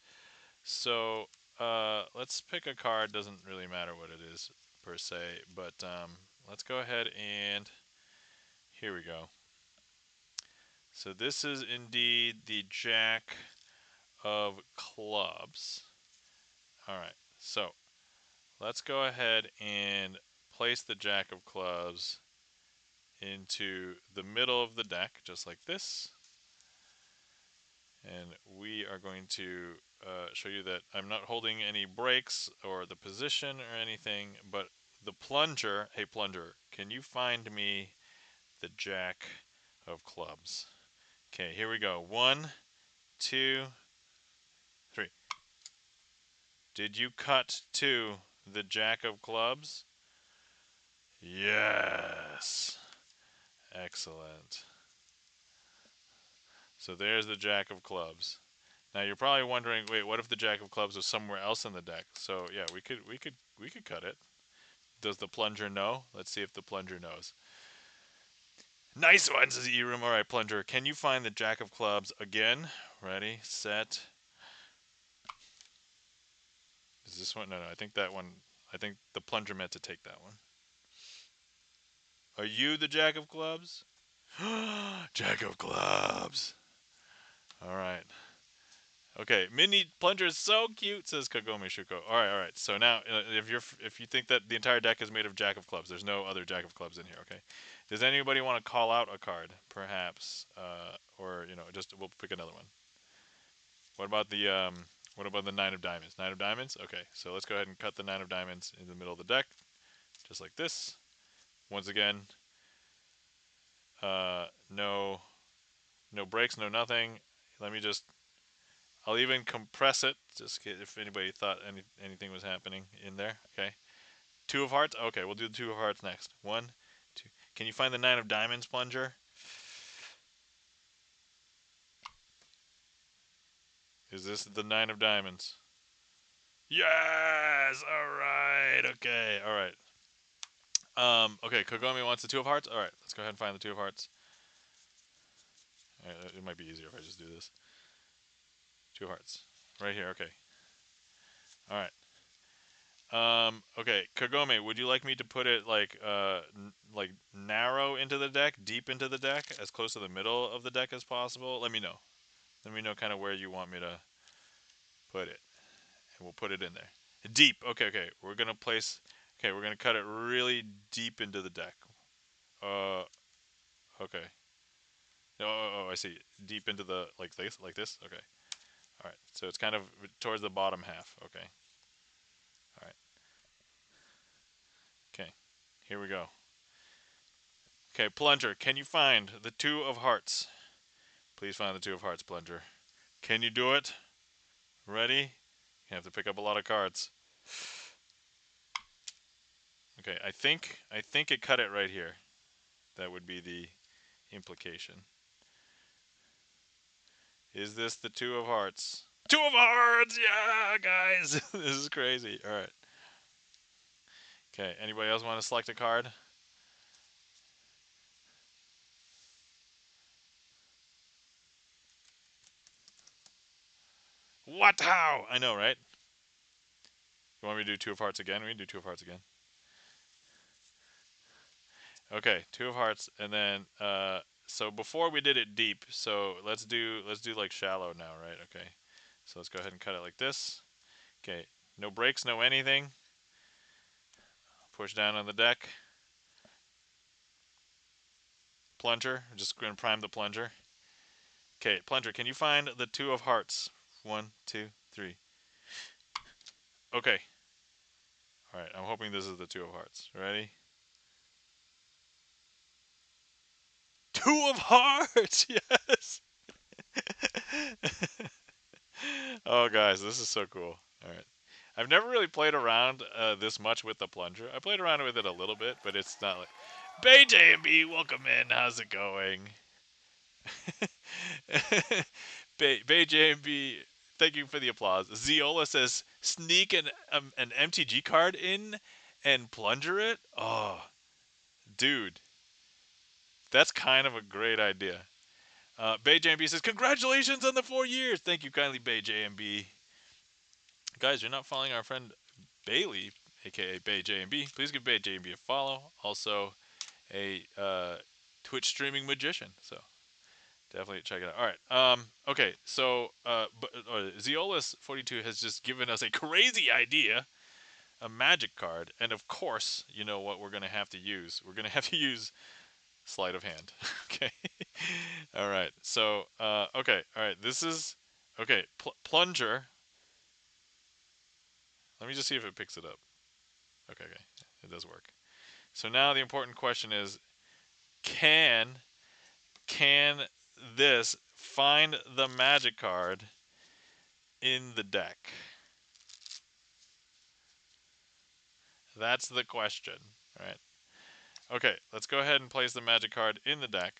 So let's pick a card, doesn't really matter what it is per se, but let's go ahead and, here we go. So this is indeed the Jack of Clubs. All right, so let's go ahead and place the Jack of Clubs into the middle of the deck, just like this. And we are going to show you that I'm not holding any breaks or the position or anything, but the plunger, hey plunger, can you find me the Jack of Clubs? Okay, here we go. 1, 2, 3. Did you cut to the Jack of Clubs? Yes. Excellent. So there's the Jack of Clubs. Now you're probably wondering, wait, what if the Jack of Clubs was somewhere else in the deck? So yeah, we could cut it. Does the plunger know? Let's see if the plunger knows. Nice one, says Erum. All right, plunger, can you find the Jack of Clubs again? Ready, set. Is this one? No, I think that one. I think the plunger meant to take that one. Are you the Jack of Clubs? Jack of Clubs. All right. Okay, mini plunger is so cute, says Kagome Shuko. All right. So now, if you think that the entire deck is made of Jack of Clubs, there's no other Jack of Clubs in here. Okay. Does anybody want to call out a card, perhaps, or just we'll pick another one? What about the Nine of Diamonds? Nine of Diamonds. Okay. So let's go ahead and cut the Nine of Diamonds in the middle of the deck, just like this. Once again, no, no breaks, no nothing. Let me just I'll even compress it, just if anybody thought anything was happening in there. Okay. Two of Hearts? Okay, we'll do the Two of Hearts next. 1, 2. Can you find the Nine of Diamonds, plunger? Is this the Nine of Diamonds? Yes! Alright, okay, alright. Okay, Kagome wants the Two of Hearts? Alright, let's go ahead and find the Two of Hearts. Right, it might be easier if I just do this. Two of Hearts. Right here, okay. Alright. Okay, Kagome, would you like me to put it like narrow into the deck, deep into the deck, as close to the middle of the deck as possible? Let me know. Let me know kind of where you want me to put it, and we'll put it in there. Deep. Okay. We're gonna place. Okay, we're gonna cut it really deep into the deck. Uh, okay. Oh, I see. Deep into the like this. Okay. All right. So it's kind of towards the bottom half. Okay. All right. Okay. Here we go. Okay, plunger. Can you find the Two of Hearts? Please find the Two of Hearts, plunger. Can you do it? Ready? You have to pick up a lot of cards. Okay, I think it cut it right here. That would be the implication. Is this the Two of Hearts? Two of Hearts! Yeah, guys! This is crazy. Alright. Okay, anybody else want to select a card? What? How? I know, right? You want me to do Two of Hearts again? We can do Two of Hearts again. Okay, Two of Hearts, and then So before we did it deep, so let's do like shallow now, right? Okay. So let's go ahead and cut it like this. Okay. No brakes, no anything. Push down on the deck. Plunger. I'm just going to prime the plunger. Okay, plunger, can you find the two of hearts? One, two, three. Okay. All right. I'm hoping this is the two of hearts. Ready? Two of hearts. Yes. Oh, guys, this is so cool. All right. I've never really played around this much with the plunger. I played around with it a little bit, but it's not like. Bay J&B, welcome in. How's it going? Bay J&B, thank you for the applause. Ziola says, sneak an MTG card in and plunger it? Oh, dude, that's kind of a great idea. Bay J&B says, congratulations on the 4 years. Thank you kindly, Bay J&B. Guys, you're not following our friend Bailey, a.k.a. Bay J&B. Please give Bay J&B a follow. Also, a Twitch streaming magician. So definitely check it out. All right. Okay. So, Zeolus42 has just given us a crazy idea, a magic card, and of course, you know what we're gonna have to use. We're gonna have to use sleight of hand. Okay. All right. So, okay. All right. This is okay. Plunger. Let me just see if it picks it up. Okay. Okay. It does work. So now the important question is, can can this find the magic card in the deck? That's the question, right? Okay, let's go ahead and place the magic card in the deck.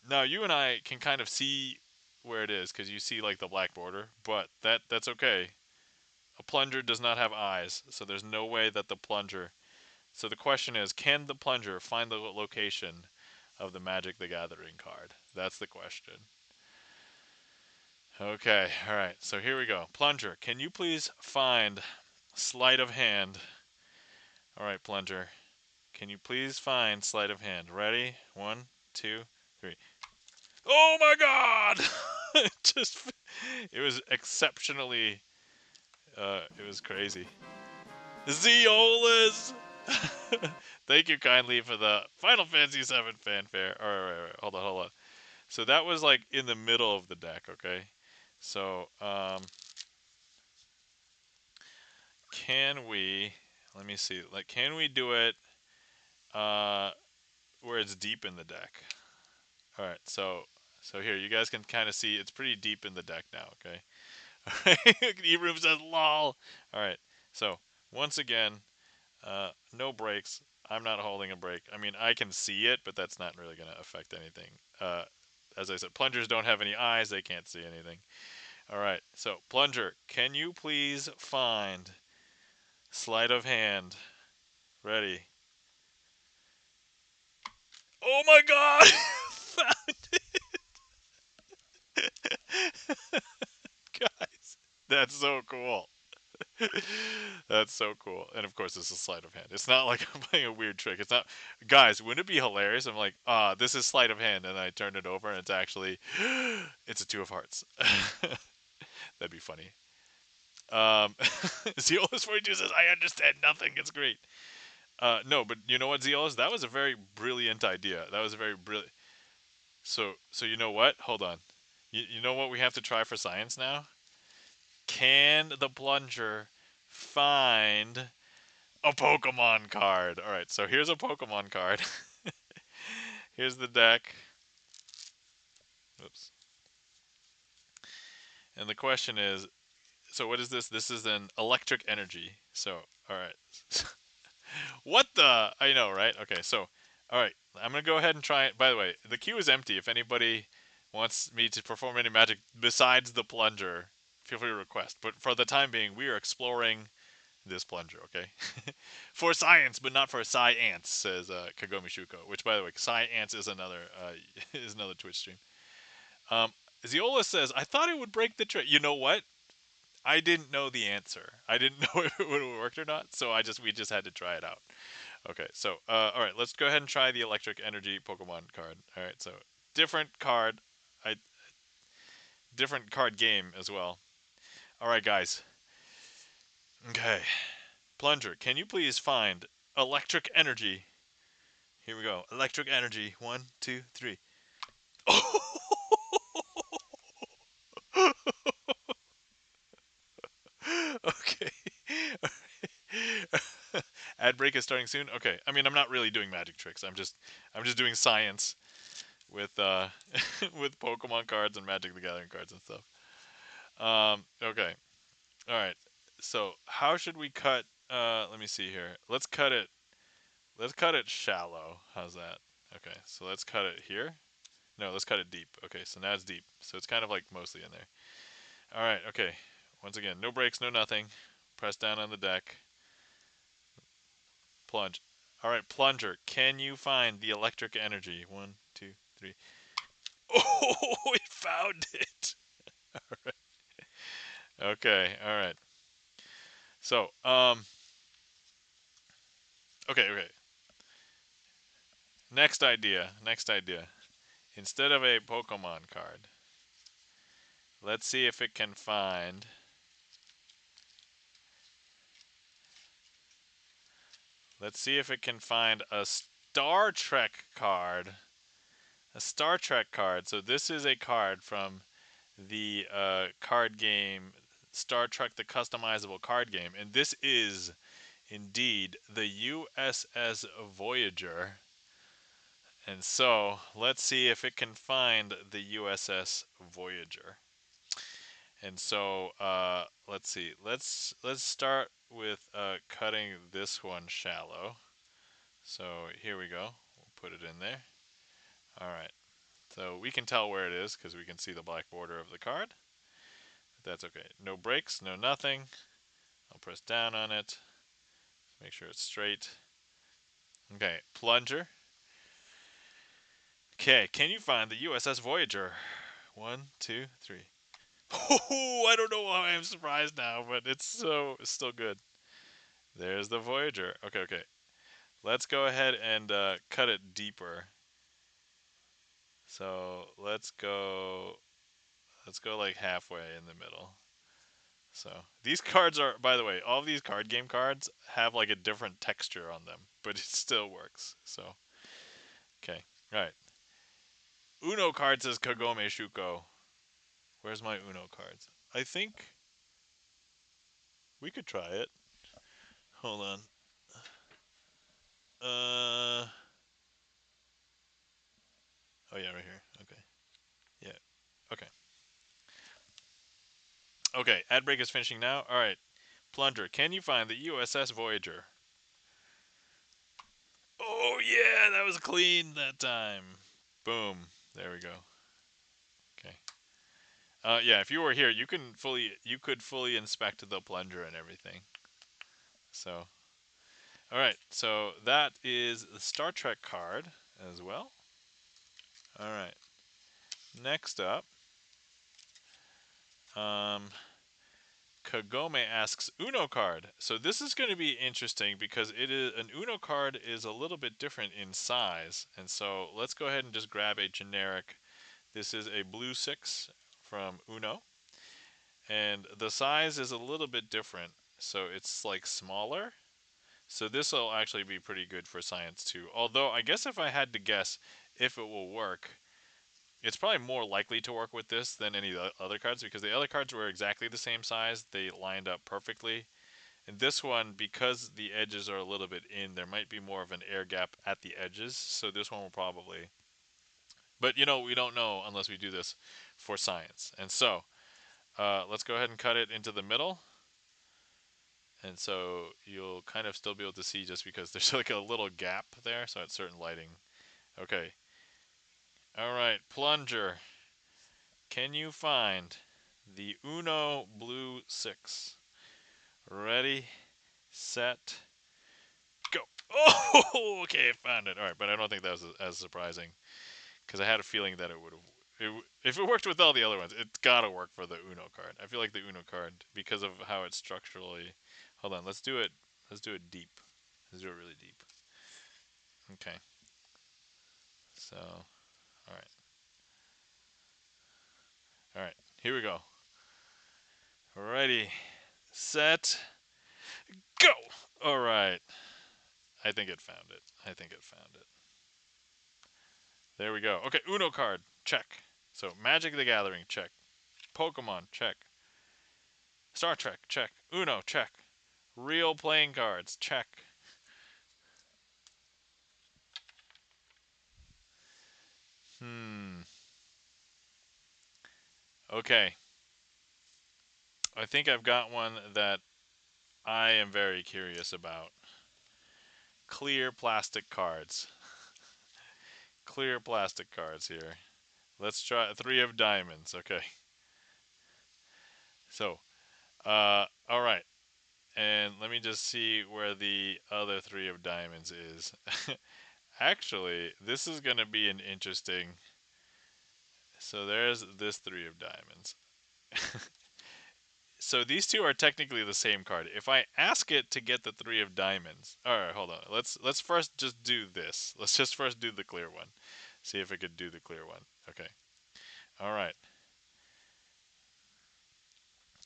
Now you and I can kind of see where it is because you see like the black border, but that's okay. A plunger does not have eyes, so there's no way that the plunger. So the question is, can the plunger find the location of the Magic the Gathering card? That's the question. Okay, all right. So here we go. Plunger, can you please find sleight of hand? All right, Plunger. Can you please find sleight of hand? Ready? One, two, three. Oh my God! It was exceptionally, it was crazy. Zeolas! Thank you kindly for the Final Fantasy VII fanfare. All right, hold on, hold on. So that was like in the middle of the deck, okay? So, can we, let me see, like, can we do it, uh, where it's deep in the deck? All right, so here you guys can kind of see it's pretty deep in the deck now. Okay. All right. E-room says lol. All right. So once again, no breaks. I'm not holding a break. I mean, I can see it, but that's not really going to affect anything. As I said, plungers don't have any eyes; they can't see anything. All right. So plunger, can you please find sleight of hand? Ready? Oh my God! Found it, guys. That's so cool. That's so cool. And of course, this is sleight of hand. It's not like I'm playing a weird trick. It's not, guys. Wouldn't it be hilarious? I'm like, this is sleight of hand, and I turn it over, and it's actually, it's a two of hearts. That'd be funny. Zeolus 42 says, "I understand nothing. It's great." No, but you know what, Zeolus? That was a very brilliant idea. That was a very brilliant. So you know what? Hold on. You know what we have to try for science now? Can the plunger find a Pokemon card? All right, so here's a Pokemon card. Here's the deck. Oops. And the question is, so what is this? This is an electric energy. So, all right. What the? I know, right? Okay, so, all right. I'm going to go ahead and try it. By the way, the queue is empty. If anybody wants me to perform any magic besides the plunger, feel free to request. But for the time being, we are exploring this plunger, okay? For science, but not for science, says Kagome Shuko. Which, by the way, science is another is another Twitch stream. Um, Ziola says, "I thought it would break the trick." You know what? I didn't know the answer. I didn't know if it would have worked or not, so we just had to try it out. Okay, so all right, let's go ahead and try the electric energy Pokemon card. All right, so different card, I different card game as well. All right, guys. Okay, Plunger, can you please find electric energy? Here we go. Electric energy. One, two, three. Okay. Ad break is starting soon. Okay. I mean, I'm not really doing magic tricks. I'm just doing science with with Pokemon cards and Magic the Gathering cards and stuff. Okay. All right. So, how should we cut let me see here. Let's cut it shallow. How's that? Okay. So, let's cut it here. No, let's cut it deep. Okay. So, now it's deep. So, it's kind of like mostly in there. All right. Okay. Once again, no breaks, no nothing. Press down on the deck. Plunge. All right, Plunger, can you find the electric energy? One, two, three. Oh, it found it. All right. Okay, all right. So, okay. Next idea. Next idea. Instead of a Pokemon card, let's see if it can find. Let's see if it can find a Star Trek card. A Star Trek card. So this is a card from the card game Star Trek: The Customizable Card Game, and this is indeed the USS Voyager. And so let's see if it can find the USS Voyager. And so let's see. Let's start with cutting this one shallow. So here we go. We'll put it in there. All right. So we can tell where it is because we can see the black border of the card. That's okay. No breaks, no nothing. I'll press down on it. Make sure it's straight. Okay, Plunger. Okay, can you find the USS Voyager? One, two, three. Oh, I don't know why I'm surprised now, but it's still good. There's the Voyager. Okay. Let's go ahead and cut it deeper. So let's go like halfway in the middle. So these cards are, by the way, all of these card game cards have like a different texture on them, but it still works. So okay, all right. Uno card says Kagome Shuko. Where's my Uno cards? I think we could try it. Hold on. Uh oh yeah, right here. Okay. Yeah. Okay. Okay, ad break is finishing now. All right. Plunger, can you find the USS Voyager? Oh yeah, that was clean that time. Boom. There we go. Okay. Yeah, if you were here, you could fully inspect the plunger and everything. So, all right. So that is the Star Trek card as well. All right. Next up, um, Kagome asks Uno card. So this is going to be interesting because it is an Uno card is a little bit different in size, and so let's go ahead and just grab a generic. This is a blue 6 from Uno, and the size is a little bit different. So it's like smaller. So this will actually be pretty good for science too. Although I guess if I had to guess if it will work, it's probably more likely to work with this than any other cards because the other cards were exactly the same size. They lined up perfectly. And this one, because the edges are a little bit in, there might be more of an air gap at the edges. So this one will probably. But we don't know unless we do this for science. And so let's go ahead and cut it into the middle. And so you'll kind of still be able to see just because there's like a little gap there. So at certain lighting. Okay. All right, Plunger. Can you find the Uno Blue 6? Ready, set, go. Oh, okay, found it. All right, but I don't think that was as surprising because I had a feeling that if it worked with all the other ones, it's gotta work for the Uno card. I feel like the Uno card, because of how it's structurally. Hold on, let's do it. Let's do it deep. Let's do it really deep. Okay. So, all right, all right. Here we go. Ready, set, go. All right. I think it found it. I think it found it. There we go. Okay, Uno card, check. So Magic the Gathering, check. Pokemon, check. Star Trek, check. Uno, check. Real playing cards, check. Hmm. Okay. I think I've got one that I am very curious about. Clear plastic cards. Clear plastic cards here. Let's try three of diamonds. Okay. So, all right. And let me just see where the other three of diamonds is. Actually, this is going to be an interesting. So there's this three of diamonds. So these two are technically the same card. If I ask it to get the three of diamonds, all right, hold on. Let's first just do this. Let's just first do the clear one. See if it could do the clear one. Okay. All right.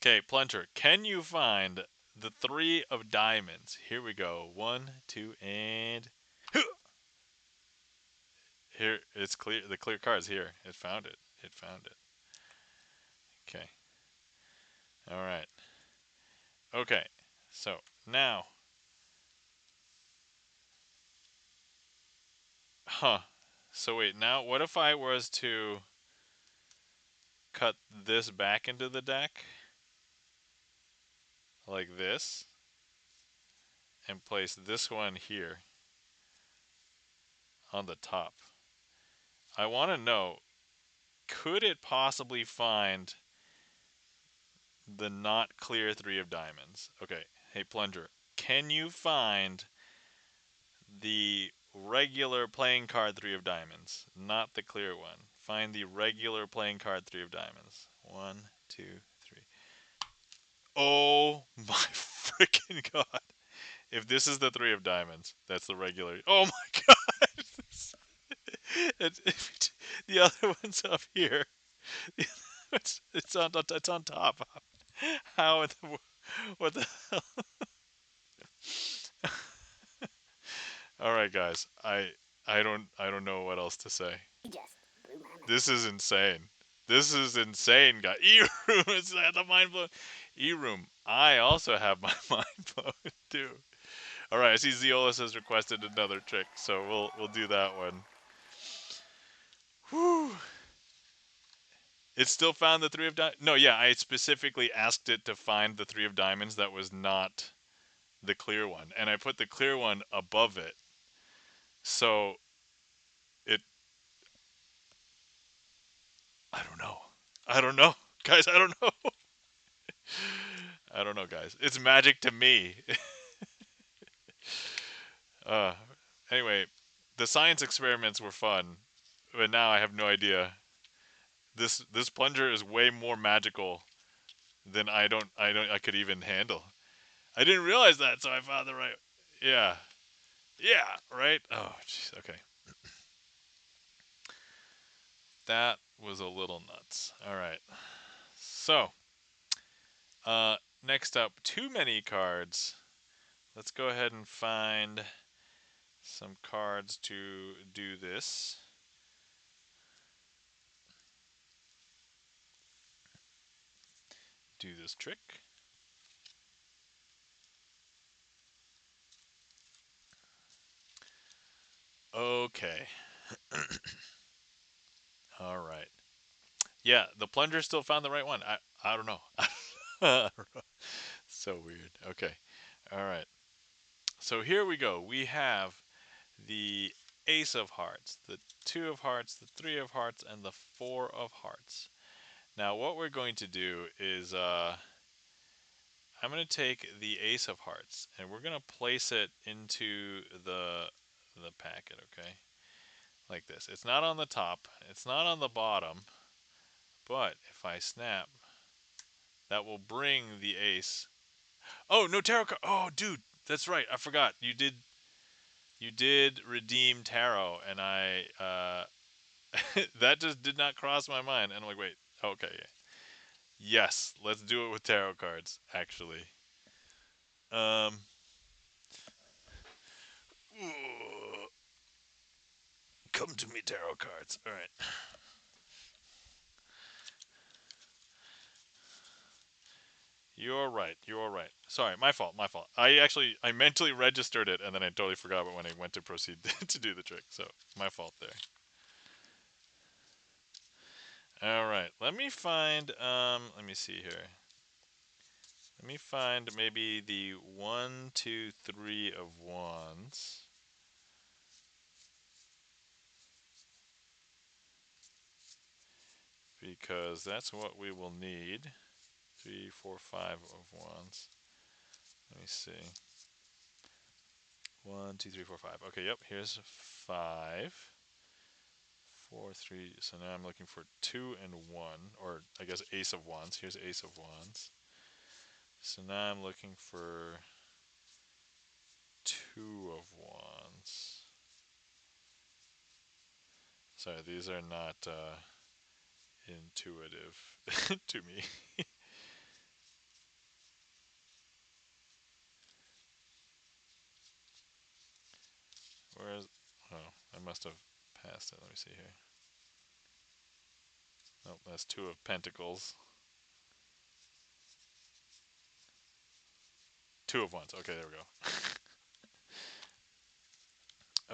Okay, Plunger, can you find the three of diamonds? Here we go. One, two, and here it's clear. The clear card's here. It found it. It found it. Okay. All right. Okay. So now, huh? So wait. Now, what if I was to cut this back into the deck like this and place this one here on the top? I want to know, could it possibly find the not clear three of diamonds? Okay, hey Plunger, can you find the regular playing card three of diamonds, not the clear one? Find the regular playing card three of diamonds. One, two, three. Oh my freaking god. If this is the three of diamonds, that's the regular. Oh my god. The other one's up here. It's on top. How in the what the hell? All right, guys. I don't know what else to say. This is insane. This is insane, guys. E-room is the mind blown. E-room. I also have my mind blown too. All right. I see Zeolus has requested another trick, so we'll do that one. Whew. It still found the three of diamonds. No, yeah, I specifically asked it to find the three of diamonds that was not the clear one, and I put the clear one above it. So it, I don't know. I don't know, guys. I don't know. I don't know, guys. It's magic to me. uh, anyway, the science experiments were fun, but now I have no idea. This plunger is way more magical than I could even handle. I didn't realize that, so I found the right. Yeah, yeah, right. Oh, jeez. Okay, that was a little nuts. All right, so next up, too many cards. Let's go ahead and find some cards to do this. Do this trick. Okay. All right. Yeah, the plunger still found the right one. I don't know. So weird. Okay. All right. So here we go. We have the ace of hearts, the two of hearts, the three of hearts, and the four of hearts. Now what we're going to do is I'm going to take the ace of hearts and we're going to place it into the packet, okay? Like this. It's not on the top, it's not on the bottom. But if I snap, that will bring the ace. Oh, no tarot card. Oh, dude, that's right. I forgot. You did redeem tarot, and I that just did not cross my mind. And I'm like, wait, okay, yeah. Yes, let's do it with tarot cards. Actually, um, come to me, tarot cards. All right. You're right. You're right. Sorry, my fault. My fault. I mentally registered it and then I totally forgot it when I went to proceed to do the trick. So my fault there. All right. Let me find. Let me see here. Let me find maybe the 1, 2, 3 of wands. Because that's what we will need. 3, 4, 5 of wands. Let me see. 1, 2, 3, 4, 5. Okay, yep, here's 5. 4, 3. So now I'm looking for 2 and 1, or I guess ace of wands. Here's ace of wands. So now I'm looking for 2 of wands. Sorry, these are not intuitive to me. Whereas, oh, I must have passed it. Let me see here. Nope, that's 2 of pentacles. 2 of wands. Okay, there we go.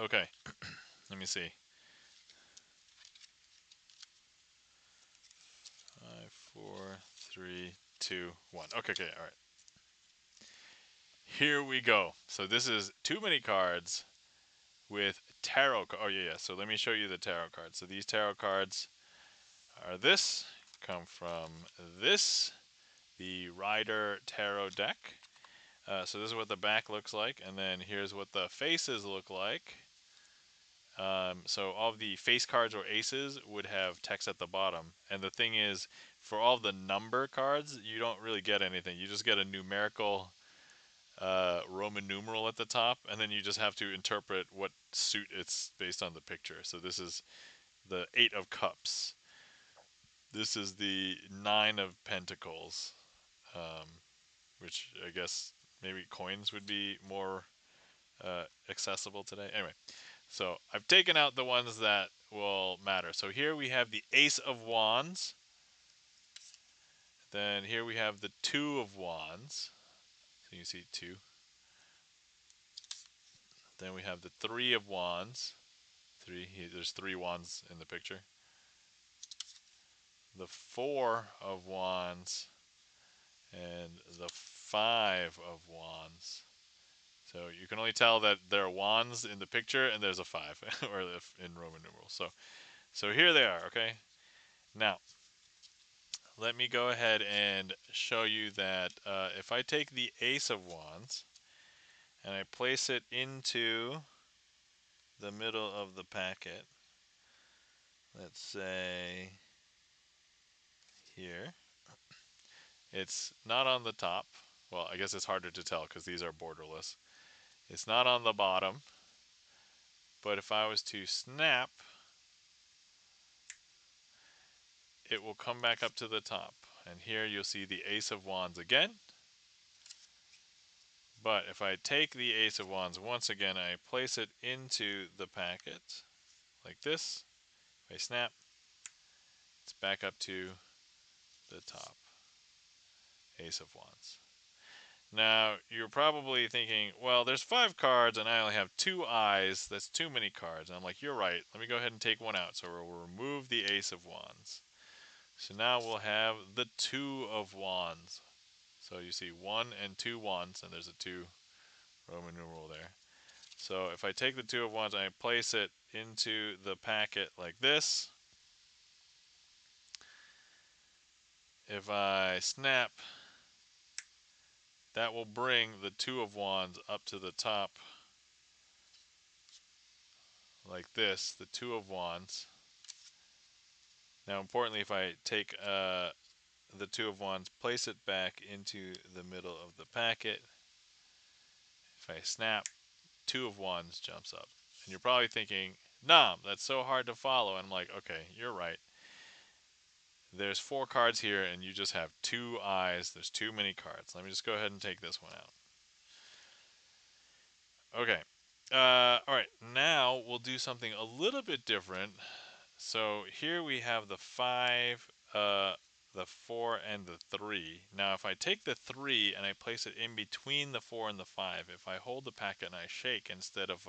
Okay, let me see. 5, 4, 3, 2, 1. Okay, okay, all right. Here we go. So this is too many cards with tarot. Oh yeah, yeah. So let me show you the tarot cards. So these tarot cards are this. Come from this, the Rider Tarot deck. So this is what the back looks like, and then here's what the faces look like. So all of the face cards or aces would have text at the bottom. And the thing is, for all the number cards, you don't really get anything. You just get a numerical Roman numeral at the top, and then you just have to interpret what suit it's based on the picture. So this is the 8 of Cups. This is the 9 of Pentacles, um, which I guess maybe coins would be more accessible today. Anyway, so I've taken out the ones that will matter. So here we have the Ace of Wands. Then here we have the 2 of Wands. So you see 2. Then we have the 3 of Wands. 3. There's 3 wands in the picture. The 4 of Wands. And the 5 of Wands. So you can only tell that there are wands in the picture and there's a 5 or in Roman numerals. So here they are, okay? Now, let me go ahead and show you that if I take the Ace of Wands and I place it into the middle of the packet, let's say here, it's not on the top. Well, I guess it's harder to tell because these are borderless. It's not on the bottom, but if I was to snap, it will come back up to the top. And here you'll see the Ace of Wands again. But if I take the Ace of Wands once again, I place it into the packet like this. If I snap, it's back up to the top. Ace of Wands. Now, you're probably thinking, well, there's 5 cards and I only have 2 eyes. That's too many cards. And I'm like, you're right. Let me go ahead and take one out. So we'll remove the Ace of Wands. So now we'll have the 2 of Wands. So you see 1 and 2 wands, and there's a 2 Roman numeral there. So if I take the 2 of wands and I place it into the packet like this, if I snap, that will bring the 2 of wands up to the top like this, the 2 of wands. Now, importantly, if I take the two of wands, place it back into the middle of the packet, if I snap, two of wands jumps up. And you're probably thinking, nah, that's so hard to follow. And I'm like, okay, you're right. There's 4 cards here, and you just have 2 eyes. There's too many cards. Let me just go ahead and take this one out. Okay. All right. Now we'll do something a little bit different. So here we have the 5, the 4, and the 3. Now, if I take the 3 and I place it in between the 4 and the 5, if I hold the packet and I shake instead of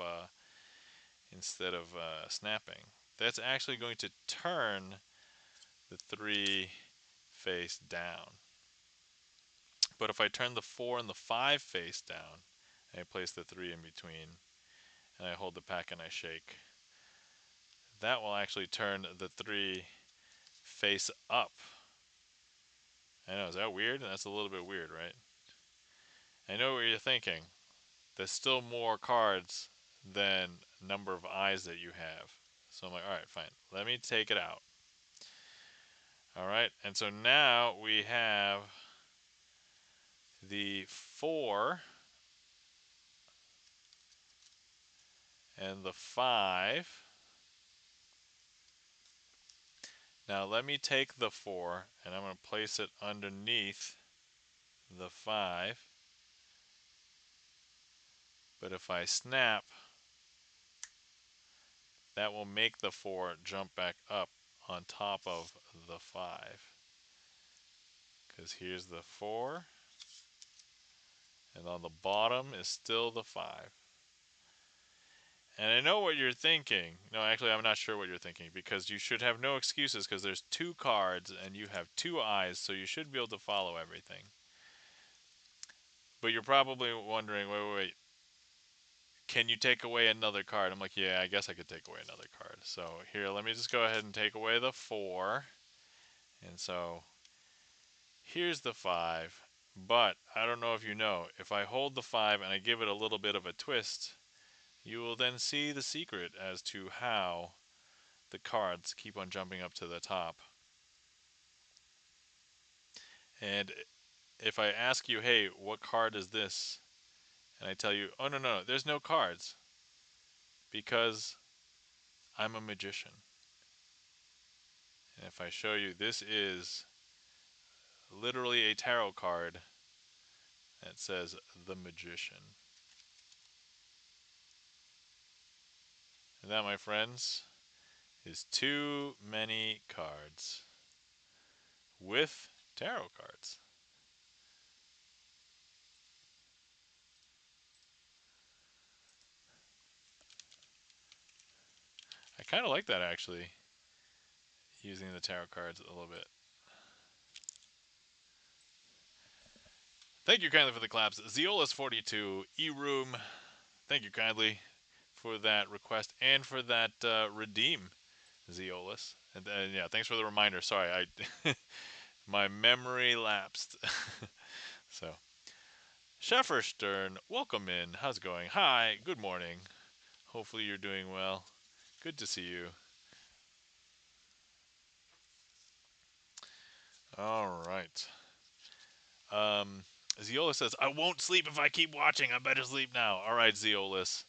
snapping, that's actually going to turn the 3 face down. But if I turn the 4 and the 5 face down, and I place the 3 in between, and I hold the pack and I shake, that will actually turn the 3 face up. I know, is that weird? That's a little bit weird, right? I know what you're thinking. There's still more cards than number of eyes that you have. So I'm like, alright, fine. Let me take it out. Alright, and so now we have the 4 and the 5. Now let me take the 4 and I'm going to place it underneath the 5. But if I snap, that will make the 4 jump back up on top of the 5. Because here's the 4, and on the bottom is still the 5. And I know what you're thinking. No, actually, I'm not sure what you're thinking, because you should have no excuses, because there's 2 cards and you have 2 eyes, so you should be able to follow everything. But you're probably wondering, wait, can you take away another card? I'm like, yeah, I guess I could take away another card. So here, let me just go ahead and take away the 4. And so here's the 5. But I don't know if you know, if I hold the 5 and I give it a little bit of a twist, you will then see the secret as to how the cards keep on jumping up to the top. And if I ask you, hey, what card is this? And I tell you, oh, no, there's no cards, because I'm a magician. And if I show you, this is literally a tarot card that says the Magician. And that, my friends, is too many cards with tarot cards. I kind of like that, actually, using the tarot cards a little bit. Thank you kindly for the claps. Zeolus42, E-Room, thank you kindly for that request and for that redeem, Zeolus. And yeah, thanks for the reminder. Sorry, I my memory lapsed. So, Shefferstern, welcome in. How's it going? Hi, good morning. Hopefully you're doing well. Good to see you. All right. Zeolus says, I won't sleep if I keep watching. I better sleep now. All right, Zeolus.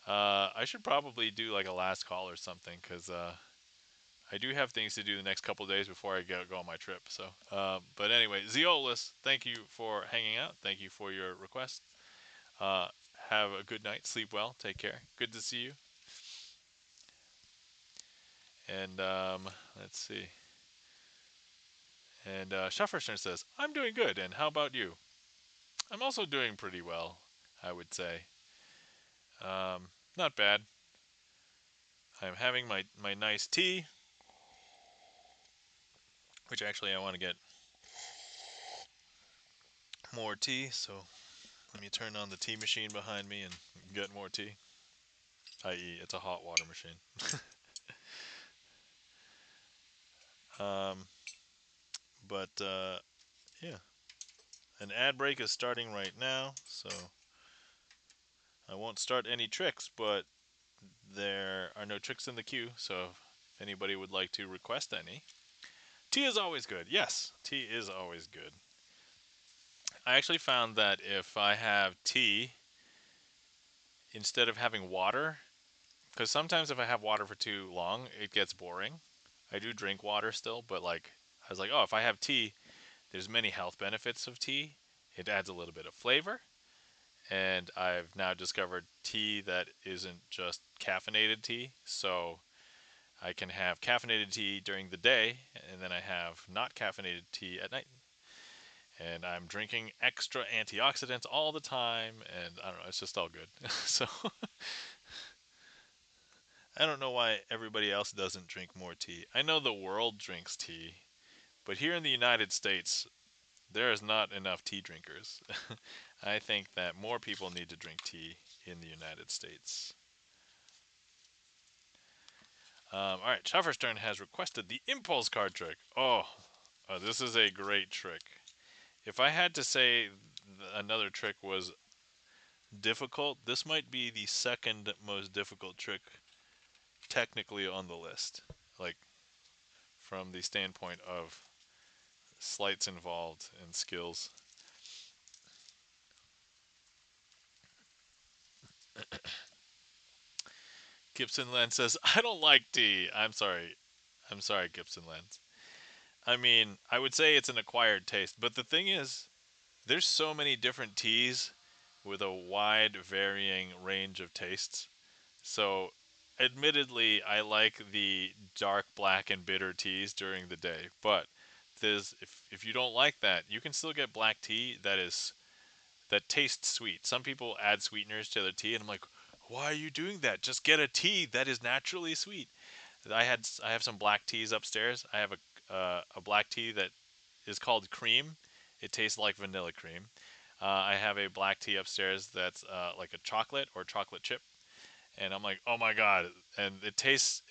I should probably do like a last call or something, because I do have things to do the next couple of days before I go on my trip. So, but anyway, Zeolus, thank you for hanging out. Thank you for your request. Uh, have a good night. Sleep well. Take care. Good to see you. And let's see. And Schufferson says, I'm doing good. And how about you? I'm also doing pretty well, I would say. Not bad. I'm having my nice tea, which actually I want to get more tea. So let me turn on the tea machine behind me and get more tea. I.e., it's a hot water machine. um, but yeah, an ad break is starting right now, so I won't start any tricks, but there are no tricks in the queue, so if anybody would like to request any. Tea is always good. Yes, tea is always good. I actually found that if I have tea instead of having water, because sometimes if I have water for too long, it gets boring. I do drink water still, but like I was like, oh, if I have tea, there's many health benefits of tea. It adds a little bit of flavor, and I've now discovered tea that isn't just caffeinated tea. So I can have caffeinated tea during the day, and then I have not caffeinated tea at night. And I'm drinking extra antioxidants all the time, and I don't know, it's just all good. So I don't know why everybody else doesn't drink more tea. I know the world drinks tea, but here in the United States, there is not enough tea drinkers. I think that more people need to drink tea in the United States. All right, Shufferstern has requested the impulse card trick. This is a great trick. If I had to say another trick was difficult, this might be the second most difficult trick technically on the list. Like, from the standpoint of sleights involved and skills. GipsonLens says, I don't like tea. I'm sorry. I'm sorry, GipsonLens. I mean, I would say it's an acquired taste, but the thing is, there's so many different teas with a wide varying range of tastes. So, admittedly, I like the dark black and bitter teas during the day, but there's if you don't like that, you can still get black tea that tastes sweet. Some people add sweeteners to their tea, and I'm like, why are you doing that? Just get a tea that is naturally sweet. I have some black teas upstairs. I have a black tea that is called cream. It tastes like vanilla cream. I have a black tea upstairs that's like a chocolate or chocolate chip, and I'm like, oh my god! And it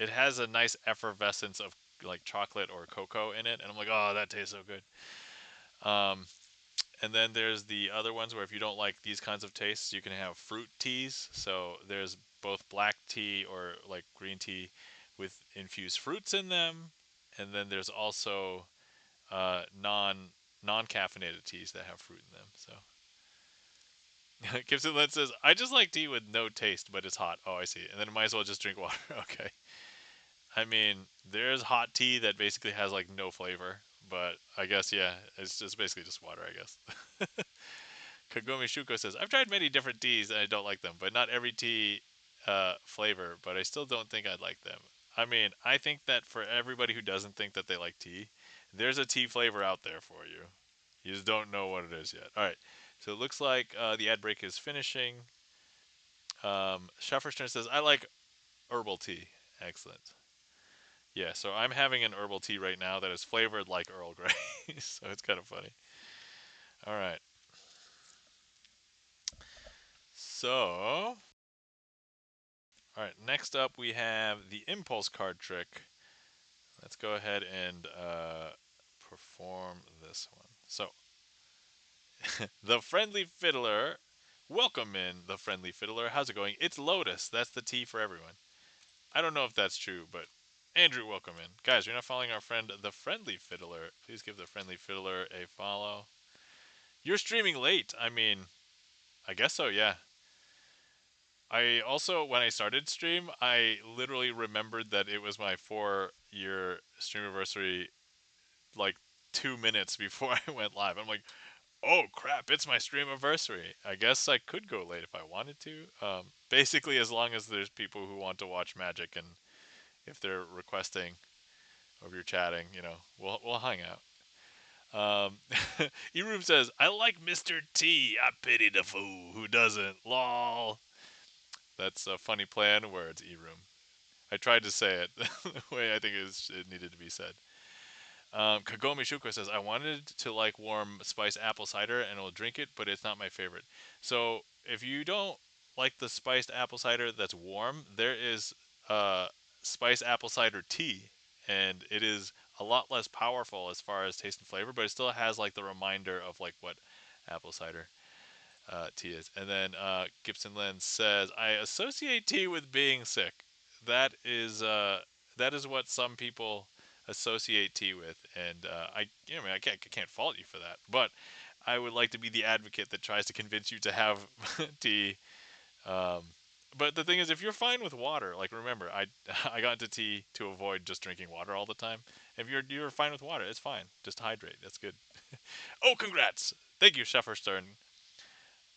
has a nice effervescence of like chocolate or cocoa in it, and I'm like, oh, that tastes so good. Um, and then there's the other ones where if you don't like these kinds of tastes, you can have fruit teas. So there's both black tea or like green tea with infused fruits in them, and then there's also non caffeinated teas that have fruit in them. So Gibson Lens says, I just like tea with no taste, but it's hot. Oh, I see. And then might as well just drink water. Okay. I mean, there's hot tea that basically has like no flavor, but I guess yeah, it's just basically just water, I guess. Kagumi Shuko says, I've tried many different teas and I don't like them, but not every tea flavor, but I still don't think I'd like them. I mean, I think that for everybody who doesn't think that they like tea, there's a tea flavor out there for you. You just don't know what it is yet. All right. So it looks like the ad break is finishing. Shufferstern says, I like herbal tea. Excellent. Yeah, so I'm having an herbal tea right now that is flavored like Earl Grey. So it's kind of funny. All right. So, all right, next up we have the impulse card trick. Let's go ahead and perform this one. So, the friendly fiddler, welcome in the friendly fiddler. How's it going? It's Lotus. That's the T for everyone. I don't know if that's true, but Andrew, welcome in. Guys, you're not following our friend, the friendly fiddler. Please give the friendly fiddler a follow. You're streaming late. I mean, I guess so, yeah. I also, when I started stream, I literally remembered that it was my 4-year stream anniversary, like 2 minutes before I went live. I'm like, oh crap, it's my stream anniversary. I guess I could go late if I wanted to. Basically, as long as there's people who want to watch Magic and if they're requesting or if you're chatting, we'll hang out. Eroom says, I like Mr. T. I pity the fool who doesn't. Lol. That's a funny play on words, Eroom. I tried to say it the way I think it needed to be said. Kagome Shuko says, I wanted to like warm spiced apple cider and will drink it, but it's not my favorite. So if you don't like the spiced apple cider that's warm, there is spiced apple cider tea, and it is a lot less powerful as far as taste and flavor, but it still has like the reminder of like what apple cider tea is. And then Gibson Lens says, I associate tea with being sick. That is that is what some people associate tea with, and I can't fault you for that. But I would like to be the advocate that tries to convince you to have tea. Um, but the thing is, if you're fine with water, like remember, I got into tea to avoid just drinking water all the time. If you're fine with water, it's fine. Just hydrate. That's good. Oh, congrats! Thank you, Chef Stern.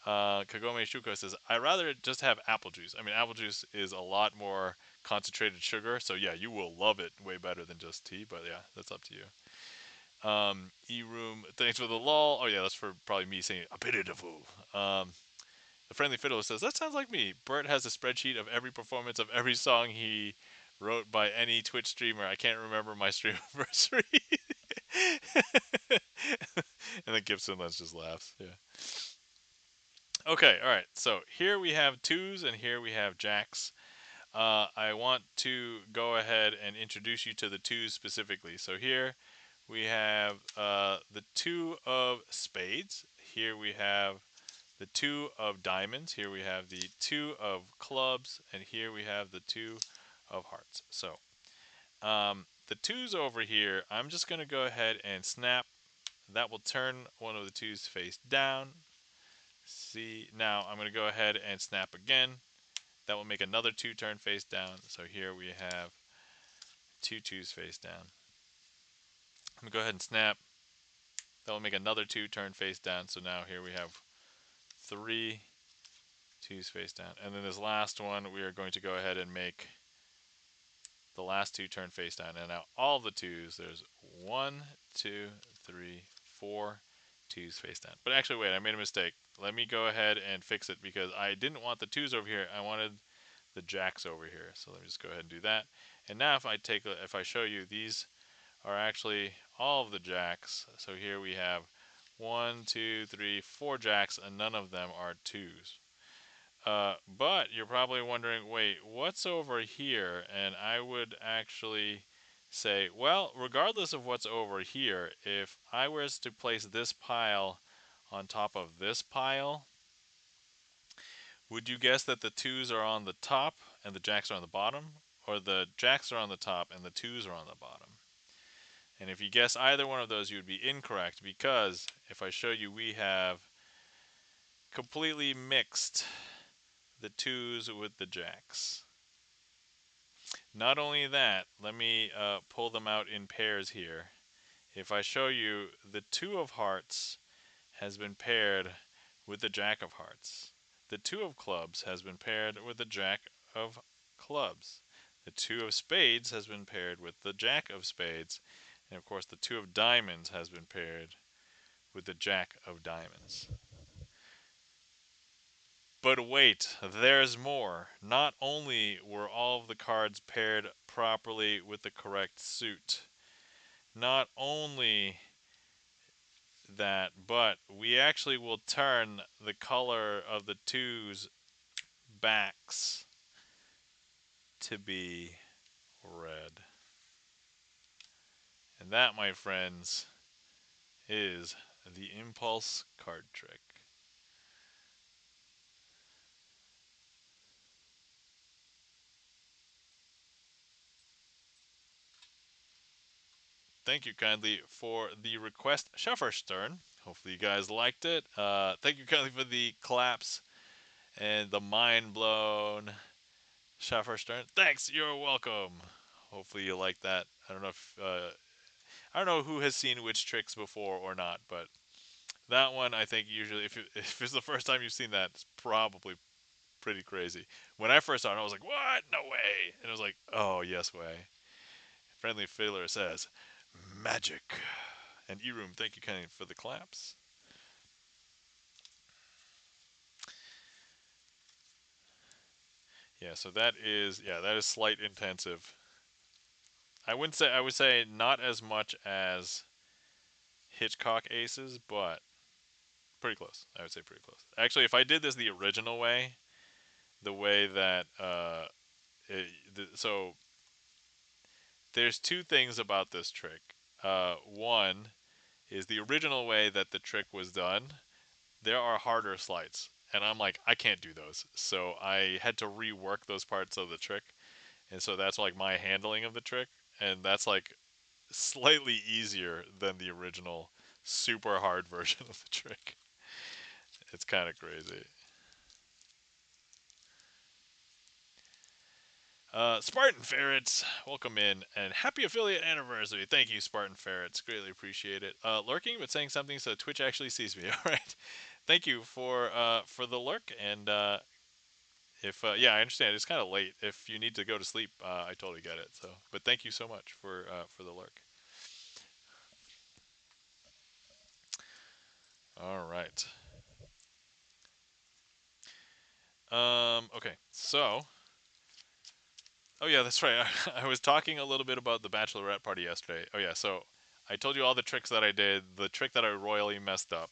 Kagome Shuko says, I rather just have apple juice. I mean, apple juice is a lot more concentrated sugar, so yeah, you will love it way better than just tea. But yeah, that's up to you. E-room, thanks for the lull. Oh yeah, that's for probably me saying aperitif. The friendly fiddler says, that sounds like me. Bert has a spreadsheet of every performance of every song he wrote by any Twitch streamer. I can't remember my stream anniversary. And then GipsonLens just laughs. Yeah. Okay, all right. So here we have twos and here we have jacks. I want to go ahead and introduce you to the twos specifically. So here we have the two of spades. Here we have the two of diamonds. Here we have the two of clubs. And here we have the two of hearts. So the twos over here, I'm just going to go ahead and snap. That will turn one of the twos face down. See, now I'm going to go ahead and snap again. That will make another two turn face down. So here we have two twos face down. I'm going to go ahead and snap. That will make another two turn face down. So now here we have three twos face down. And then this last one, we are going to go ahead and make the last two turn face down. And now all the twos, there's 1, 2, 3, 4 twos face down. But actually, wait, I made a mistake. Let me go ahead and fix it because I didn't want the twos over here. I wanted the jacks over here. So let me just go ahead and do that. And now if I show you, these are actually all of the jacks. So here we have 1, 2, 3, 4 jacks, and none of them are twos. But you're probably wondering, wait, what's over here? And I would actually say, well, regardless of what's over here, if I was to place this pile on top of this pile, would you guess that the twos are on the top and the jacks are on the bottom? Or the jacks are on the top and the twos are on the bottom? And if you guess either one of those, you would be incorrect because if I show you, we have completely mixed the twos with the jacks. Not only that, let me pull them out in pairs here. If I show you, the two of hearts has been paired with the jack of hearts. The two of clubs has been paired with the jack of clubs. The two of spades has been paired with the jack of spades. And of course, the two of diamonds has been paired with the jack of diamonds. But wait, there's more. Not only were all of the cards paired properly with the correct suit, not only that, but we actually will turn the color of the twos backs to be red. And that, my friends, is the impulse card trick. Thank you kindly for the request, Stern. Hopefully you guys liked it. Thank you kindly for the claps and the mind blown, Stern. Thanks, you're welcome. Hopefully you like that. I don't know if I don't know who has seen which tricks before or not, but that one I think usually if it's the first time you've seen that, it's probably pretty crazy. When I first saw it, I was like, "What? No way!" And it was like, "Oh yes way." Friendly Fiddler says, "Magic." And E-Room, thank you kindly for the claps. Yeah, so that is sleight intensive. I would say not as much as Hitchcock aces, but pretty close. I would say pretty close. Actually, if I did this the original way, the way that so there's two things about this trick. One is the original way that the trick was done. There are harder sleights, and I'm like, I can't do those. So I had to rework those parts of the trick. and so that's like my handling of the trick, and that's like slightly easier than the original super hard version of the trick. It's kind of crazy. Spartan Ferrets, welcome in and happy affiliate anniversary. Thank you, Spartan Ferrets. Greatly appreciate it. Lurking but saying something so Twitch actually sees me. All right. Thank you for the lurk. And if yeah, I understand it's kind of late. If you need to go to sleep, I totally get it. So, but thank you so much for the lurk. All right. Okay. So, oh yeah, that's right. I was talking a little bit about the bachelorette party yesterday. Oh yeah, so I told you all the tricks that I did. The trick that I royally messed up,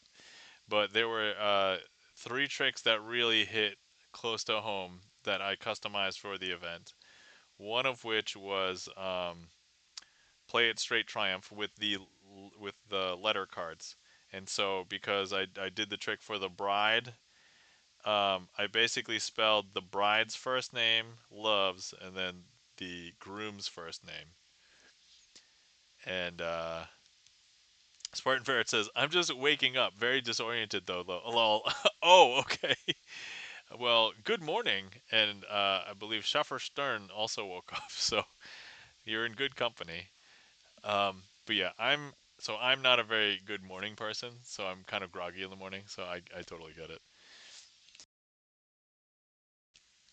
but there were three tricks that really hit close to home that I customized for the event. One of which was play it straight triumph with the letter cards. And so because I did the trick for the bride, I basically spelled the bride's first name, loves, and then the groom's first name. And Spartan Ferret says, "I'm just waking up, very disoriented though." Lol. Oh, okay. Well, good morning, and I believe Schaffer Stern also woke up, so you're in good company. But yeah, I'm not a very good morning person, so I'm kind of groggy in the morning, so I totally get it.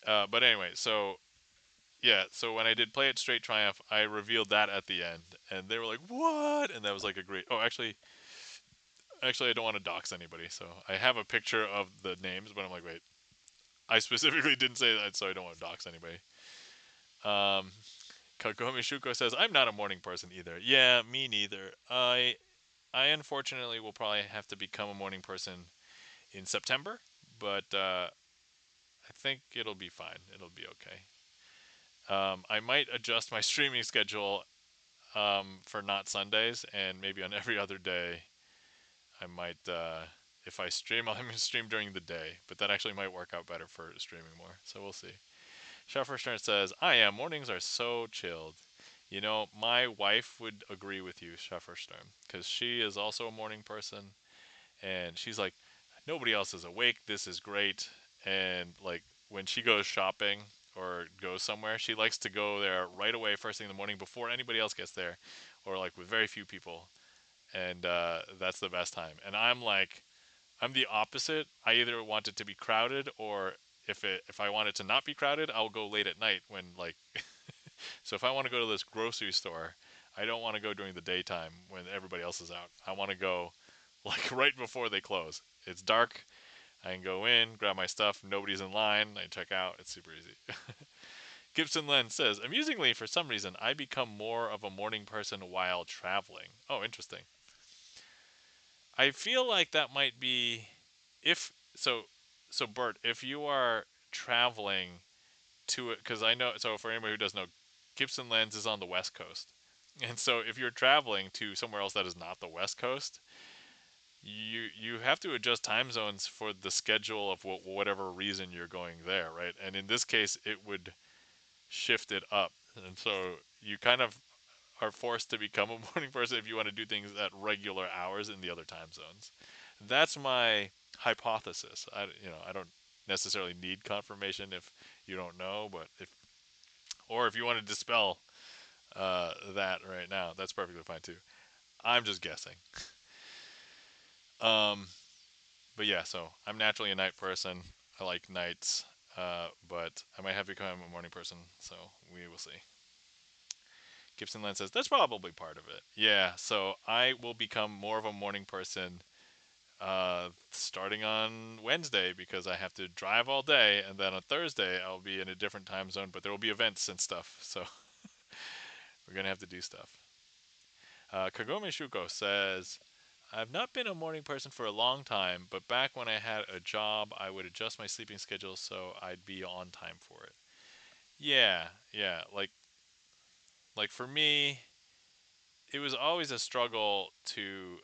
But anyway, so yeah, so when I did Play It Straight Triumph, I revealed that at the end, and they were like, "What?" And that was like a great. Oh, actually, I don't want to dox anybody, so I have a picture of the names, but I'm like, wait, I specifically didn't say that, so I don't want to dox anybody. Um, Kagomi Shuko says, "I'm not a morning person either." Yeah, me neither. I unfortunately will probably have to become a morning person in September, but I think it'll be fine. It'll be okay. I might adjust my streaming schedule for not Sundays and maybe on every other day. I might, if I stream, I'm going to stream during the day, but that actually might work out better for streaming more. So we'll see. Shuffer Stern says, "I am. Mornings are so chilled." You know, my wife would agree with you, Shuffer Stern, because she is also a morning person, and she's like, nobody else is awake. This is great. And like when she goes shopping or goes somewhere, she likes to go there right away, first thing in the morning, before anybody else gets there, or like with very few people. And that's the best time. And I'm like, I'm the opposite. I either want it to be crowded, or if I want it to not be crowded, I'll go late at night when like. So if I want to go to this grocery store, I don't want to go during the daytime when everybody else is out. I want to go like right before they close. It's dark. I can go in, grab my stuff. Nobody's in line. I check out. It's super easy. GipsonLens says, "Amusingly, for some reason, I become more of a morning person while traveling." Oh, interesting. I feel like that might be if so. So Bert, if you are traveling to it, because I know. So for anybody who doesn't know, GipsonLens is on the West Coast, and so if you're traveling to somewhere else that is not the West Coast, you have to adjust time zones for the schedule of whatever reason you're going there, right? And in this case, it would shift it up, and so you kind of are forced to become a morning person if you want to do things at regular hours in the other time zones. That's my hypothesis. I don't necessarily need confirmation if you don't know, but if you want to dispel that right now, that's perfectly fine too. I'm just guessing. Um, but yeah, so I'm naturally a night person. I like nights, but I might have become a morning person, so we will see. Gibson Land says that's probably part of it. Yeah, so I will become more of a morning person starting on Wednesday because I have to drive all day, and then on Thursday I'll be in a different time zone, but there will be events and stuff, so we're gonna have to do stuff. Kagome Shuko says, "I've not been a morning person for a long time, but back when I had a job, I would adjust my sleeping schedule so I'd be on time for it." Yeah, yeah. Like for me, it was always a struggle to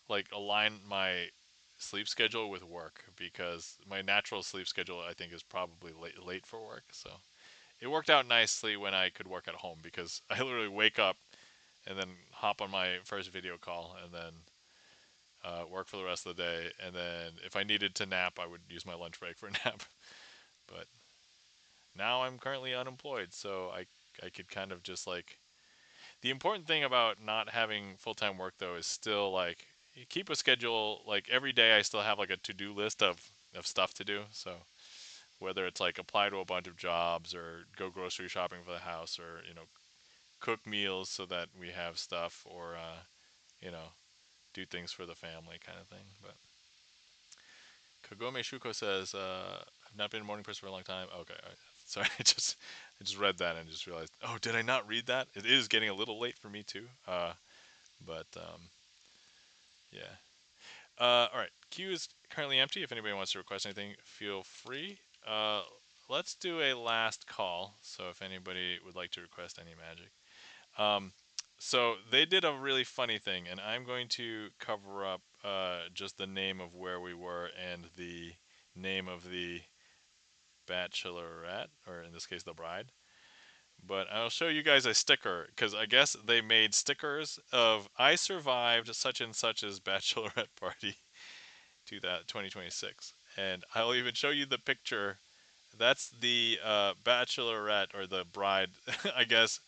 like align my sleep schedule with work because my natural sleep schedule I think is probably late for work. So it worked out nicely when I could work at home because I literally wake up and then hop on my first video call and then work for the rest of the day. And then if I needed to nap, I would use my lunch break for a nap. But now I'm currently unemployed, so I could kind of just like the important thing about not having full time work though is still like you keep a schedule. Like every day, I still have like a to do list of stuff to do. So whether it's like apply to a bunch of jobs or go grocery shopping for the house or cook meals so that we have stuff or you know do things for the family kind of thing. But Kagome Shuko says, "I've not been a morning person for a long time." Okay, all right. Sorry, I just read that and just realized, oh, did I not read that? It is getting a little late for me too. But yeah. All right, queue is currently empty. If anybody wants to request anything, feel free. Uh, let's do a last call. So if anybody would like to request any magic, um, so they did a really funny thing, and I'm going to cover up just the name of where we were and the name of the bachelorette, or in this case, the bride. But I'll show you guys a sticker because I guess they made stickers of "I survived such and such's bachelorette party to that 2026," and I'll even show you the picture. That's the bachelorette or the bride, I guess,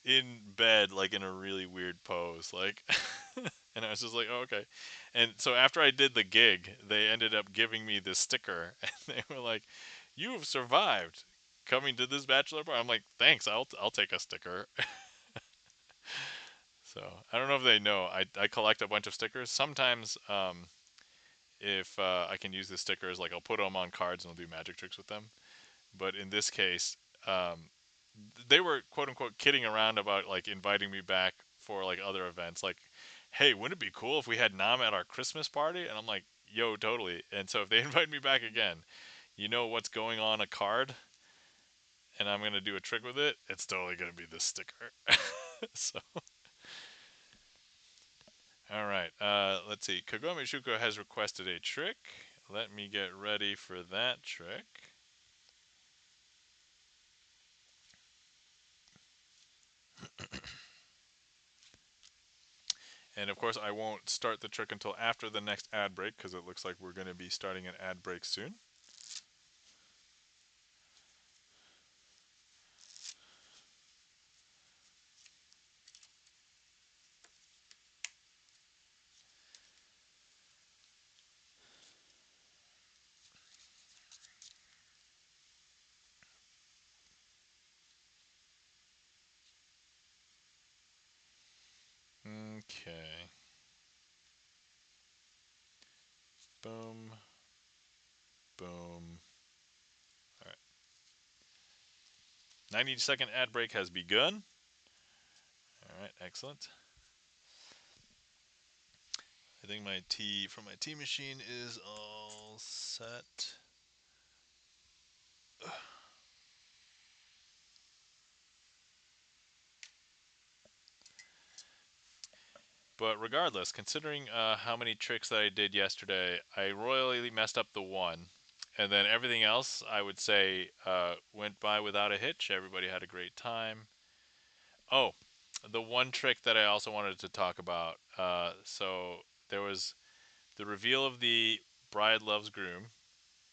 in bed, like in a really weird pose, like. And I was just like, oh, okay. And so after I did the gig, they ended up giving me this sticker, and they were like, "You have survived coming to this bachelor party." I'm like, "Thanks, I'll take a sticker." So I don't know if they know. I collect a bunch of stickers. Sometimes, if I can use the stickers, like I'll put them on cards and I'll do magic tricks with them. But in this case, um, they were quote unquote kidding around about like inviting me back for like other events. Like, hey, wouldn't it be cool if we had Nam at our Christmas party? And I'm like, yo, totally. And so if they invite me back again, you know what's going on a card, and I'm gonna do a trick with it. It's totally gonna be this sticker. So, all right. Let's see. Kagome Shuko has requested a trick. Let me get ready for that trick. And of course, I won't start the trick until after the next ad break because it looks like we're going to be starting an ad break soon. Okay. Boom. Boom. All right. 90-second ad break has begun. All right. Excellent. I think my tea from my tea machine is all set. But regardless, considering how many tricks that I did yesterday, I royally messed up the one. And then everything else, I would say, went by without a hitch. Everybody had a great time. Oh, the one trick that I also wanted to talk about. So there was the reveal of the bride loves groom,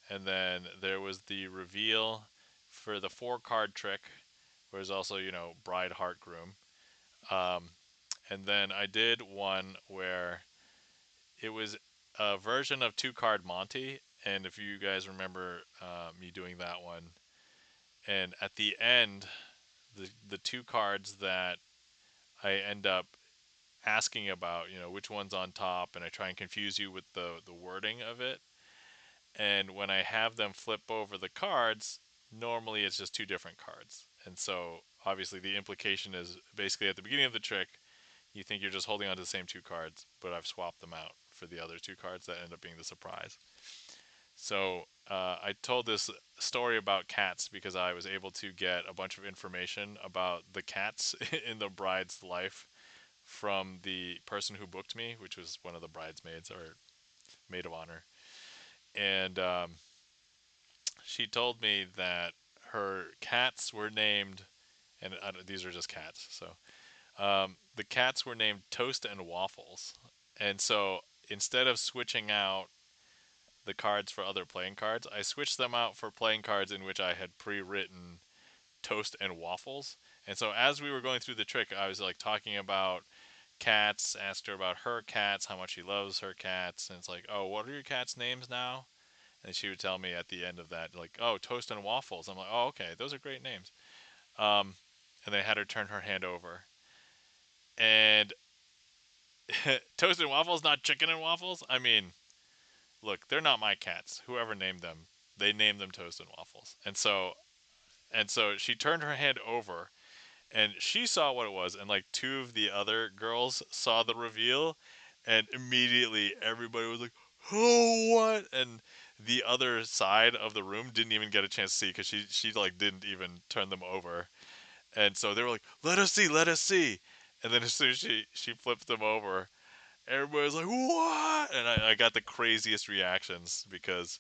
and then there was the reveal for the 4 card trick, where it's also bride heart groom. Um, and then I did one where it was a version of 2 card Monty, and if you guys remember me doing that one, and at the end, the 2 cards that I end up asking about, which one's on top, and I try and confuse you with the wording of it. And when I have them flip over the cards, normally it's just 2 different cards. And so obviously the implication is basically at the beginning of the trick, you think you're just holding on to the same 2 cards, but I've swapped them out for the other 2 cards that end up being the surprise. So I told this story about cats because I was able to get a bunch of information about the cats in the bride's life from the person who booked me, which was one of the bridesmaids or maid of honor. And she told me that her cats were named, and these are just cats. So the cats were named Toast and Waffles, and so instead of switching out the cards for other playing cards, I switched them out for playing cards in which I had pre-written Toast and Waffles. And so as we were going through the trick, I was like talking about cats, asked her about her cats, how much she loves her cats, and it's like, oh, what are your cats' names now? And she would tell me at the end of that, like, oh, Toast and Waffles. I'm like, oh, okay, those are great names. Um, and they had her turn her hand over. And Toast and Waffles, not Chicken and Waffles? I mean, look, they're not my cats. Whoever named them, they named them Toast and Waffles. And so she turned her hand over and she saw what it was, and like two of the other girls saw the reveal, and immediately everybody was like, oh, what? And the other side of the room didn't even get a chance to see because she like didn't even turn them over. And so they were like, let us see, let us see. And then as soon as she flipped them over, everybody was like, what? And I got the craziest reactions because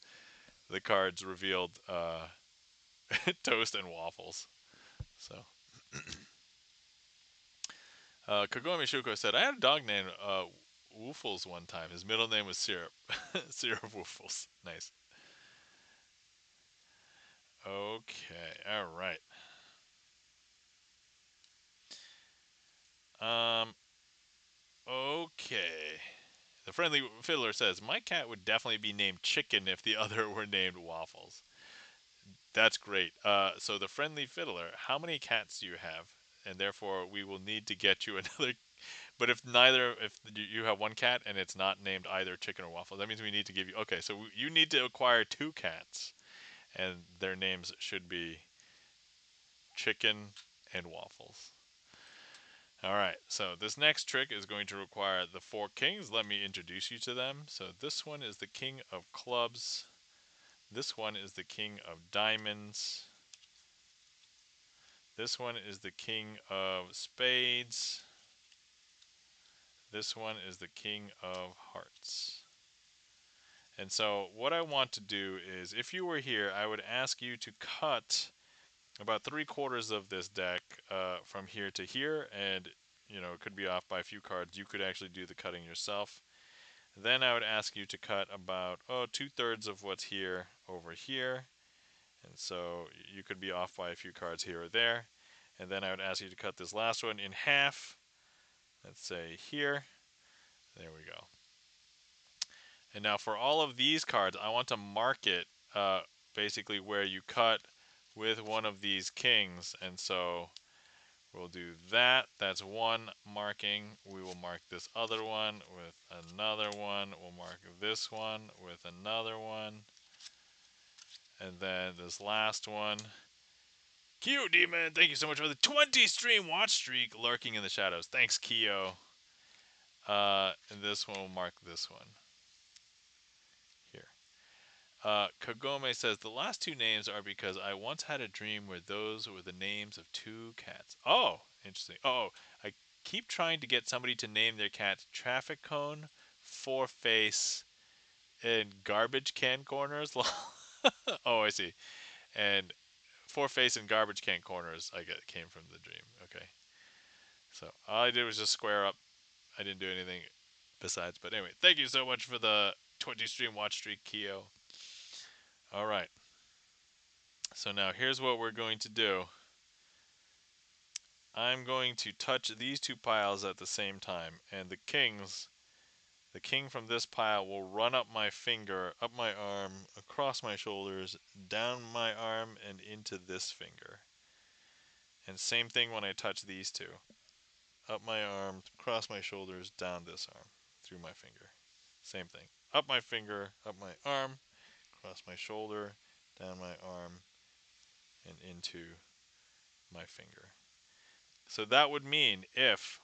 the cards revealed Toast and Waffles. So Kagome Shuko said, I had a dog named Woofles one time. His middle name was Syrup. Syrup Woofles. Nice. Okay, alright. Um, okay. The friendly fiddler says, my cat would definitely be named Chicken if the other were named Waffles. That's great. So the friendly fiddler, how many cats do you have? And therefore, we will need to get you another. But if you have one cat and it's not named either Chicken or Waffles, that means we need to give you. Okay, so you need to acquire two cats, and their names should be Chicken and Waffles. All right, so this next trick is going to require the four kings. Let me introduce you to them. So this one is the king of clubs. This one is the king of diamonds. This one is the king of spades. This one is the king of hearts. And so what I want to do is, if you were here, I would ask you to cut about 3/4 of this deck from here to here, and it could be off by a few cards. You could actually do the cutting yourself. Then I would ask you to cut about 2/3 of what's here over here, and so you could be off by a few cards here or there. And then I would ask you to cut this last one in half. Let's say here. There we go. And now for all of these cards, I want to mark it basically where you cut with one of these kings. And so we'll do that. That's one marking. We will mark this other one with another one. We'll mark this one with another one. And then this last one. Kyo Demon, thank you so much for the 20 stream watch streak lurking in the shadows. Thanks, Kyo. And this one will mark this one here. Kagome says, the last two names are because I once had a dream where those were the names of two cats. Oh, interesting. Oh, I keep trying to get somebody to name their cat Traffic Cone, Four Face, and Garbage Can Corners. Oh, I see. And Four Face and Garbage Can Corners, I get came from the dream. Okay. So all I did was just square up. I didn't do anything besides. But anyway, thank you so much for the 20 stream watch streak, Keo. All right. So now here's what we're going to do. I'm going to touch these two piles at the same time, and the king from this pile will run up my finger, up my arm, across my shoulders, down my arm, and into this finger. And same thing when I touch these two. Up my arm, across my shoulders, down this arm, through my finger. Same thing. Up my finger, up my arm, across my shoulder, down my arm, and into my finger. So that would mean if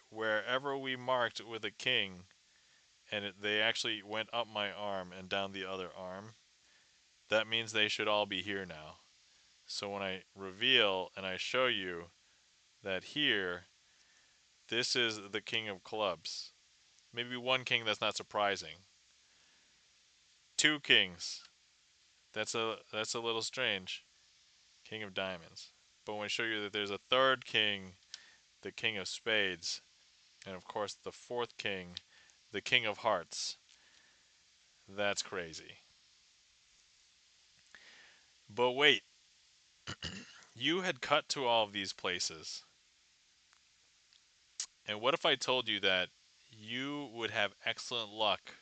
wherever we marked with a king and they actually went up my arm and down the other arm, that means they should all be here now. So when I reveal and I show you that here, this is the king of clubs. Maybe one king, that's not surprising. Two kings. That's a little strange. King of diamonds. But when I show you that there's a third king, the king of spades, and of course the fourth king, the king of hearts, that's crazy. But wait, you had cut to all of these places. And what if I told you that you would have excellent luck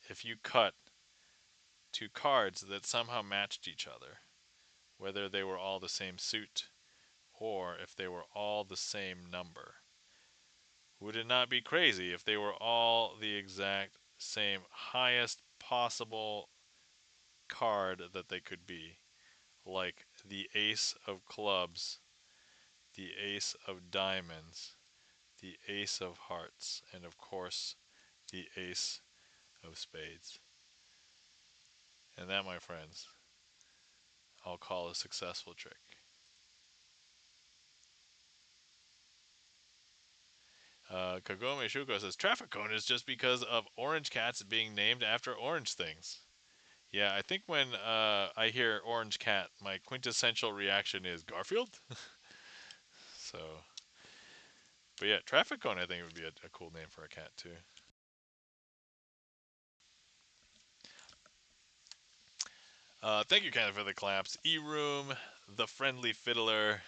if you cut to cards that somehow matched each other, whether they were all the same suit or if they were all the same number? Would it not be crazy if they were all the exact same highest possible card that they could be? Like the ace of clubs, the ace of diamonds, the ace of hearts, and of course, the ace of spades. And that, my friends, I'll call a successful trick. Kagome Shuko says, traffic cone is just because of orange cats being named after orange things. Yeah, I think when I hear orange cat, my quintessential reaction is Garfield. So, but yeah, traffic cone I think would be a cool name for a cat too. Thank you, Ken, for the claps. E-Room, the friendly fiddler.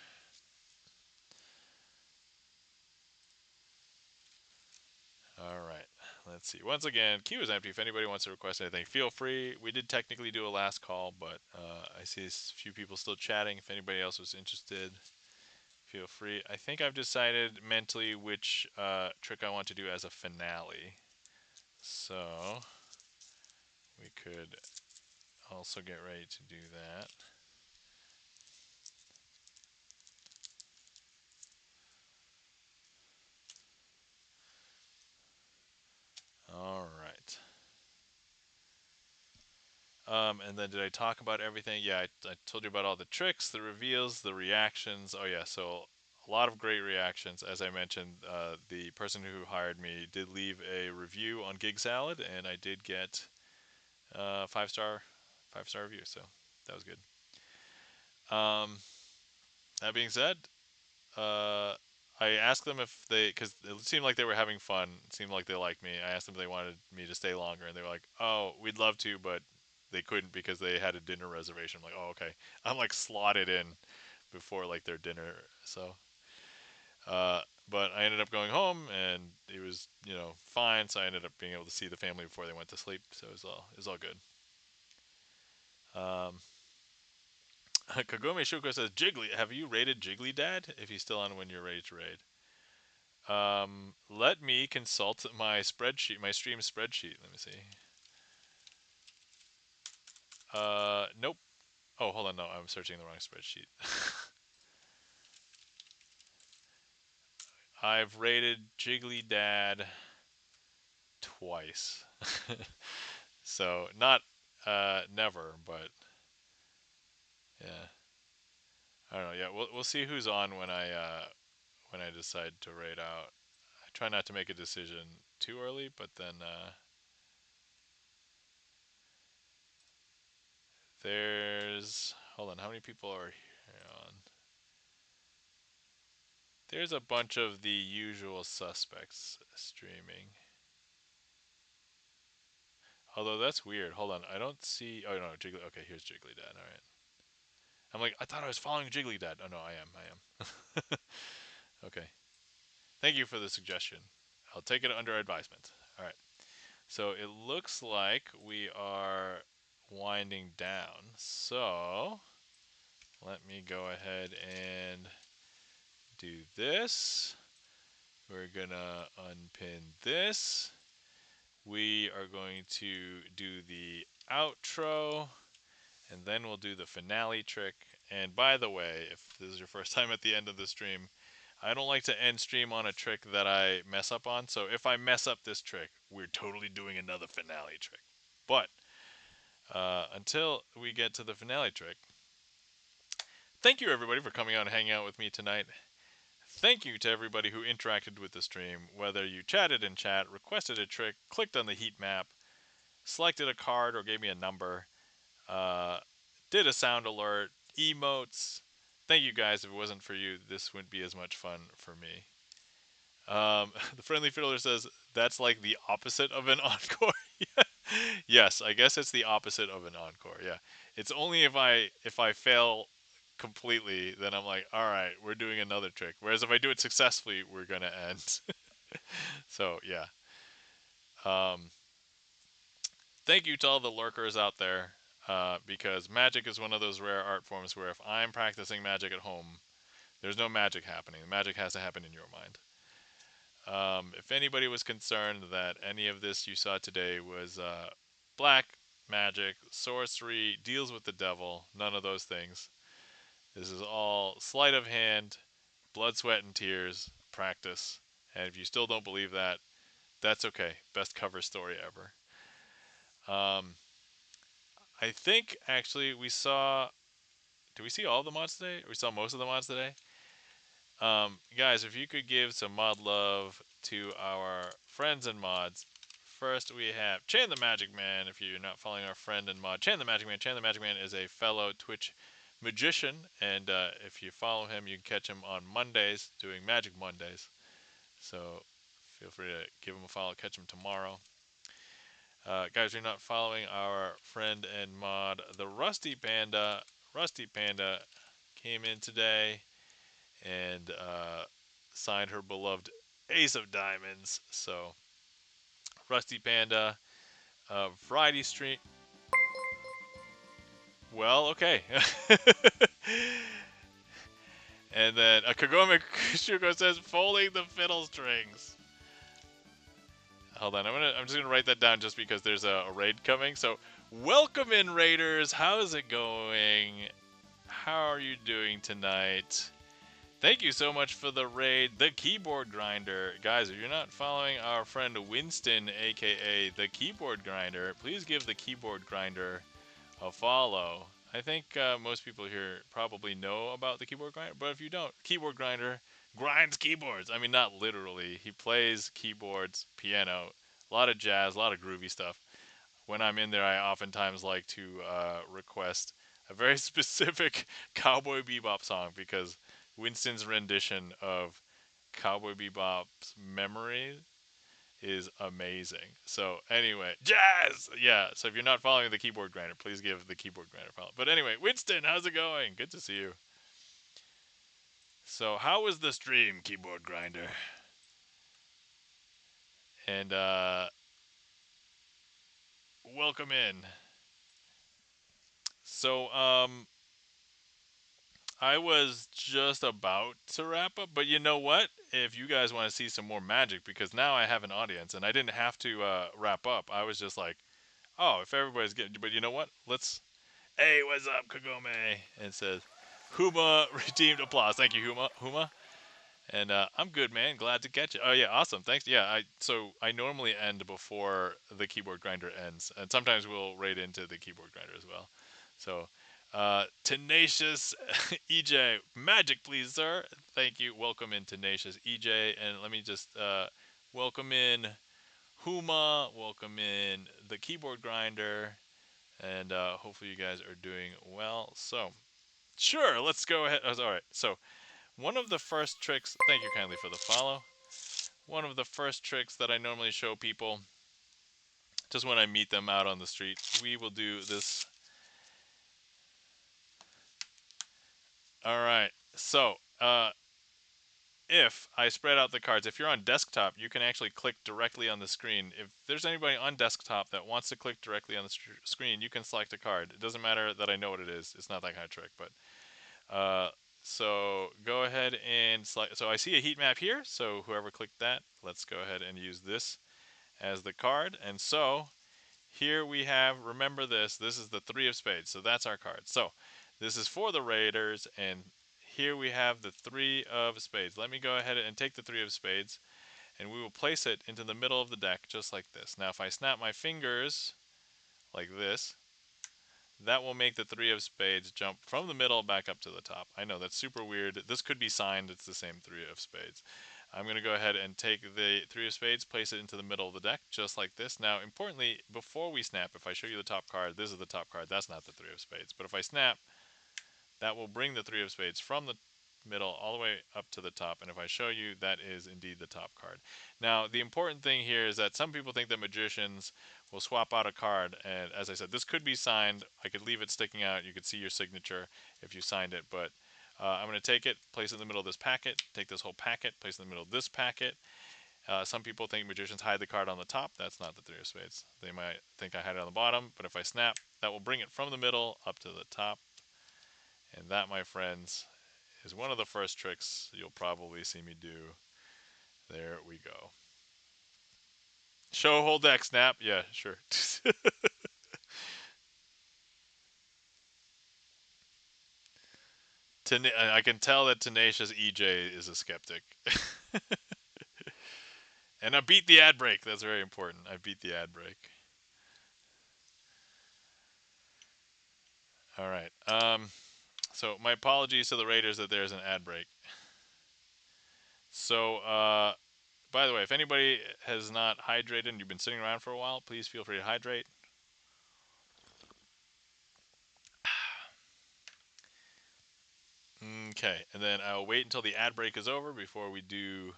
All right, let's see. Once again, queue is empty. If anybody wants to request anything, feel free. We did technically do a last call, but I see a few people still chatting. If anybody else was interested, feel free. I think I've decided mentally which trick I want to do as a finale. So we could also get ready to do that. All right. And then did I talk about everything? Yeah, I told you about all the tricks, the reveals, the reactions. Oh yeah, so a lot of great reactions. As I mentioned, the person who hired me did leave a review on Gig Salad, and I did get 5-star review. So that was good. Um, that being said, uh, I asked them if they, because it seemed like they were having fun. It seemed like they liked me. I asked them if they wanted me to stay longer, and they were like, "Oh, we'd love to, but they couldn't because they had a dinner reservation." I'm like, "Oh, okay." I'm like slotted in before like their dinner, so. Uh, but I ended up going home, and it was fine. So I ended up being able to see the family before they went to sleep. So it was all good. Um, Kagome Shuko says, "Jiggly, have you raided Jiggly Dad? If he's still on when you're ready to raid." Let me consult my spreadsheet, my stream spreadsheet. Let me see. Nope. Oh, hold on. No, I'm searching the wrong spreadsheet. I've rated Jiggly Dad twice. So, not never, but yeah. I don't know. Yeah, we'll see who's on when I decide to raid out. I try not to make a decision too early, but then there's hold on, how many people are here on? There's a bunch of the usual suspects streaming. Although that's weird. Hold on, I don't see. Oh no, Jiggly. Okay, here's Jiggly Dad. All right. I'm like, I thought I was following Jiggly Dad. Oh no, I am. I am. Okay. Thank you for the suggestion. I'll take it under advisement. All right. So it looks like we are winding down. So let me go ahead and do this. We're gonna unpin this. We are going to do the outro, and then we'll do the finale trick. And by the way, if this is your first time at the end of the stream, I don't like to end stream on a trick that I mess up on. So if I mess up this trick, we're totally doing another finale trick. But until we get to the finale trick, thank you everybody for coming out and hanging out with me tonight. Thank you to everybody who interacted with the stream, whether you chatted in chat, requested a trick, clicked on the heat map, selected a card or gave me a number, uh, did a sound alert, emotes. Thank you guys. If it wasn't for you, this wouldn't be as much fun for me. The friendly fiddler says that's like the opposite of an encore. Yes, I guess it's the opposite of an encore. Yeah, it's only if I fail completely, then I'm like, all right, we're doing another trick. Whereas if I do it successfully, we're gonna end. So yeah. Um, Thank you to all the lurkers out there, because magic is one of those rare art forms where if I'm practicing magic at home, there's no magic happening. The magic has to happen in your mind. If anybody was concerned that any of this you saw today was black magic, sorcery, deals with the devil, none of those things. This is all sleight of hand, blood, sweat, and tears practice. And if you still don't believe that, that's okay. Best cover story ever. Um, I think actually we saw. Did we see all the mods today? We saw most of the mods today. Guys, if you could give some mod love to our friends and mods. First, we have Chan the Magic Man. If you're not following our friend and mod, Chan the Magic Man. Chan the Magic Man is a fellow Twitch magician, and if you follow him, you can catch him on Mondays doing Magic Mondays. So feel free to give him a follow, catch him tomorrow. Guys, you're not following our friend and mod, the Rusty Panda. Rusty Panda came in today and signed her beloved Ace of Diamonds. So, Rusty Panda, variety stream. Well, okay. And then Kagome Shuko says, folding the fiddle strings. Hold on, I'm just gonna write that down just because there's a raid coming. So, welcome in, raiders. How's it going? How are you doing tonight? Thank you so much for the raid, the Keyboard Grinder. Guys, if you're not following our friend Winston, a.k.a. the Keyboard Grinder, please give the Keyboard Grinder a follow. I think most people here probably know about the Keyboard Grinder, but if you don't, Keyboard Grinder grinds keyboards. I mean, not literally. He plays keyboards, piano, a lot of jazz, a lot of groovy stuff. When I'm in there, I oftentimes like to request a very specific Cowboy Bebop song because Winston's rendition of Cowboy Bebop's Memory is amazing. So anyway, jazz! Yeah, so if you're not following the Keyboard Grinder, please give the Keyboard Grinder a follow. But anyway, Winston, how's it going? Good to see you. So how was the stream, Keyboard Grinder? And welcome in. So I was just about to wrap up, but you know what? If you guys want to see some more magic, because now I have an audience, and I didn't have to wrap up. I was just like, oh, if everybody's getting, but you know what? Let's. Hey, what's up, Kagome? And it says, Huma redeemed applause. Thank you, Huma. Huma. And I'm good, man. Glad to catch you. Oh yeah, awesome. Thanks. Yeah, I normally end before the keyboard grinder ends, and sometimes we'll raid into the keyboard grinder as well. So, tenacious EJ, magic, please, sir. Thank you. Welcome in, tenacious EJ, and let me just welcome in Huma. Welcome in the keyboard grinder, and hopefully you guys are doing well. So, sure, let's go ahead. Oh, all right. So one of the first tricks, thank you kindly for the follow. One of the first tricks that I normally show people, just when I meet them out on the street, we will do this. All right. So, if I spread out the cards, if you're on desktop, you can actually click directly on the screen. If there's anybody on desktop that wants to click directly on the screen, you can select a card. It doesn't matter that I know what it is. It's not that kind of trick, but uh, so go ahead and select. So I see a heat map here. So whoever clicked that, let's go ahead and use this as the card. And so here we have, remember this is the 3 of spades. So that's our card. So this is for the raiders, and here we have the 3 of spades. Let me go ahead and take the 3 of spades, and we will place it into the middle of the deck just like this. Now if I snap my fingers like this, that will make the 3 of spades jump from the middle back up to the top. I know that's super weird. This could be signed. It's the same 3 of spades. I'm going to go ahead and take the 3 of spades, place it into the middle of the deck, just like this. Now, importantly, before we snap, if I show you the top card, this is the top card. That's not the 3 of spades. But if I snap, that will bring the three of spades from the middle all the way up to the top. And if I show you, that is indeed the top card. Now, the important thing here is that some people think that magicians will swap out a card. And as I said, this could be signed. I could leave it sticking out. You could see your signature if you signed it. But I'm going to take it, place it in the middle of this packet, take this whole packet, place it in the middle of this packet. Some people think magicians hide the card on the top. That's not the three of spades. They might think I hide it on the bottom, but if I snap, that will bring it from the middle up to the top. And that, my friends, is one of the first tricks you'll probably see me do. There we go. Show whole deck, snap. Yeah, sure. I can tell that Tenacious EJ is a skeptic. And I beat the ad break. That's very important. I beat the ad break. All right. So my apologies to the Raiders that there's an ad break. So, by the way, if anybody has not hydrated and you've been sitting around for a while, please feel free to hydrate. Okay, and then I'll wait until the ad break is over before we do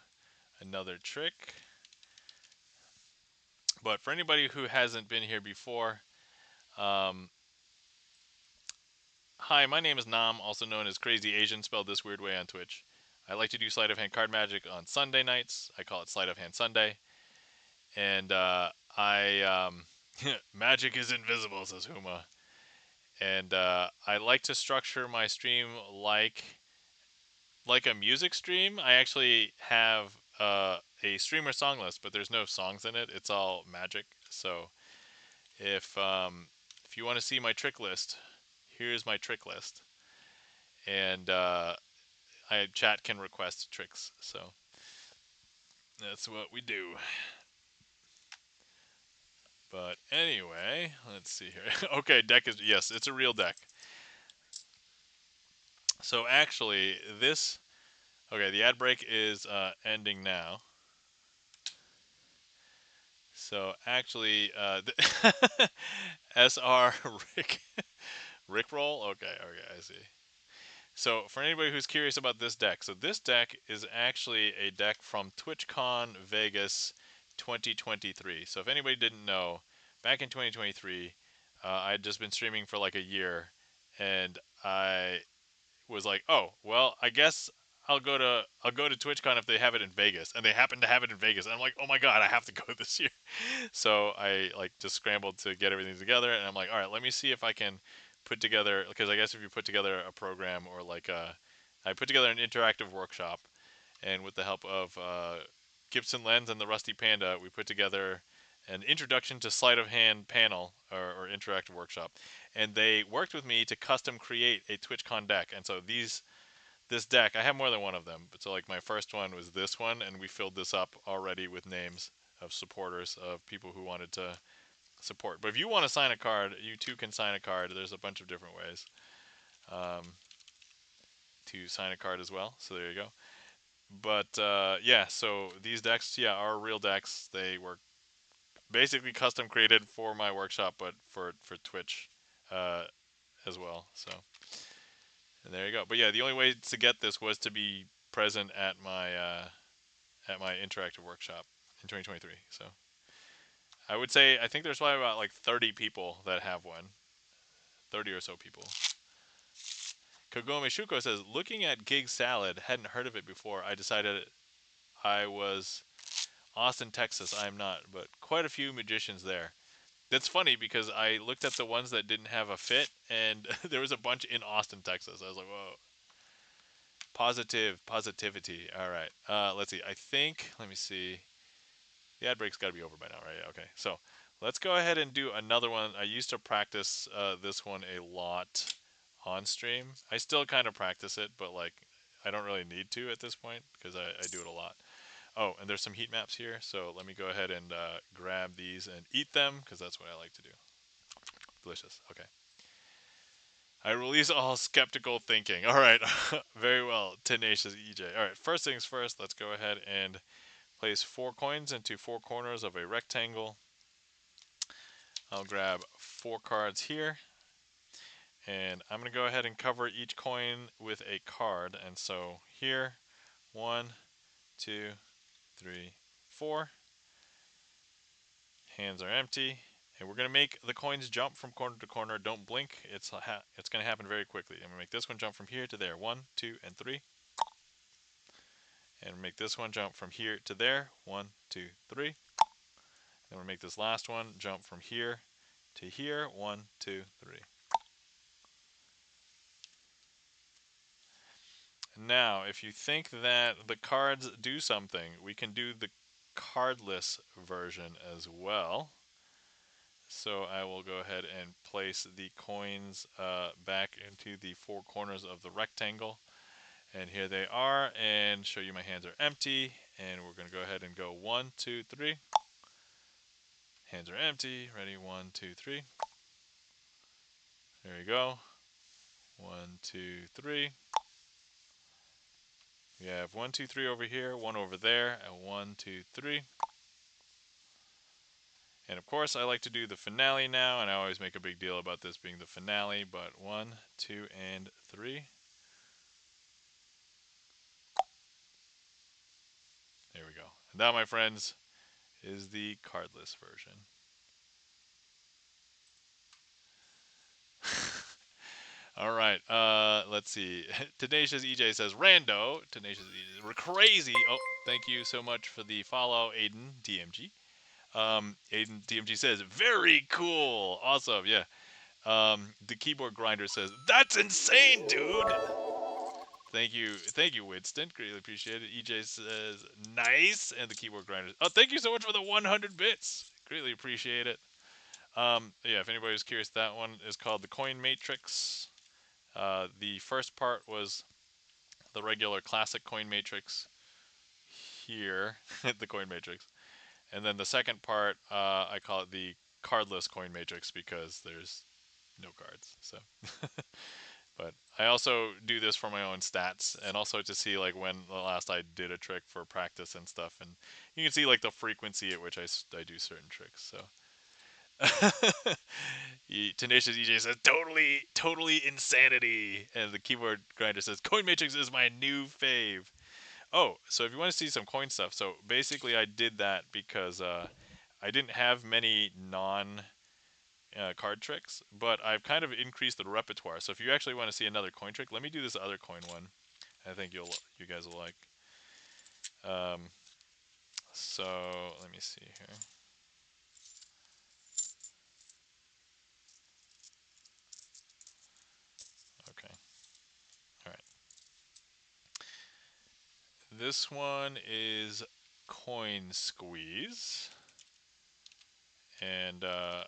another trick. But for anybody who hasn't been here before, um, hi, my name is Nam, also known as Crazy Asian, spelled this weird way on Twitch. I like to do sleight of hand card magic on Sunday nights. I call it Sleight of Hand Sunday. And magic is invisible, says Huma. And I like to structure my stream like a music stream. I actually have a streamer song list, but there's no songs in it. It's all magic. So if you want to see my trick list, here's my trick list, and chat can request tricks. So that's what we do. But anyway, let's see here. Okay, deck is, yes, it's a real deck. So actually, this, okay, the ad break is ending now. So actually, SR Rick Rickroll. Okay, I see. So for anybody who's curious about this deck, so this deck is actually a deck from TwitchCon Vegas 2023. So if anybody didn't know, back in 2023, I'd just been streaming for like a year, and I was like, oh well, I guess I'll go to TwitchCon if they have it in Vegas, and they happen to have it in Vegas, and I'm like, oh my god, I have to go this year. So I like just scrambled to get everything together, and I'm like, all right, let me see if I can put together, because I guess if you put together a program or like I put together an interactive workshop, and with the help of GipsonLens and the Rusty Panda, we put together an introduction to sleight of hand panel or interactive workshop, and they worked with me to custom create a TwitchCon deck. And so this deck, I have more than one of them, but so like my first one was this one, and we filled this up already with names of supporters, of people who wanted to support. But if you want to sign a card, you too can sign a card. There's a bunch of different ways to sign a card as well. So there you go. But yeah, so these decks, yeah, are real decks. They were basically custom created for my workshop, but for Twitch uh, as well. So and there you go. But yeah, the only way to get this was to be present at my interactive workshop in 2023. So I would say I think there's probably about like 30 people that have one, 30 or so people. Kagome Shuko says, looking at Gig Salad, hadn't heard of it before. I decided I was Austin, Texas. I'm not, but quite a few magicians there. That's funny because I looked at the ones that didn't have a fit, and there was a bunch in Austin, Texas. I was like, whoa. Positivity. All right. Let's see. I think, let me see. The ad break's got to be over by now, right? Okay. So let's go ahead and do another one. I used to practice this one a lot on stream. I still kind of practice it, but like I don't really need to at this point because I do it a lot. Oh, and there's some heat maps here. So let me go ahead and grab these and eat them because that's what I like to do. Delicious. Okay. I release all skeptical thinking. All right. Very well. Tenacious EJ. All right. First things first, let's go ahead and place 4 coins into 4 corners of a rectangle. I'll grab 4 cards here. And I'm going to go ahead and cover each coin with a card. And so here, 1, 2, 3, 4. Hands are empty. And we're going to make the coins jump from corner to corner. Don't blink. It's going to happen very quickly. I'm going to make this one jump from here to there. 1, 2, and 3. And make this one jump from here to there. 1, 2, 3. And we'll make this last one jump from here to here. 1, 2, 3. Now, if you think that the cards do something, we can do the cardless version as well. So I will go ahead and place the coins back into the four corners of the rectangle. And here they are, and show you my hands are empty. And we're going to go ahead and go 1, 2, 3. Hands are empty. Ready? 1, 2, 3. There you go. 1, 2, 3. We have 1, 2, 3 over here, 1 over there, and 1, 2, 3. And of course, I like to do the finale now, and I always make a big deal about this being the finale, but 1, 2, and 3. There we go. And that, my friends, is the cardless version. All right, let's see. Tenacious EJ says, Rando. Tenacious EJ, we're crazy. Oh, thank you so much for the follow, Aiden DMG. Aiden DMG says, very cool. Awesome, yeah. The keyboard grinder says, that's insane, dude. Thank you, Winston. Greatly appreciate it. EJ says, nice. And the keyboard grinder, oh, thank you so much for the 100 bits. Greatly appreciate it. Yeah, if anybody was curious, that one is called the Coin Matrix. The first part was the regular classic coin matrix here, the coin matrix. And then the second part, I call it the cardless coin matrix because there's no cards. So, but I also do this for my own stats and also to see like when the last I did a trick for practice and stuff. And you can see like the frequency at which I do certain tricks. So. Tenacious EJ says, totally insanity. And the keyboard grinder says, Coin Matrix is my new fave. Oh, so if you want to see some coin stuff, so basically I did that because I didn't have many non card tricks, but I've kind of increased the repertoire. So if you actually want to see another coin trick, let me do this other coin one. I think you guys will like. Um, so let me see here. Okay. All right. This one is Coin Squeeze, and or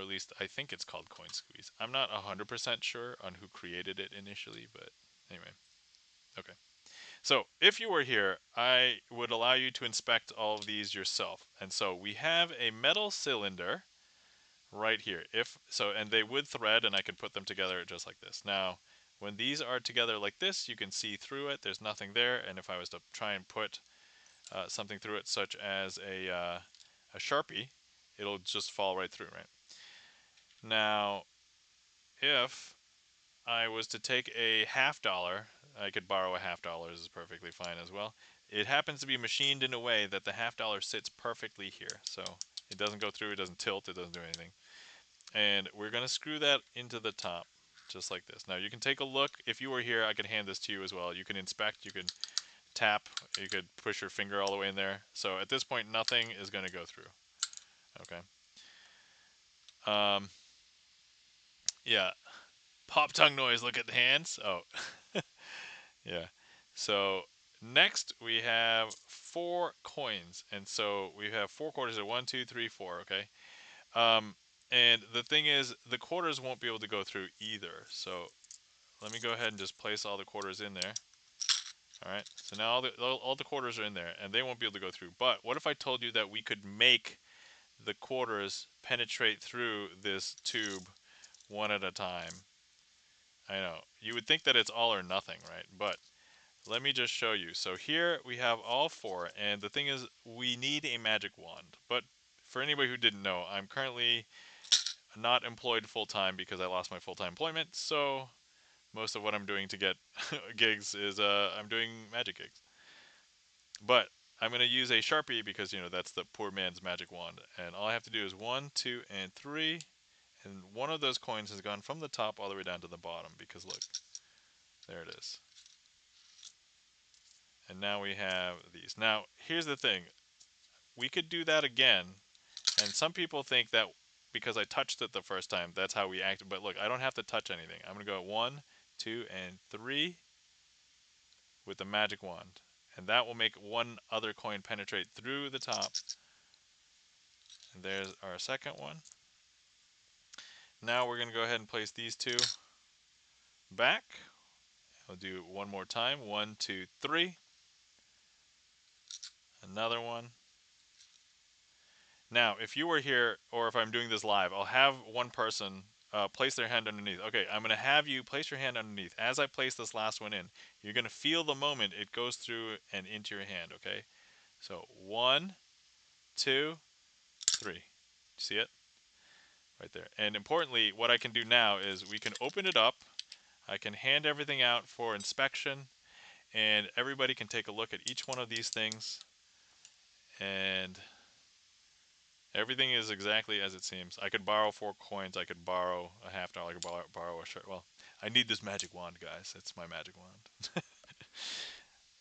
at least I think it's called Coin Squeeze. I'm not 100% sure on who created it initially, but anyway. Okay. So if you were here, I would allow you to inspect all of these yourself. And so we have a metal cylinder right here. If so, and they would thread, and I could put them together just like this. Now, when these are together like this, you can see through it. There's nothing there. And if I was to try and put something through it, such as a Sharpie, it'll just fall right through, right? Now, if I was to take a $50, I could borrow a $50, is perfectly fine as well. It happens to be machined in a way that the $50 sits perfectly here. So it doesn't go through, it doesn't tilt, it doesn't do anything. And we're going to screw that into the top, just like this. Now you can take a look. If you were here, I could hand this to you as well. You can inspect, you could tap, you could push your finger all the way in there. So at this point, nothing is going to go through. Okay. Yeah. Pop tongue noise, look at the hands. Oh. Yeah. So next we have 4 coins. And so we have 4 quarters of 1, 2, 3, 4, okay? And the thing is, the quarters won't be able to go through either. So let me go ahead and just place all the quarters in there. All right, so now all the quarters are in there, and they won't be able to go through. But what if I told you that we could make the quarters penetrate through this tube one at a time? I know. You would think that it's all or nothing, right? But let me just show you. So here we have all 4, and the thing is, we need a magic wand. But for anybody who didn't know, I'm currently not employed full-time because I lost my full-time employment, so most of what I'm doing to get gigs is I'm doing magic gigs. But I'm going to use a Sharpie because, that's the poor man's magic wand. And all I have to do is 1, 2, and 3. And one of those coins has gone from the top all the way down to the bottom because, look, there it is. And now we have these. Now, here's the thing. We could do that again. And some people think that because I touched it the first time, that's how we acted. But look, I don't have to touch anything. I'm going to go 1, 2, and 3 with the magic wand. And that will make one other coin penetrate through the top. And there's our second one. Now we're going to go ahead and place these two back. We'll do one more time. 1, 2, 3. Another one. Now, if you were here, or if I'm doing this live, I'll have one person place their hand underneath. Okay, I'm going to have you place your hand underneath. As I place this last one in, you're going to feel the moment it goes through and into your hand, okay? So, 1, 2, 3. See it? Right there. And importantly, what I can do now is we can open it up. I can hand everything out for inspection, and everybody can take a look at each one of these things. And everything is exactly as it seems. I could borrow 4 coins. I could borrow a $50. I could borrow a shirt. Well, I need this magic wand, guys. It's my magic wand.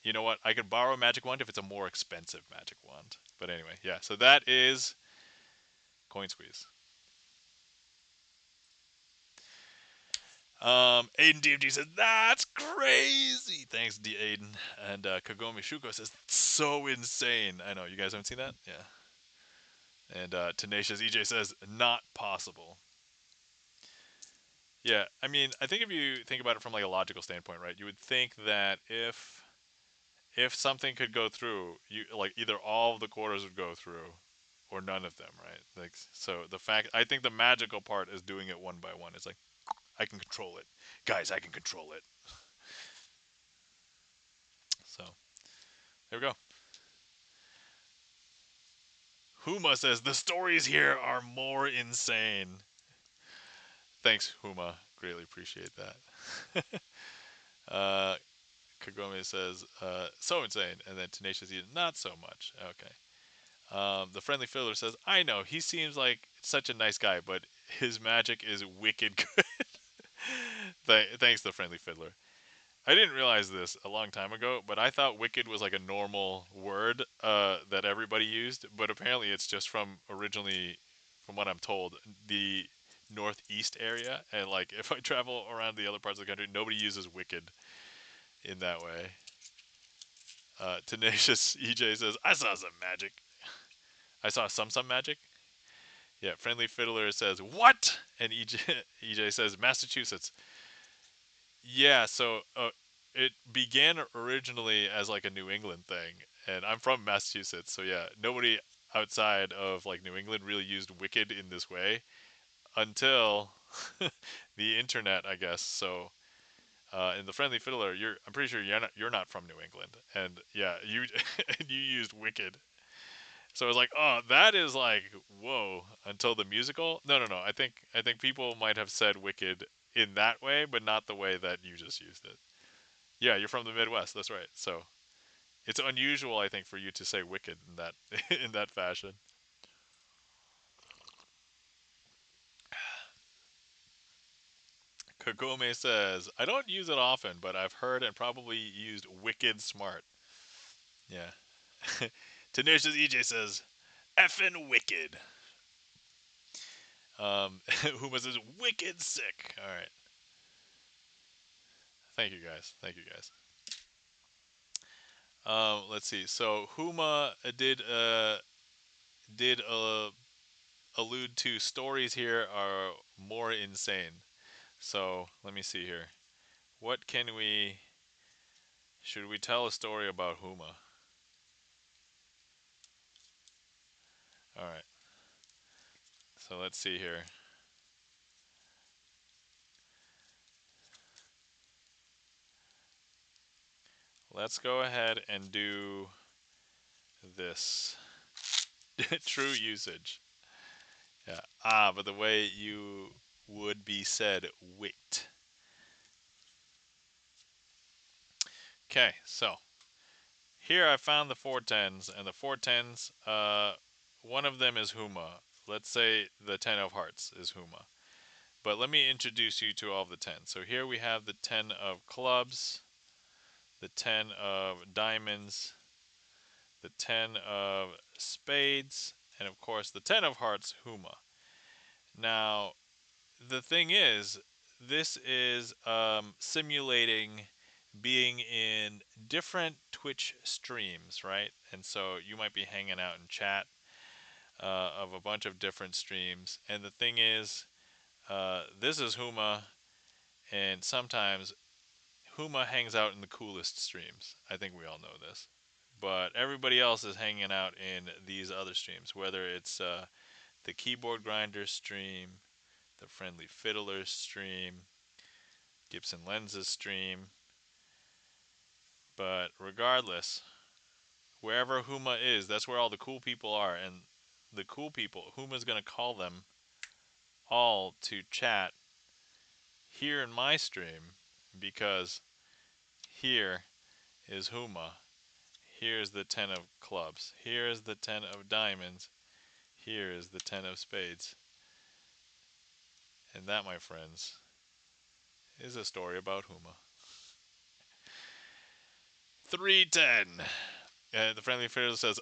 You know what? I could borrow a magic wand if it's a more expensive magic wand. But anyway, yeah. So that is coin squeeze. Aiden DMG says, that's crazy. Thanks, Aiden. And Kagome Shuko says, so insane. I know, you guys haven't seen that? Yeah. And Tenacious EJ says, not possible. Yeah, I mean, I think if you think about it from like a logical standpoint, right, you would think that if something could go through, you like either all of the quarters would go through or none of them, right? Like, so the fact, I think the magical part is doing it one by one. It's like, I can control it. Guys, I can control it. So, there we go. Huma says, the stories here are more insane. Thanks, Huma. Greatly appreciate that. Kagome says, so insane. And then Tenacious Eden, not so much. Okay. The Friendly Fiddler says, I know, he seems like such a nice guy, but his magic is wicked good. Thanks, The Friendly Fiddler. I didn't realize this a long time ago, but I thought wicked was like a normal word that everybody used, but apparently it's just from originally, from what I'm told, the northeast area. And like if I travel around the other parts of the country, nobody uses wicked in that way. Tenacious EJ says, I saw some magic. I saw some magic. Yeah, Friendly Fiddler says, what? And EJ says, Massachusetts. Yeah, so it began originally as like a New England thing, and I'm from Massachusetts, so yeah, nobody outside of like New England really used wicked in this way until the internet, I guess. So in the Friendly Fiddler, I'm pretty sure you're not from New England, and yeah, you you used wicked. So I was like, oh, that is like whoa. Until the musical, no. I think people might have said wicked in that way, but not the way that you just used it. Yeah, you're from the Midwest. That's right. So it's unusual, I think, for you to say wicked in that in that fashion. Kagome says, I don't use it often, but I've heard and probably used wicked smart. Yeah. Tenacious EJ says, effing wicked. Huma says, wicked sick. All right. Thank you guys. Thank you guys. Let's see. So Huma did allude to stories here are more insane. So let me see here. What can we? Should we tell a story about Huma? All right. So let's see here. Let's go ahead and do this. True usage. Yeah. Ah, but the way you would be said, wait. Okay, so here I found the 410s, and the 410s, one of them is Huma. Let's say the 10 of hearts is Huma. But let me introduce you to all of the 10. So here we have the 10 of clubs, the 10 of diamonds, the 10 of spades, and of course the 10 of hearts, Huma. Now, the thing is, this is simulating being in different Twitch streams, right? And so you might be hanging out in chat of a bunch of different streams. And the thing is, this is Huma, and sometimes Huma hangs out in the coolest streams. I think we all know this. But everybody else is hanging out in these other streams, whether it's the keyboard grinder stream, the friendly fiddler stream, GipsonLens stream. But regardless, wherever Huma is, that's where all the cool people are. And the cool people, Huma's going to call them all to chat here in my stream because here is Huma. Here's the 10 of clubs. Here's the 10 of diamonds. Here is the 10 of spades. And that, my friends, is a story about Huma. 310. The friendly fiddler says,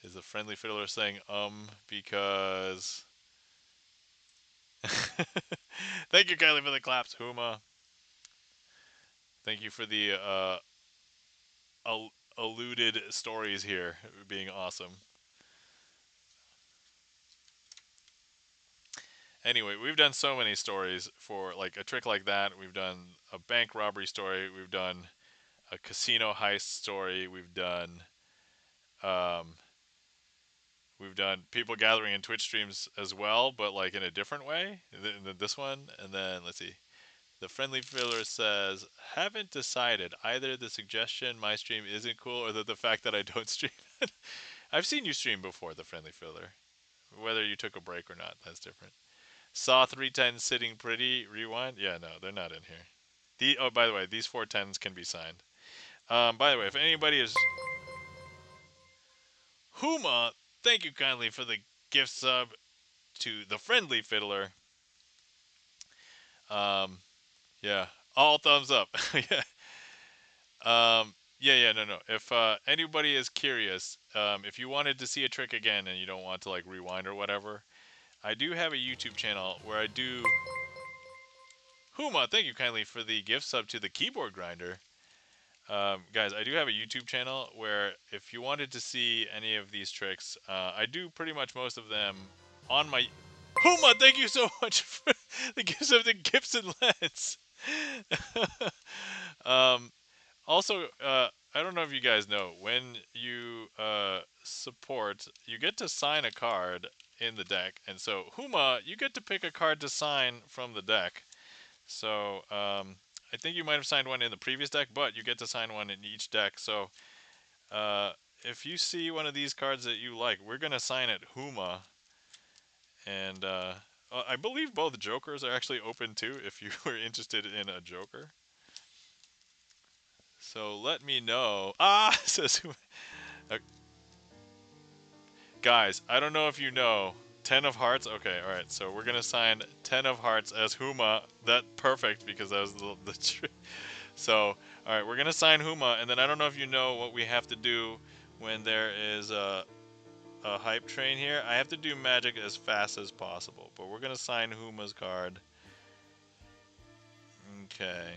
Is the friendly fiddler saying, because... Thank you, Kylie, for the claps, Huma. Thank you for the alluded stories here being awesome. Anyway, we've done so many stories for like a trick like that. We've done a bank robbery story. We've done a casino heist story. Um, we've done people gathering in Twitch streams as well, but like in a different way than this one. And then let's see. The friendly filler says, haven't decided either the suggestion my stream isn't cool or the fact that I don't stream. I've seen you stream before, the friendly filler. Whether you took a break or not, that's different. Saw 310 sitting pretty. Rewind. Yeah, no, they're not in here. Oh, by the way, these 410s can be signed. By the way, if anybody is Huma, thank you kindly for the gift sub to the friendly fiddler. Yeah, all thumbs up. Yeah. No. If anybody is curious, if you wanted to see a trick again and you don't want to like rewind or whatever, I do have a YouTube channel where I do. Huma, thank you kindly for the gift sub to the keyboard grinder. Guys, I do have a YouTube channel where if you wanted to see any of these tricks, I do pretty much most of them on my... Huma, thank you so much for the gift of the GipsonLens. Also, I don't know if you guys know, when you support, you get to sign a card in the deck. And so, Huma, you get to pick a card to sign from the deck. So, I think you might have signed one in the previous deck, but you get to sign one in each deck. So, if you see one of these cards that you like, we're going to sign it Huma. And I believe both Jokers are actually open too, if you were interested in a Joker. So let me know. Ah, says Huma. Guys, I don't know if you know. 10 of hearts. Okay, all right. So we're gonna sign 10 of hearts as Huma. That perfect because that was the trick. So, all right, we're gonna sign Huma, and then I don't know if you know what we have to do when there is a hype train here. I have to do magic as fast as possible, but we're gonna sign Huma's card. Okay.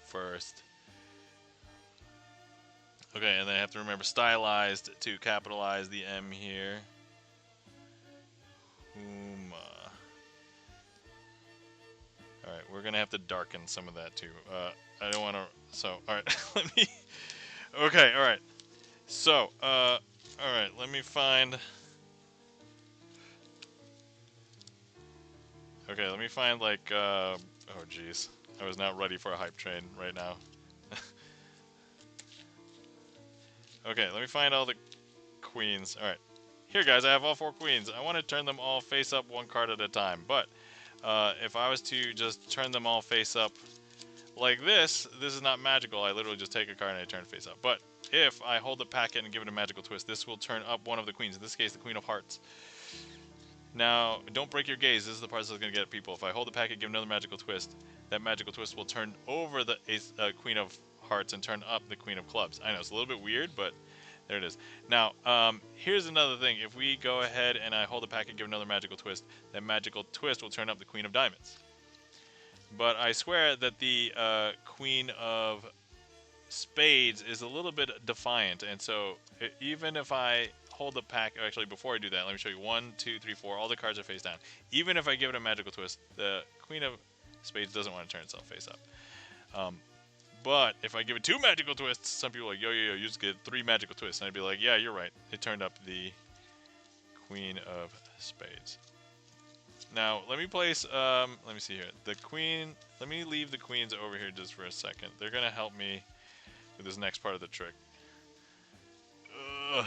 First. Okay, and then I have to remember stylized to capitalize the M here. Huma. Alright, we're gonna have to darken some of that too. I don't wanna... So, alright, let me... Okay, alright. So, alright, let me find... Okay, let me find, like, oh, jeez. I was not ready for a hype train right now. Okay, let me find all the queens. Alright. here guys, I have all 4 queens. I want to turn them all face up 1 card at a time. But if I was to just turn them all face up like this is not magical. I literally just take a card and I turn it face up. But if I hold the packet and give it a magical twist, this will turn up one of the queens. In this case, the Queen of Hearts. Now, don't break your gaze. This is the part that's going to get people. If I hold the packet, give another magical twist, that magical twist will turn over the Queen of Hearts and turn up the Queen of Clubs. I know, it's a little bit weird, but there it is. Now, here's another thing. If we go ahead and I hold the packet, give another magical twist, that magical twist will turn up the Queen of Diamonds. But I swear that the Queen of Spades is a little bit defiant, and so even if I hold the pack, actually before I do that, let me show you 1, 2, 3, 4. All the cards are face down. Even if I give it a magical twist, the Queen of Spades doesn't want to turn itself face up. But if I give it 2 magical twists, some people are like, yo, you just get 3 magical twists, and I'd be like, yeah, you're right. It turned up the Queen of Spades. Now, let me place, let me see here. The queen, let me leave the queens over here just for a second. They're going to help me with this next part of the trick. Ugh.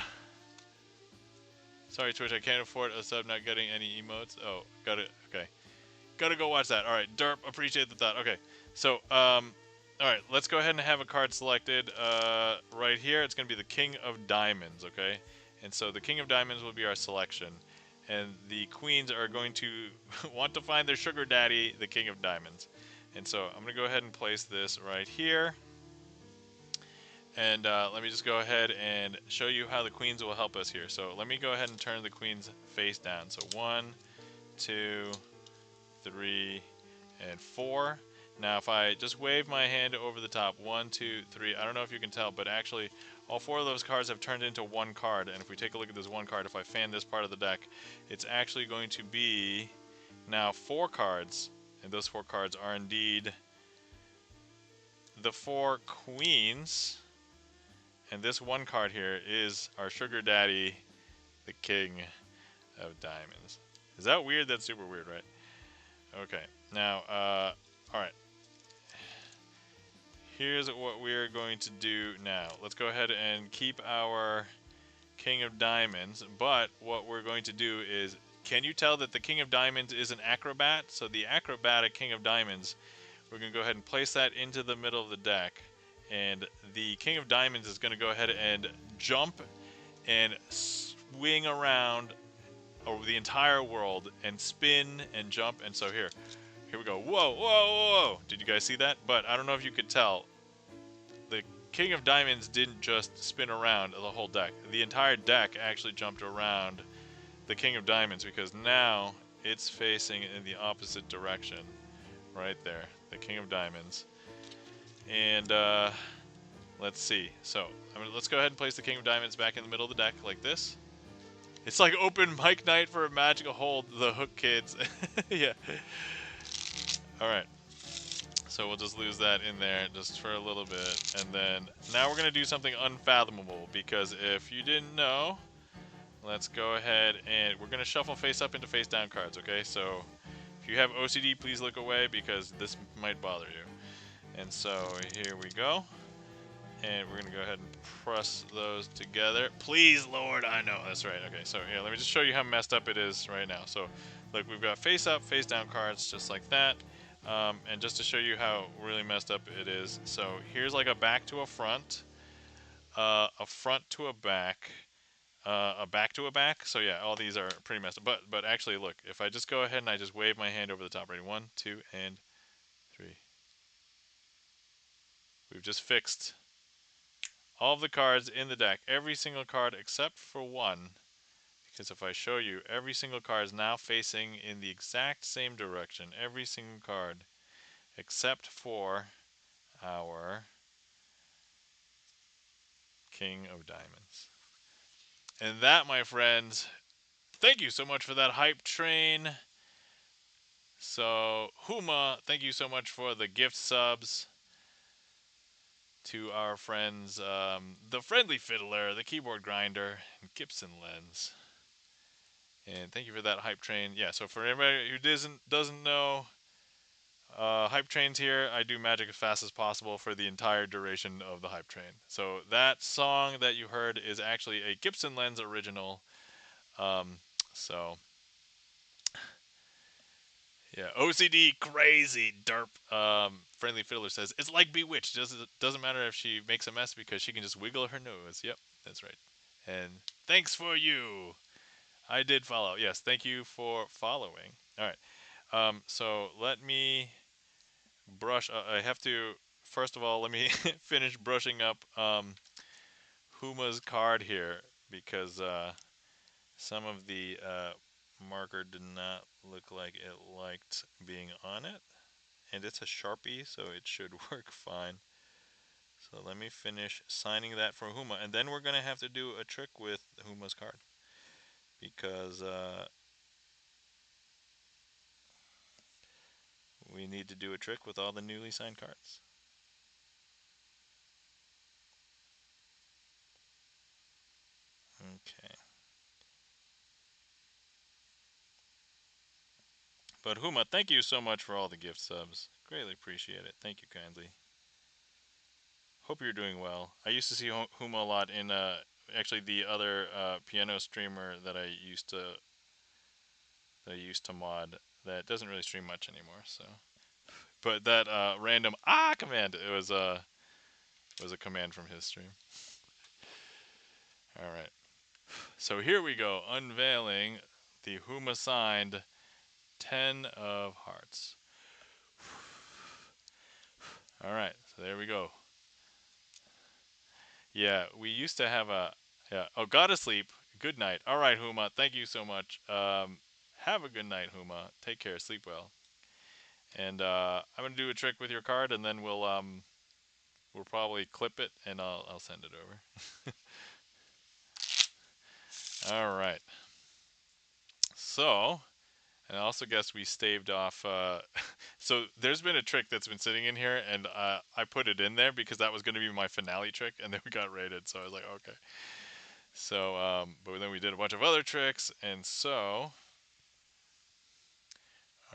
Sorry, Twitch, I can't afford a sub not getting any emotes. Oh, got it. Okay. Gotta go watch that. Alright, derp, appreciate the thought. Okay, so, alright, let's go ahead and have a card selected right here. It's going to be the King of Diamonds, okay? And so the King of Diamonds will be our selection. And the queens are going to want to find their sugar daddy, the King of Diamonds. And so I'm going to go ahead and place this right here. And let me just go ahead and show you how the queens will help us here. So let me go ahead and turn the queens face down. So 1, 2, 3, and 4. Now if I just wave my hand over the top, 1, 2, 3, I don't know if you can tell, but actually all 4 of those cards have turned into 1 card. And if we take a look at this 1 card, if I fan this part of the deck, it's actually going to be now 4 cards. And those 4 cards are indeed the 4 queens. And this 1 card here is our sugar daddy, the King of Diamonds. Is that weird? That's super weird, right? Okay, now, alright. Here's what we're going to do now. Let's go ahead and keep our King of Diamonds, but what we're going to do is, can you tell that the King of Diamonds is an acrobat? So the acrobatic King of Diamonds, we're going to go ahead and place that into the middle of the deck. And the King of Diamonds is going to go ahead and jump and swing around over the entire world and spin and jump. And so here we go. Whoa, whoa, whoa. Did you guys see that? But I don't know if you could tell. The King of Diamonds didn't just spin around the whole deck. The entire deck actually jumped around the King of Diamonds because now it's facing in the opposite direction. Right there. The King of Diamonds. And let's see. So let's go ahead and place the King of Diamonds back in the middle of the deck like this. It's like open mic night for a magical hold, the Hook Kids. Yeah. Alright. So we'll just lose that in there just for a little bit. And then now we're going to do something unfathomable because if you didn't know, let's go ahead and we're going to shuffle face up into face down cards, okay? So if you have OCD, please look away because this might bother you. And so here we go. And we're going to go ahead and press those together. Please, Lord, I know. That's right. Okay, so here, let me just show you how messed up it is right now. So, look, we've got face up, face down cards just like that. And just to show you how really messed up it is. So, here's like a back to a front to a back to a back. So, yeah, all these are pretty messed up. But actually, look, if I just go ahead and I just wave my hand over the top. Ready? 1, 2, and 3. We've just fixed all of the cards in the deck, every single card except for 1, because if I show you, every single card is now facing in the exact same direction, every single card except for our King of Diamonds. And that, my friends, thank you so much for that hype train. So, Huma, thank you so much for the gift subs. To our friends, the Friendly Fiddler, the Keyboard Grinder, and GipsonLens. And thank you for that hype train. Yeah, so for everybody who doesn't know, hype trains here, I do magic as fast as possible for the entire duration of the hype train. So that song that you heard is actually a GipsonLens original. Um, so yeah, OCD crazy derp. Friendly Fiddler says it's like Bewitched. Doesn't matter if she makes a mess because she can just wiggle her nose. Yep, that's right. And thanks for you. I did follow. Yes, thank you for following. All right. So let me brush. I have to first of all let me finish brushing up Huma's card here because some of the marker did not look like it liked being on it. And it's a Sharpie, so it should work fine. So let me finish signing that for Huma, and then we're going to have to do a trick with Huma's card. Because we need to do a trick with all the newly signed cards. Okay. But Huma, thank you so much for all the gift subs. Greatly appreciate it. Thank you kindly. Hope you're doing well. I used to see Huma a lot in actually the other piano streamer that I used to mod that doesn't really stream much anymore. So, but that random command it was a command from his stream. All right. So here we go, unveiling the Huma signed 10 of Hearts. All right, so there we go. Yeah, we used to have a. Yeah. Oh, gotta sleep. Good night. All right, Huma. Thank you so much. Have a good night, Huma. Take care. Sleep well. And I'm gonna do a trick with your card, and then we'll probably clip it, and I'll send it over. All right. So, and I also guess we staved off. So there's been a trick that's been sitting in here, and I put it in there because that was going to be my finale trick, and then we got raided. So I was like, okay. So, but then we did a bunch of other tricks, and so,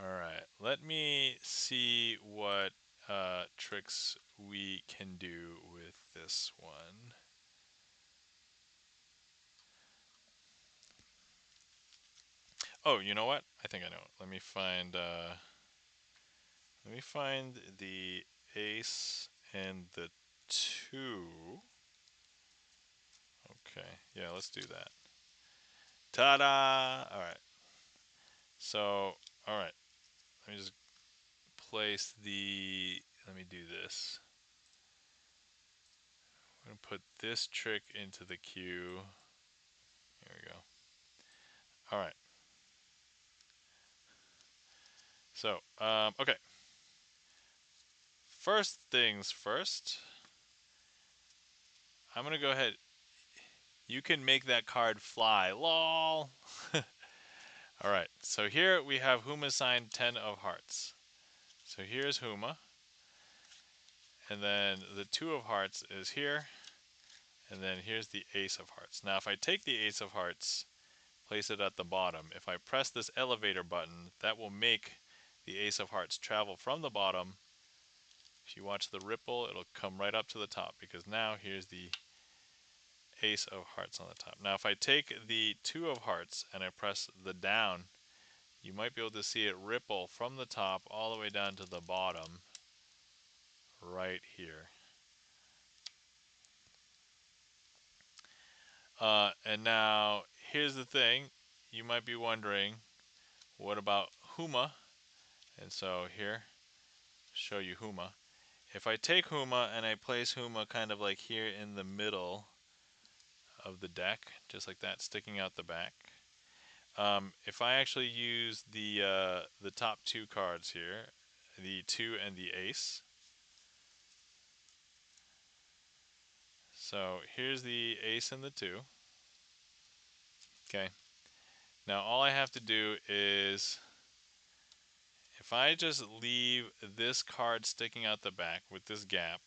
all right. Let me see what tricks we can do with this one. Oh, you know what? I think I know. Let me find. Let me find the ace and the two. Okay, yeah, let's do that. Ta-da! All right. So, all right. Let me just place the. Let me do this. I'm gonna put this trick into the queue. Here we go. All right. So, okay. First things first. I'm gonna go ahead. You can make that card fly. Lol. All right. So here we have Huma signed 10 of hearts. So here's Huma. And then the 2 of hearts is here. And then here's the ace of hearts. Now if I take the ace of hearts, place it at the bottom. If I press this elevator button, that will make the ace of hearts travel from the bottom. If you watch the ripple, it'll come right up to the top because now here's the ace of hearts on the top. Now if I take the 2 of hearts and I press the down, you might be able to see it ripple from the top all the way down to the bottom right here. And now here's the thing. You might be wondering, what about Huma? And so here, show you Huma. If I take Huma and I place Huma kind of like here in the middle of the deck, just like that, sticking out the back. If I actually use the top 2 cards here, the 2 and the ace. So here's the ace and the 2. Okay. Now all I have to do is, if I just leave this card sticking out the back with this gap,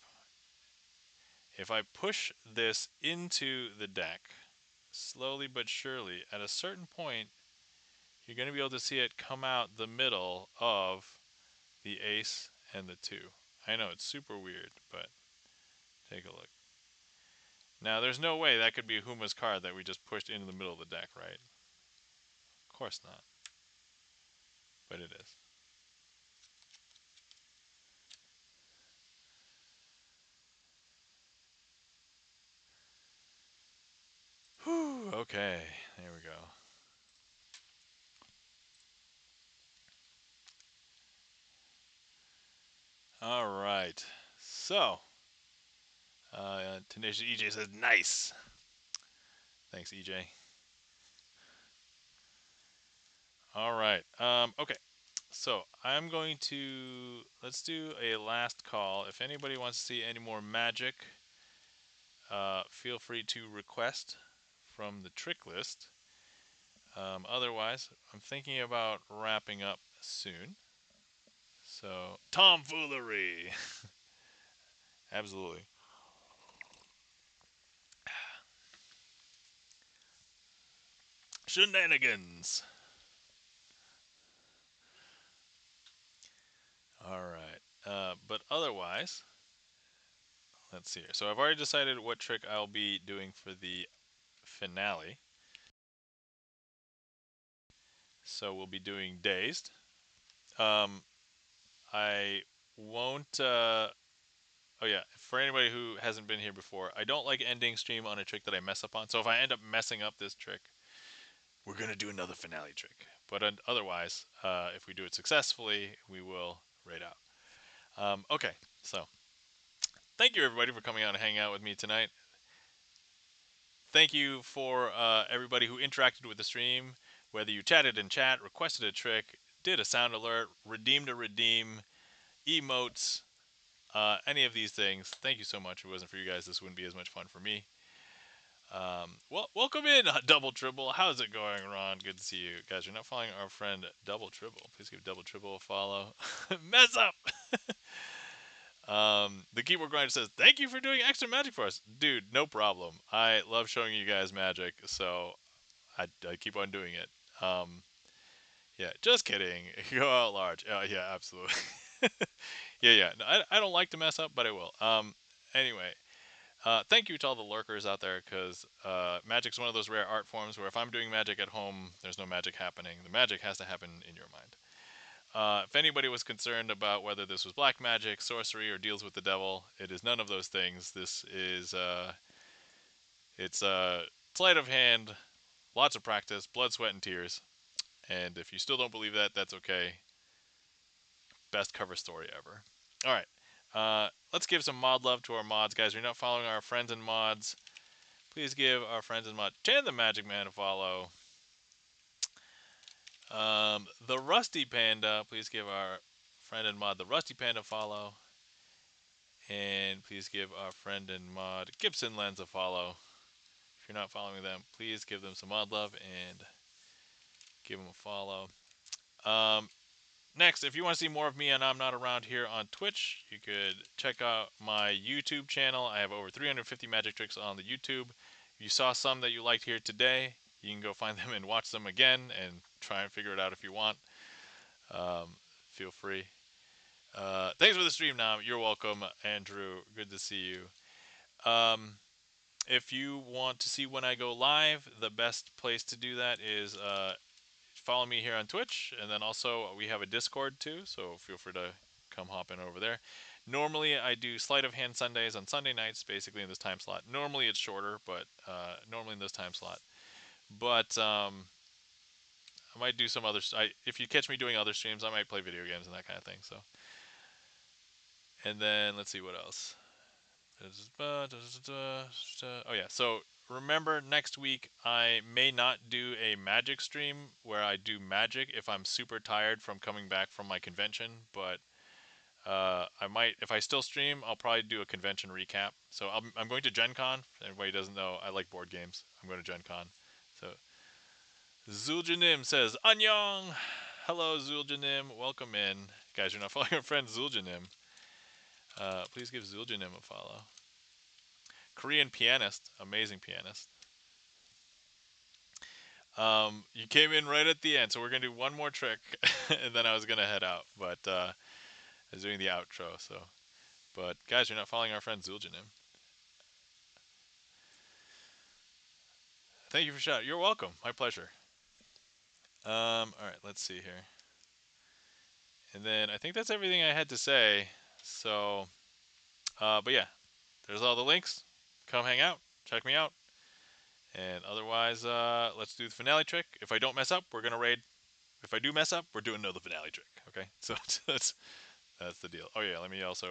if I push this into the deck, slowly but surely, at a certain point, you're going to be able to see it come out the middle of the ace and the 2. I know it's super weird, but take a look. Now, there's no way that could be Huma's card that we just pushed into the middle of the deck, right? Of course not. But it is. Whew, okay. There we go. All right. So, Tenacious EJ says, nice. Thanks, EJ. All right. Okay. So, I'm going to, let's do a last call. If anybody wants to see any more magic, feel free to request from the trick list. Otherwise, I'm thinking about wrapping up soon. So, tomfoolery. Absolutely. Shenanigans. All right. But otherwise, let's see here. So I've already decided what trick I'll be doing for the finale. So we'll be doing Dazed. Um, I won't. Oh yeah, for anybody who hasn't been here before, I don't like ending stream on a trick that I mess up on. So if I end up messing up this trick, we're gonna do another finale trick. But otherwise, if we do it successfully, we will raid out. Okay, so thank you everybody for coming out and hanging out with me tonight. Thank you for everybody who interacted with the stream, whether you chatted in chat, requested a trick, did a sound alert, redeemed a redeem, emotes, any of these things. Thank you so much. If it wasn't for you guys, this wouldn't be as much fun for me. Well, welcome in, Double Tribble. How's it going, Ron? Good to see you. Guys, you're not following our friend Double Tribble. Please give Double Tribble a follow. Mess up! The keyboard grinder says, "Thank you for doing extra magic for us, dude. No problem. I love showing you guys magic, so I keep on doing it. Yeah, just kidding. Go out large. Yeah, absolutely. Yeah. No, I don't like to mess up, but I will. Anyway, thank you to all the lurkers out there, because magic's one of those rare art forms where if I'm doing magic at home, there's no magic happening. The magic has to happen in your mind. If anybody was concerned about whether this was black magic, sorcery, or deals with the devil, it is none of those things. This is it's sleight of hand, lots of practice, blood, sweat, and tears. And if you still don't believe that, that's okay. Best cover story ever. All right. Let's give some mod love to our mods, guys. If you're not following our friends and mods, please give our friends and mods Chan the Magic Man a follow. The Rusty Panda, please give our friend and mod the Rusty Panda a follow. And please give our friend and mod GipsonLens a follow. If you're not following them, please give them some mod love and give them a follow. Next, if you want to see more of me and I'm not around here on Twitch, you could check out my YouTube channel. I have over 350 magic tricks on the YouTube. If you saw some that you liked here today, you can go find them and watch them again and try and figure it out if you want. Feel free. Thanks for the stream, Nam. You're welcome, Andrew. Good to see you. If you want to see when I go live, the best place to do that is follow me here on Twitch, and then also we have a Discord too, so feel free to come hop in over there. Normally I do Sleight of Hand Sundays on Sunday nights, basically in this time slot. Normally it's shorter, but normally in this time slot. But I might do some other. If you catch me doing other streams, I might play video games and that kind of thing. So, and then let's see what else. Oh yeah, so remember next week I may not do a magic stream where I do magic if I'm super tired from coming back from my convention, but I might, if I still stream, I'll probably do a convention recap. So I'm going to Gen Con. If anybody doesn't know, I like board games. I'm going to Gen Con. So Zuljanim says, Annyeong! Hello Zuljanim, welcome in. Guys, you're not following our friend Zuljanim. Please give Zuljanim a follow. Korean pianist, amazing pianist. You came in right at the end, so we're gonna do one more trick, and then I was gonna head out, but I was doing the outro. So, but guys, you're not following our friend Zuljanim. Thank you for shouting. You're welcome. My pleasure. All right, let's see here. And then I think that's everything I had to say. So, but yeah, there's all the links. Come hang out. Check me out. And otherwise, let's do the finale trick. If I don't mess up, we're gonna raid. If I do mess up, we're doing another finale trick. Okay, so that's the deal. Oh yeah, let me also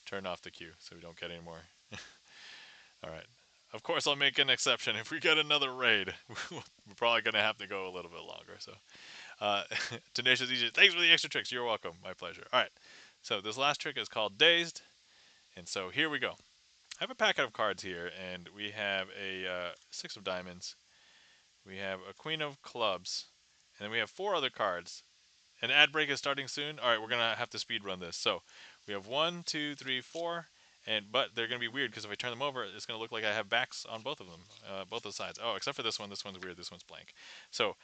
turn off the queue so we don't get any more. All right. Of course, I'll make an exception if we get another raid. We're probably gonna have to go a little bit longer. So, uh, Tenacious EJ, thanks for the extra tricks. You're welcome. My pleasure. All right. So this last trick is called Dazed, and so here we go. I have a packet of cards here, and we have a six of diamonds. We have a queen of clubs, and then we have four other cards. An ad break is starting soon. All right, we're gonna have to speed run this. So we have 1, 2, 3, 4, but they're gonna be weird because if I turn them over, it's gonna look like I have backs on both of them, both of the sides. Oh, except for this one. This one's weird. This one's blank. So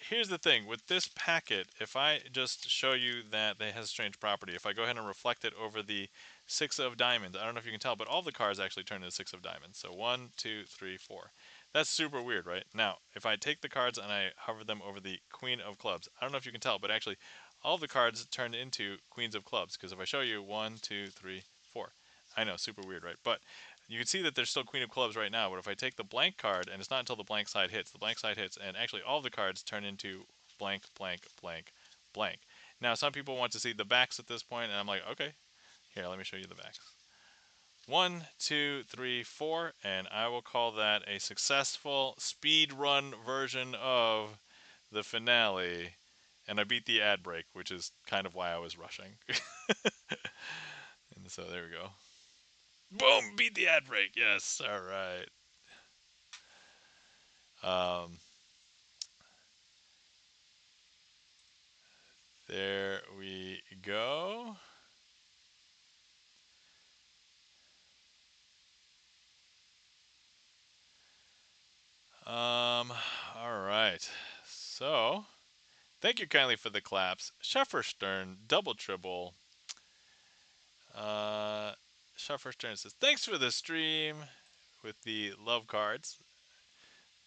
here's the thing with this packet. If I just show you that it has a strange property, if I go ahead and reflect it over the six of diamonds, I don't know if you can tell, but all the cards actually turn into six of diamonds. So 1, 2, 3, 4. That's super weird, right? Now, if I take the cards and I hover them over the Queen of Clubs, I don't know if you can tell, but actually, all of the cards turn into Queens of Clubs. Because if I show you 1, 2, 3, 4, I know, super weird, right? But you can see that there's still Queen of Clubs right now. But if I take the blank card, and it's not until the blank side hits, and actually all of the cards turn into blank, blank, blank, blank. Now, some people want to see the backs at this point, and I'm like, okay, here, let me show you the backs. 1, 2, 3, 4, and I will call that a successful speed run version of the finale. And I beat the ad break, which is kind of why I was rushing. And so there we go. Boom! Beat the ad break. Yes. All right. Um, there we go. All right. So, thank you kindly for the claps. Sheffer Stern, double triple. Uh, Sheffer Stern says, thanks for the stream with the love cards.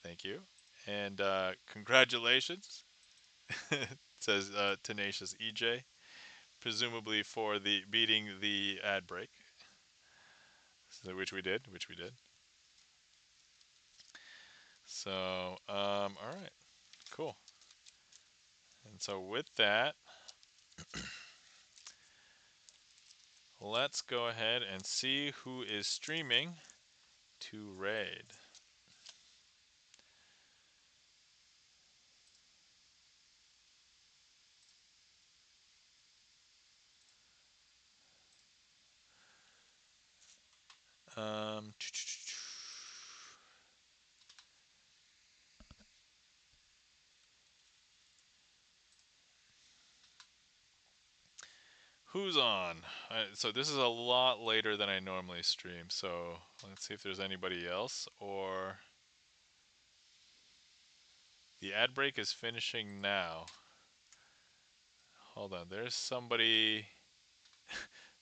Thank you. And congratulations, says Tenacious EJ, presumably for the beating the ad break, so, which we did, So, all right, cool. And so with that, let's go ahead and see who is streaming to raid. Um, who's on? So this is a lot later than I normally stream. So let's see if there's anybody else, or the ad break is finishing now. Hold on, there's somebody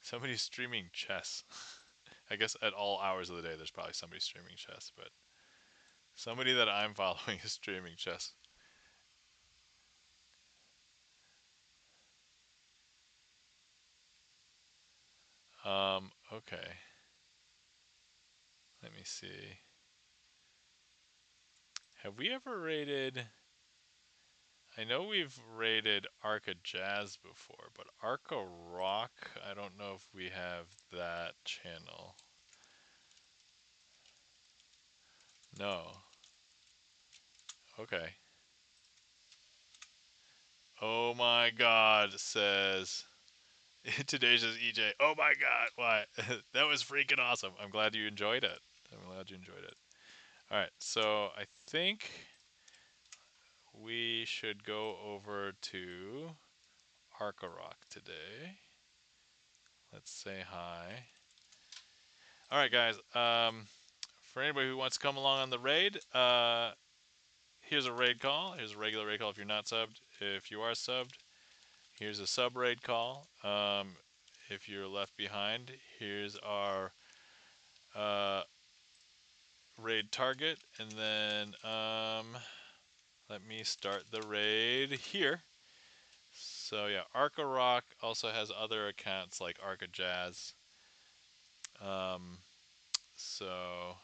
somebody streaming chess. I guess at all hours of the day there's probably somebody streaming chess, but somebody that I'm following is streaming chess. Okay. Let me see. Have we ever rated, I know we've rated Arca Jazz before, but Arca Rock, I don't know if we have that channel. No. Okay. Oh my god, says today's just EJ. Oh my god, what? That was freaking awesome. I'm glad you enjoyed it. I'm glad you enjoyed it. All right, so I think we should go over to Arca Rock today. Let's say hi. All right, guys. For anybody who wants to come along on the raid, here's a raid call. Here's a regular raid call if you're not subbed. If you are subbed, here's a sub raid call. If you're left behind, here's our raid target, and then let me start the raid here. So yeah, Arca Rock also has other accounts like Arca Jazz. Um, so,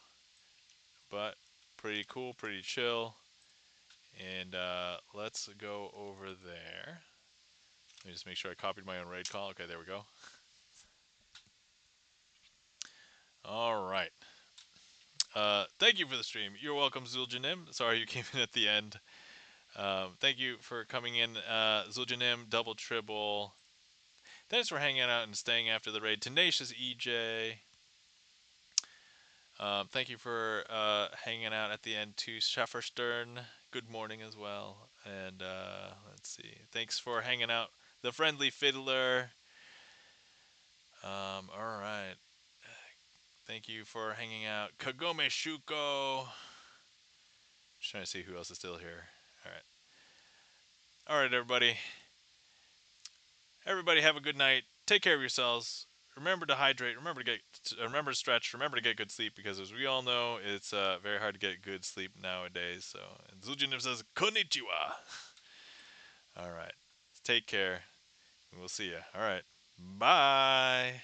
but pretty cool, pretty chill. And let's go over there. Let me just make sure I copied my own raid call. Okay, there we go. All right. Thank you for the stream. You're welcome, Zuljanim. Sorry you came in at the end. Thank you for coming in, Zuljanim, Double Tribble. Thanks for hanging out and staying after the raid. Tenacious EJ. Thank you for hanging out at the end too, Schafferstern. Good morning as well. And let's see. Thanks for hanging out, the friendly fiddler. All right. Thank you for hanging out, Kagome Shuko. Just trying to see who else is still here. All right. All right, everybody. Everybody have a good night. Take care of yourselves. Remember to hydrate. Remember to stretch. Remember to get good sleep because, as we all know, it's very hard to get good sleep nowadays. So, and Zuljanim says konnichiwa. All right. Take care. We'll see you. All right. Bye.